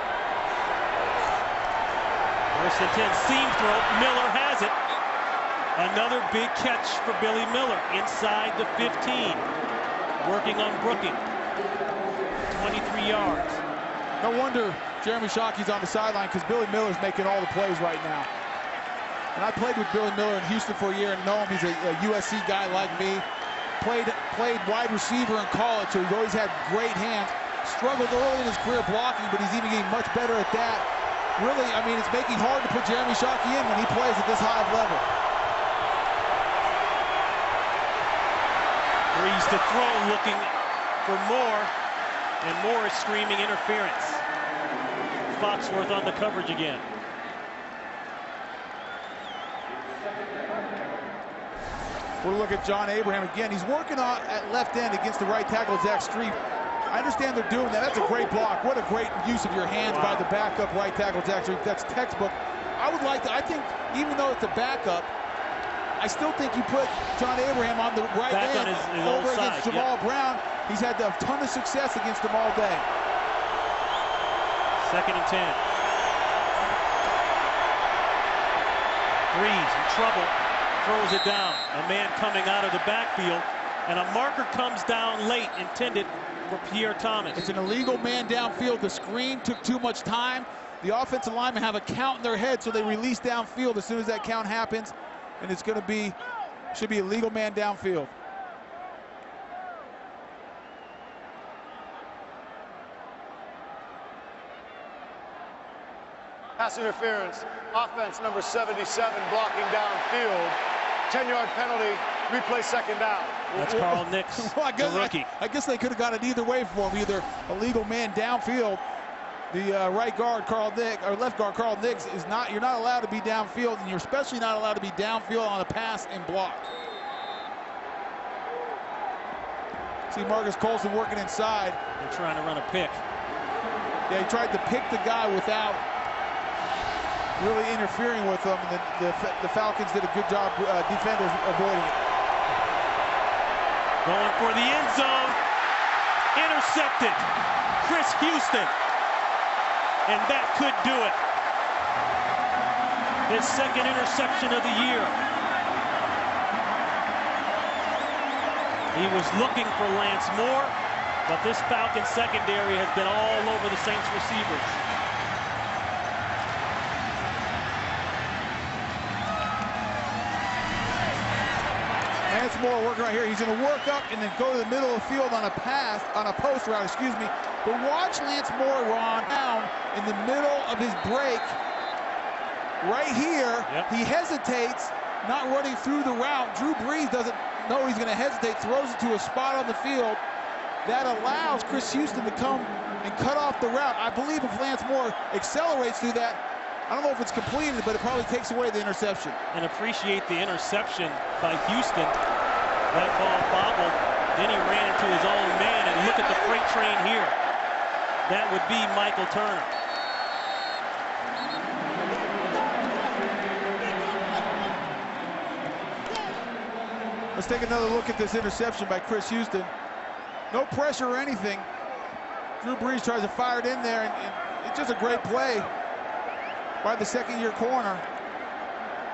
1st and 10, seam throw. Miller has it. Another big catch for Billy Miller inside the 15. Working on Brooking. 23 yards. No wonder Jeremy Shockey's on the sideline, because Billy Miller's making all the plays right now. And I played with Billy Miller in Houston for a year and know him. He's a USC guy like me. Played wide receiver in college, so he's always had great hands. Struggled early in his career blocking, but he's even getting much better at that. Really, I mean, it's making hard to put Jeremy Shockey in when he plays at this high of level. Brees to throw, looking for Moore, and Moore is screaming interference. Foxworth on the coverage again. We'll look at John Abraham again. He's working on at left end against the right tackle, Zach Streif. I understand they're doing that. That's a great block. What a great use of your hands by the backup right tackle, Zach Streif. That's textbook. I would like to, I think, even though it's a backup, I still think you put John Abraham on the right end over against Jamal Brown. He's had a ton of success against them all day. 2nd and 10. Brees in trouble. Throws it down. A man coming out of the backfield, and a marker comes down late, intended for Pierre Thomas. It's an illegal man downfield. The screen took too much time. The offensive linemen have a count in their head, so they release downfield as soon as that count happens, and it's going to be, should be a legal man downfield. Pass interference, offense number 77 blocking downfield. 10-yard penalty, replay 2nd down. That's Carl Nix, well, the rookie. I guess they could have got it either way for him, either a legal man downfield. The right guard, Carl Nix, or left guard, Carl Nix, is not, you're not allowed to be downfield, and you're especially not allowed to be downfield on a pass and block. See Marcus Colson working inside. They're trying to run a pick. Yeah, he tried to pick the guy without really interfering with them. The Falcons did a good job, defenders avoiding it. Going for the end zone. Intercepted. Chris Houston. and that could do it. His second interception of the year. He was looking for Lance Moore, but this Falcons secondary has been all over the Saints receivers. Lance Moore working right here. He's going to work up and then go to the middle of the field on a pass, on a post route, excuse me. But watch Lance Moore run down in the middle of his break. Right here, he hesitates, not running through the route. Drew Brees doesn't know he's going to hesitate, throws it to a spot on the field. That allows Chris Houston to come and cut off the route. I believe if Lance Moore accelerates through that, I don't know if it's completed, but it probably takes away the interception. And appreciate the interception by Houston. That ball bobbled, then he ran into his own man, and look at the freight train here. That would be Michael Turner. Let's take another look at this interception by Chris Houston. No pressure or anything. Drew Brees tries to fire it in there, and it's just a great play by the second-year corner.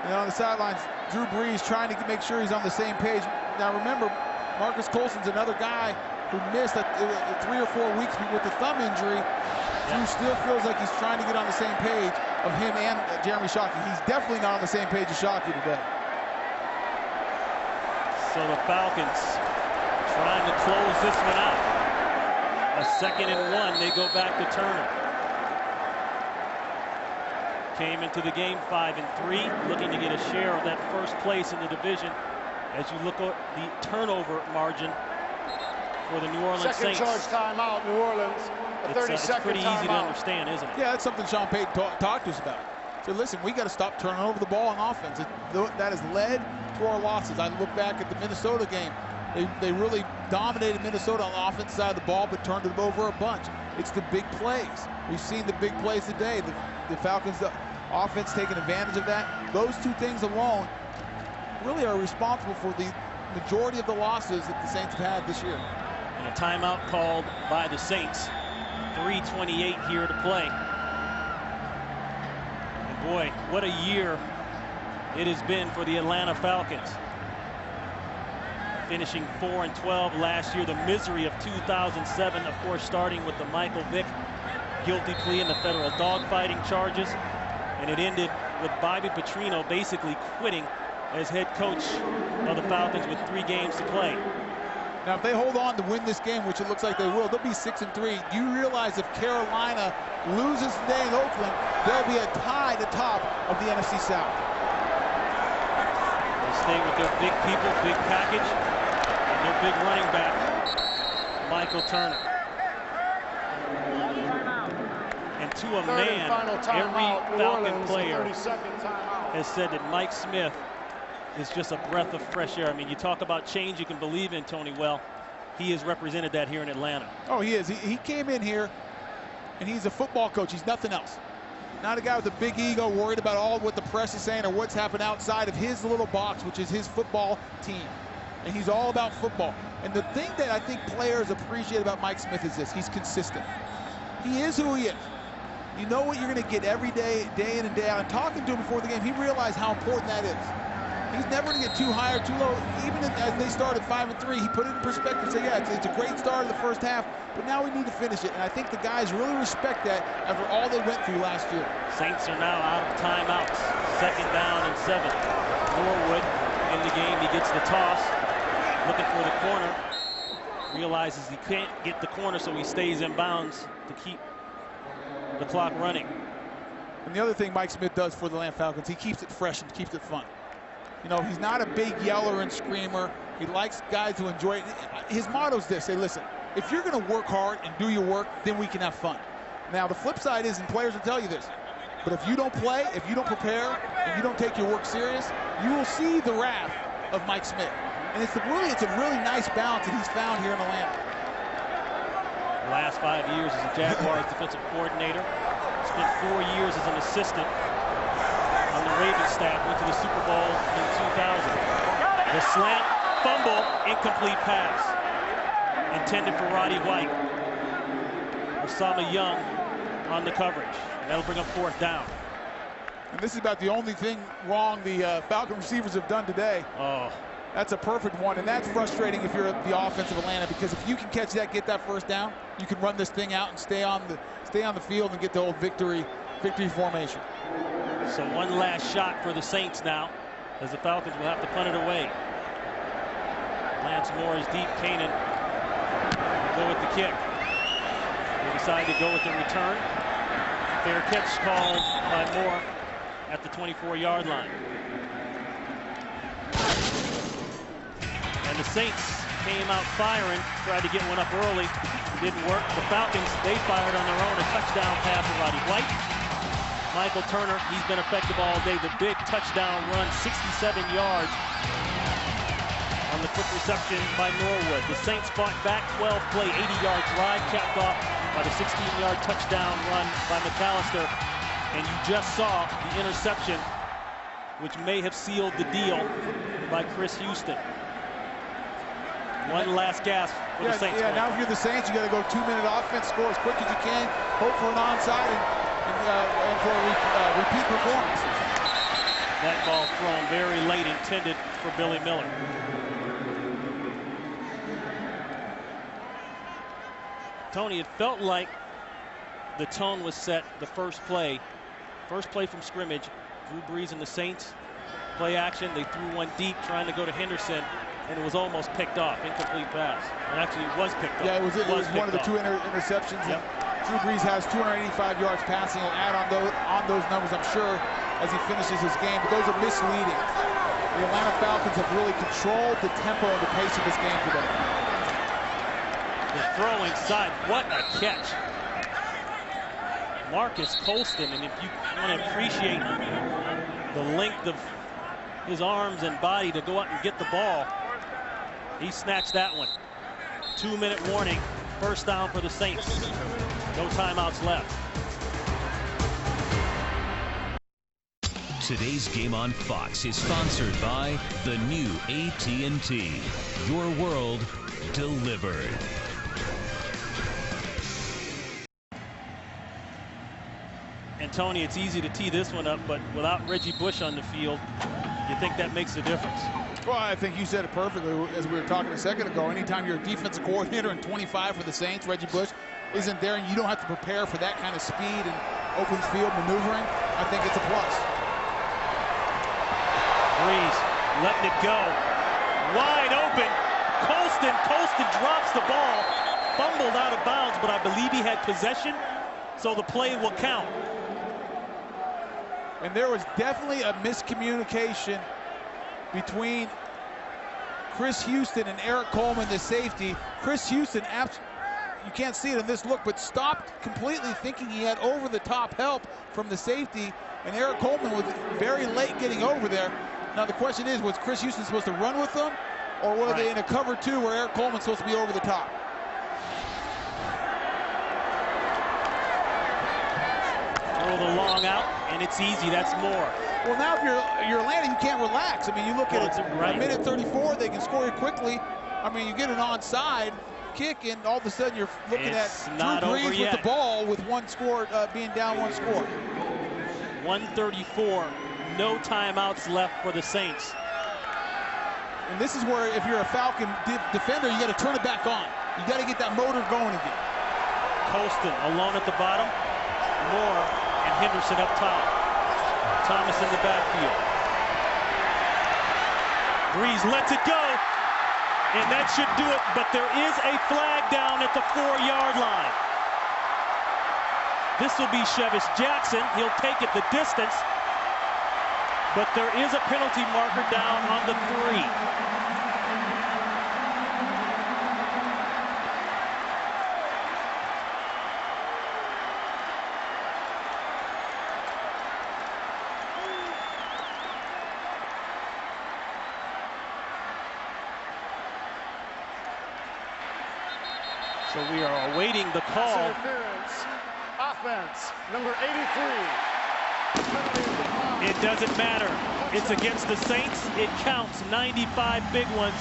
And on the sidelines, Drew Brees trying to make sure he's on the same page. Now remember, Marcus Colson's another guy who missed 3 or 4 weeks with the thumb injury. Drew still feels like he's trying to get on the same page of him and Jeremy Shockey. He's definitely not on the same page as Shockey today. So the Falcons trying to close this one out. A 2nd and 1, they go back to Turner. Came into the game 5-3, looking to get a share of that first place in the division. As you look at the turnover margin for the New Orleans Saints. Second charge timeout, New Orleans. A 30-second it's pretty easy to understand, isn't it? Yeah, that's something Sean Payton talked to us about. So listen, we got to stop turning over the ball on offense. That has led to our losses. I look back at the Minnesota game. They really dominated Minnesota on the offense side of the ball, but turned it over a bunch. It's the big plays. We've seen the big plays today. The Falcons, the offense taking advantage of that. Those two things alone really are responsible for the majority of the losses that the Saints have had this year. And a timeout called by the Saints. 3:28 here to play. And boy, what a year it has been for the Atlanta Falcons. Finishing 4-12 last year. The misery of 2007, of course, starting with the Michael Vick guilty plea in the federal dogfighting charges. And it ended with Bobby Petrino basically quitting as head coach of the Falcons with 3 games to play. Now, if they hold on to win this game, which it looks like they will, they'll be 6-3. Do you realize if Carolina loses today in Oakland, they'll be a tie at the top of the NFC South? They stay with their big people, big package, and their big running back, Michael Turner. And to a man, every Falcon player has said that Mike Smith is just a breath of fresh air. I mean, you talk about change you can believe in, Tony. Well, he has represented that here in Atlanta. Oh, he is. He came in here, and he's a football coach. He's nothing else. Not a guy with a big ego worried about all what the press is saying or what's happened outside of his little box, which is his football team. And he's all about football. And the thing that I think players appreciate about Mike Smith is this. He's consistent. He is who he is. You know what you're going to get every day, day in and day out. And talking to him before the game, he realized how important that is. He's never going to get too high or too low. Even as they started 5-3, he put it in perspective and said, yeah, it's a great start in the first half, but now we need to finish it. And I think the guys really respect that after all they went through last year. Saints are now out of timeouts. 2nd down and 7. Norwood in the game. He gets the toss, looking for the corner. Realizes he can't get the corner, so he stays in bounds to keep the clock running. And the other thing Mike Smith does for the Atlanta Falcons, he keeps it fresh and keeps it fun. You know, he's not a big yeller and screamer. He likes guys who enjoy it. His motto is this: say, listen, if you're going to work hard and do your work, then we can have fun. Now, the flip side is, and players will tell you this, but if you don't play, if you don't prepare, and you don't take your work serious, you will see the wrath of Mike Smith. And it's a really nice balance that he's found here in Atlanta. The last 5 years as a Jaguars defensive coordinator. Spent 4 years as an assistant on the Ravens staff. Went to the Super Bowl in 2000. The slant, fumble, incomplete pass. Intended for Roddy White. Osama Young on the coverage. And that'll bring up 4th down. And this is about the only thing wrong the Falcon receivers have done today. Oh. That's a perfect one, and that's frustrating if you're the offense of Atlanta, because if you can catch that, get that 1st down, you can run this thing out and stay on the field and get the old victory formation. So one last shot for the Saints now, as the Falcons will have to punt it away. Lance Moore is deep. Kanan will go with the kick. They decide to go with the return. Fair catch called by Moore at the 24-yard line. And the Saints came out firing, tried to get one up early. Didn't work. The Falcons, they fired on their own. A touchdown pass from Roddy White. Michael Turner, he's been effective all day. The big touchdown run, 67 yards on the quick reception by Norwood. The Saints fought back, 12-play, 80-yard drive, capped off by the 16-yard touchdown run by McAllister. And you just saw the interception, which may have sealed the deal by Chris Houston. One last gasp for the Saints. Yeah, now if you're the Saints, you got to go 2-minute offense, score as quick as you can, hope for an onside, and for a repeat performance. That ball thrown very late, intended for Billy Miller. Tony, it felt like the tone was set the first play from scrimmage. Drew Brees and the Saints play action. They threw one deep, trying to go to Henderson, and it was almost picked off. Incomplete pass. And actually, it was picked off. Yeah, it was one of the 2 interceptions. Yep. Drew Brees has 285 yards passing. He'll add on those numbers, I'm sure, as he finishes his game. But those are misleading. The Atlanta Falcons have really controlled the tempo and the pace of this game today. The throw inside. What a catch. Marcus Colston, and if you want to appreciate the length of his arms and body to go out and get the ball, he snatched that one. 2-minute warning. 1st down for the Saints. No timeouts left. Today's game on Fox is sponsored by the new AT&T. Your world delivered. And Tony, it's easy to tee this one up, but without Reggie Bush on the field, you think that makes a difference? Well, I think you said it perfectly as we were talking a second ago. Anytime you're a defensive coordinator and 25 for the Saints, Reggie Bush isn't there, and you don't have to prepare for that kind of speed and open field maneuvering, I think it's a plus. Brees letting it go. Wide open. Colston drops the ball. Fumbled out of bounds, but I believe he had possession, so the play will count. And there was definitely a miscommunication between Chris Houston and Eric Coleman, the safety. Chris Houston, you can't see it in this look, but stopped completely, thinking he had over-the-top help from the safety, and Eric Coleman was very late getting over there. Now the question is, was Chris Houston supposed to run with them, or were they in a cover 2 where Eric Coleman's supposed to be over the top? Throw the long out, and it's easy. That's Moore. Well, now if you're Atlanta, you can't relax. I mean, you look at it, a minute 34, they can score it quickly. I mean, you get an onside kick, and all of a sudden you're looking at Drew Brees with the ball with one score, being down 1 score. 1:34, no timeouts left for the Saints. And this is where, if you're a Falcon defender, you got to turn it back on. You got to get that motor going again. Colston alone at the bottom. Moore and Henderson up top. Thomas in the backfield. Brees lets it go, and that should do it, but there is a flag down at the 4-yard line. This will be Chevis Jackson. He'll take it the distance, but there is a penalty marker down on the 3. So we are awaiting the call. Offense, number 83. It doesn't matter. It's against the Saints. It counts. 95 big ones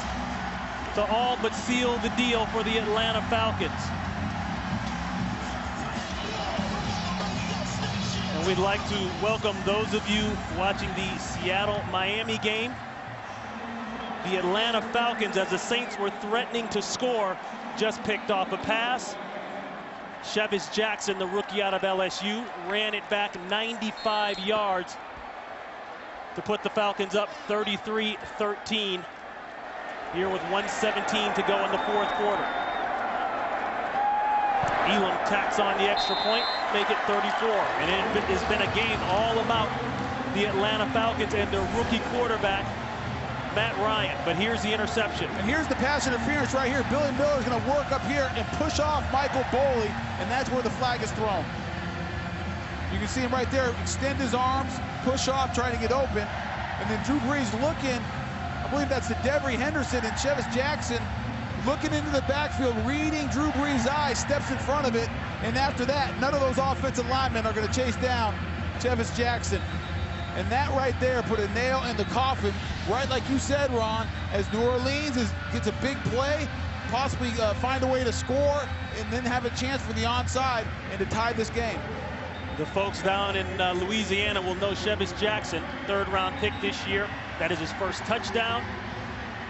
to all but seal the deal for the Atlanta Falcons. And we'd like to welcome those of you watching the Seattle-Miami game. The Atlanta Falcons, as the Saints were threatening to score, just picked off a pass. Chevis Jackson, the rookie out of LSU, ran it back 95 yards to put the Falcons up 33-13 here with 1:17 to go in the fourth quarter. Elam tacks on the extra point, make it 34. And it has been a game all about the Atlanta Falcons and their rookie quarterback, Matt Ryan. But here's the interception. And here's the pass interference right here. Billy Miller is going to work up here and push off Michael Boley, and that's where the flag is thrown. You can see him right there, extend his arms, push off, trying to get open. And then Drew Brees looking, I believe that's the Devery Henderson and Chevis Jackson, looking into the backfield, reading Drew Brees' eyes, steps in front of it. And after that, none of those offensive linemen are going to chase down Chevis Jackson. And that right there put a nail in the coffin, right like you said, Ron, as New Orleans gets a big play, possibly find a way to score, and then have a chance for the onside and to tie this game. The folks down in Louisiana will know Chevis Jackson, third-round pick this year. That is his first touchdown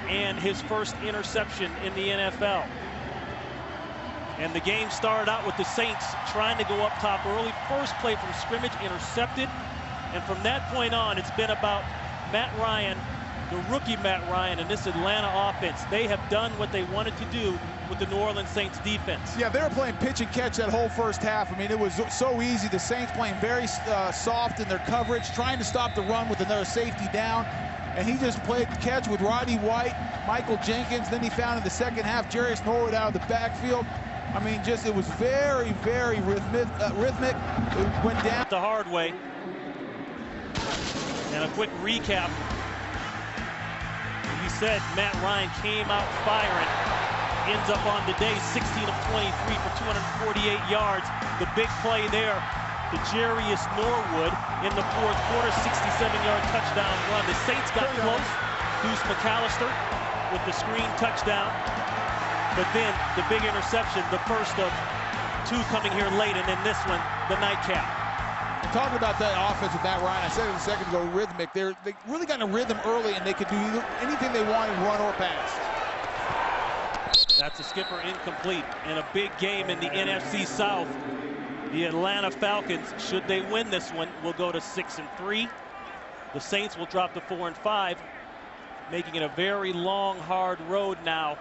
and his first interception in the NFL. And the game started out with the Saints trying to go up top early. First play from scrimmage, intercepted. And from that point on, it's been about Matt Ryan, the rookie Matt Ryan, and this Atlanta offense. They have done what they wanted to do with the New Orleans Saints defense. Yeah, they were playing pitch and catch that whole first half. I mean, it was so easy. The Saints playing very soft in their coverage, trying to stop the run with another safety down. And he just played catch with Roddy White, Michael Jenkins. Then he found in the second half Jarius Norwood out of the backfield. I mean, just it was very, very rhythmic. It went down the hard way. And a quick recap. He said Matt Ryan came out firing. Ends up on the day 16 of 23 for 248 yards. The big play there to Jarius Norwood in the fourth quarter, 67-yard touchdown run. The Saints got close. Deuce McAllister with the screen touchdown. But then the big interception, the first of two coming here late, and then this one, the nightcap. And talking about that offense with Matt Ryan, I said it a second ago, rhythmic. They really got in a rhythm early, and they could do anything they wanted, run or pass. That's a skipper incomplete. And a big game in the NFC South. The Atlanta Falcons, should they win this one, will go to 6-3. The Saints will drop to 4-5, making it a very long, hard road now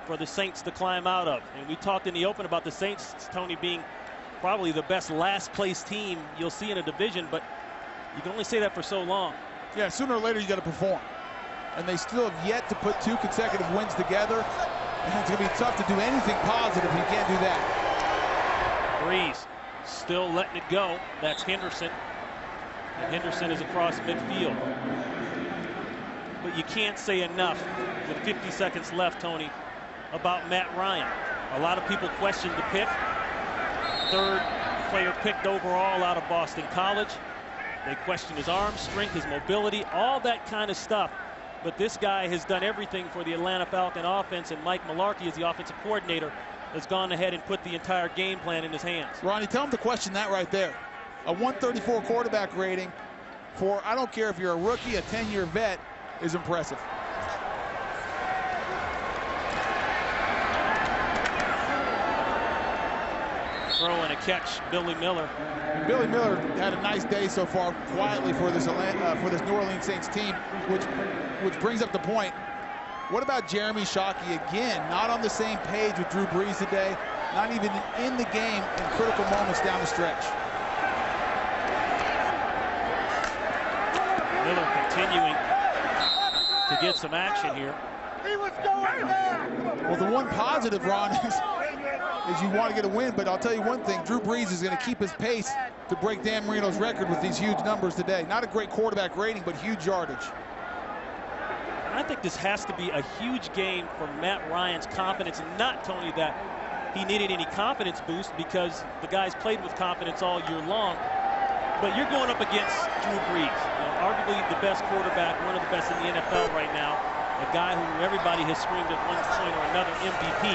for the Saints to climb out of. And we talked in the open about the Saints, Tony, being probably the best last-place team you'll see in a division, but you can only say that for so long. Yeah, sooner or later you got to perform. And they still have yet to put two consecutive wins together. And it's going to be tough to do anything positive if you can't do that. Brees still letting it go. That's Henderson. And Henderson is across midfield. But you can't say enough with 50 seconds left, Tony, about Matt Ryan. A lot of people questioned the pick. Third player picked overall out of Boston College. They questioned his arm strength, his mobility, all that kind of stuff. But this guy has done everything for the Atlanta Falcon offense, and Mike Mularkey, as the offensive coordinator, has gone ahead and put the entire game plan in his hands. Ronnie, tell him to question that right there. A 134 quarterback rating for, I don't care if you're a rookie, a 10-year vet, is impressive. Throw and a catch, Billy Miller. And Billy Miller had a nice day so far, quietly for this New Orleans Saints team, which brings up the point. What about Jeremy Shockey again? Not on the same page with Drew Brees today, not even in the game in critical moments down the stretch. Miller continuing to get some action here. Well, the one positive, Ron, is you want to get a win, but I'll tell you one thing, Drew Brees is going to keep his pace to break Dan Marino's record with these huge numbers today. Not a great quarterback rating, but huge yardage. I think this has to be a huge game for Matt Ryan's confidence, and not, Tony, that he needed any confidence boost because the guy's played with confidence all year long. But you're going up against Drew Brees, arguably the best quarterback, one of the best in the NFL right now, a guy who everybody has screamed at one point or another MVP.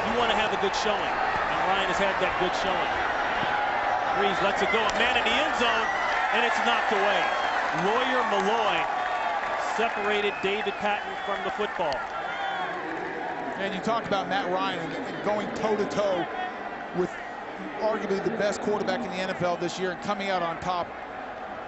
You want to have a good showing, and Ryan has had that good showing. Brees lets it go. A man in the end zone, and it's knocked away. Lawyer Malloy separated David Patton from the football. And you talk about Matt Ryan and going toe-to-toe with arguably the best quarterback in the NFL this year and coming out on top.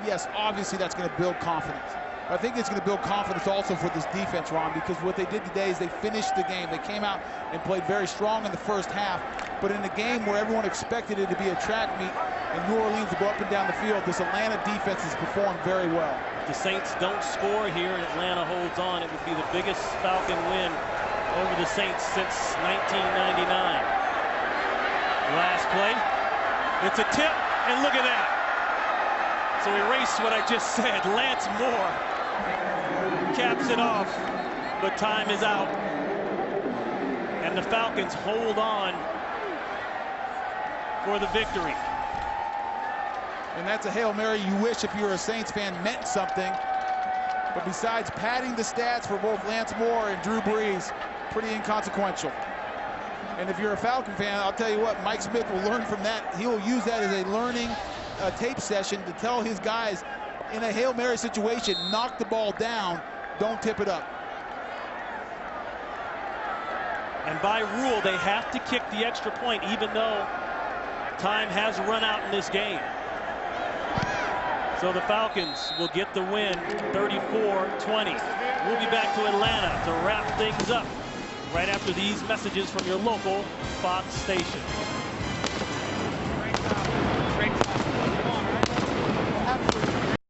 Yes, obviously that's going to build confidence. I think it's going to build confidence also for this defense, Ron, because what they did today is they finished the game. They came out and played very strong in the first half, but in a game where everyone expected it to be a track meet and New Orleans to go up and down the field, this Atlanta defense has performed very well. If the Saints don't score here and Atlanta holds on, it would be the biggest Falcon win over the Saints since 1999. Last play, it's a tip, and look at that. So erase what I just said. Lance Moore caps it off, but time is out. And the Falcons hold on for the victory. And that's a Hail Mary you wish, if you're a Saints fan, meant something. But besides padding the stats for both Lance Moore and Drew Brees, pretty inconsequential. And if you're a Falcon fan, I'll tell you what, Mike Smith will learn from that. He will use that as a learning tape session to tell his guys, in a Hail Mary situation, knock the ball down, don't tip it up. And by rule, they have to kick the extra point, even though time has run out in this game. So the Falcons will get the win, 34-20. We'll be back to Atlanta to wrap things up right after these messages from your local Fox station.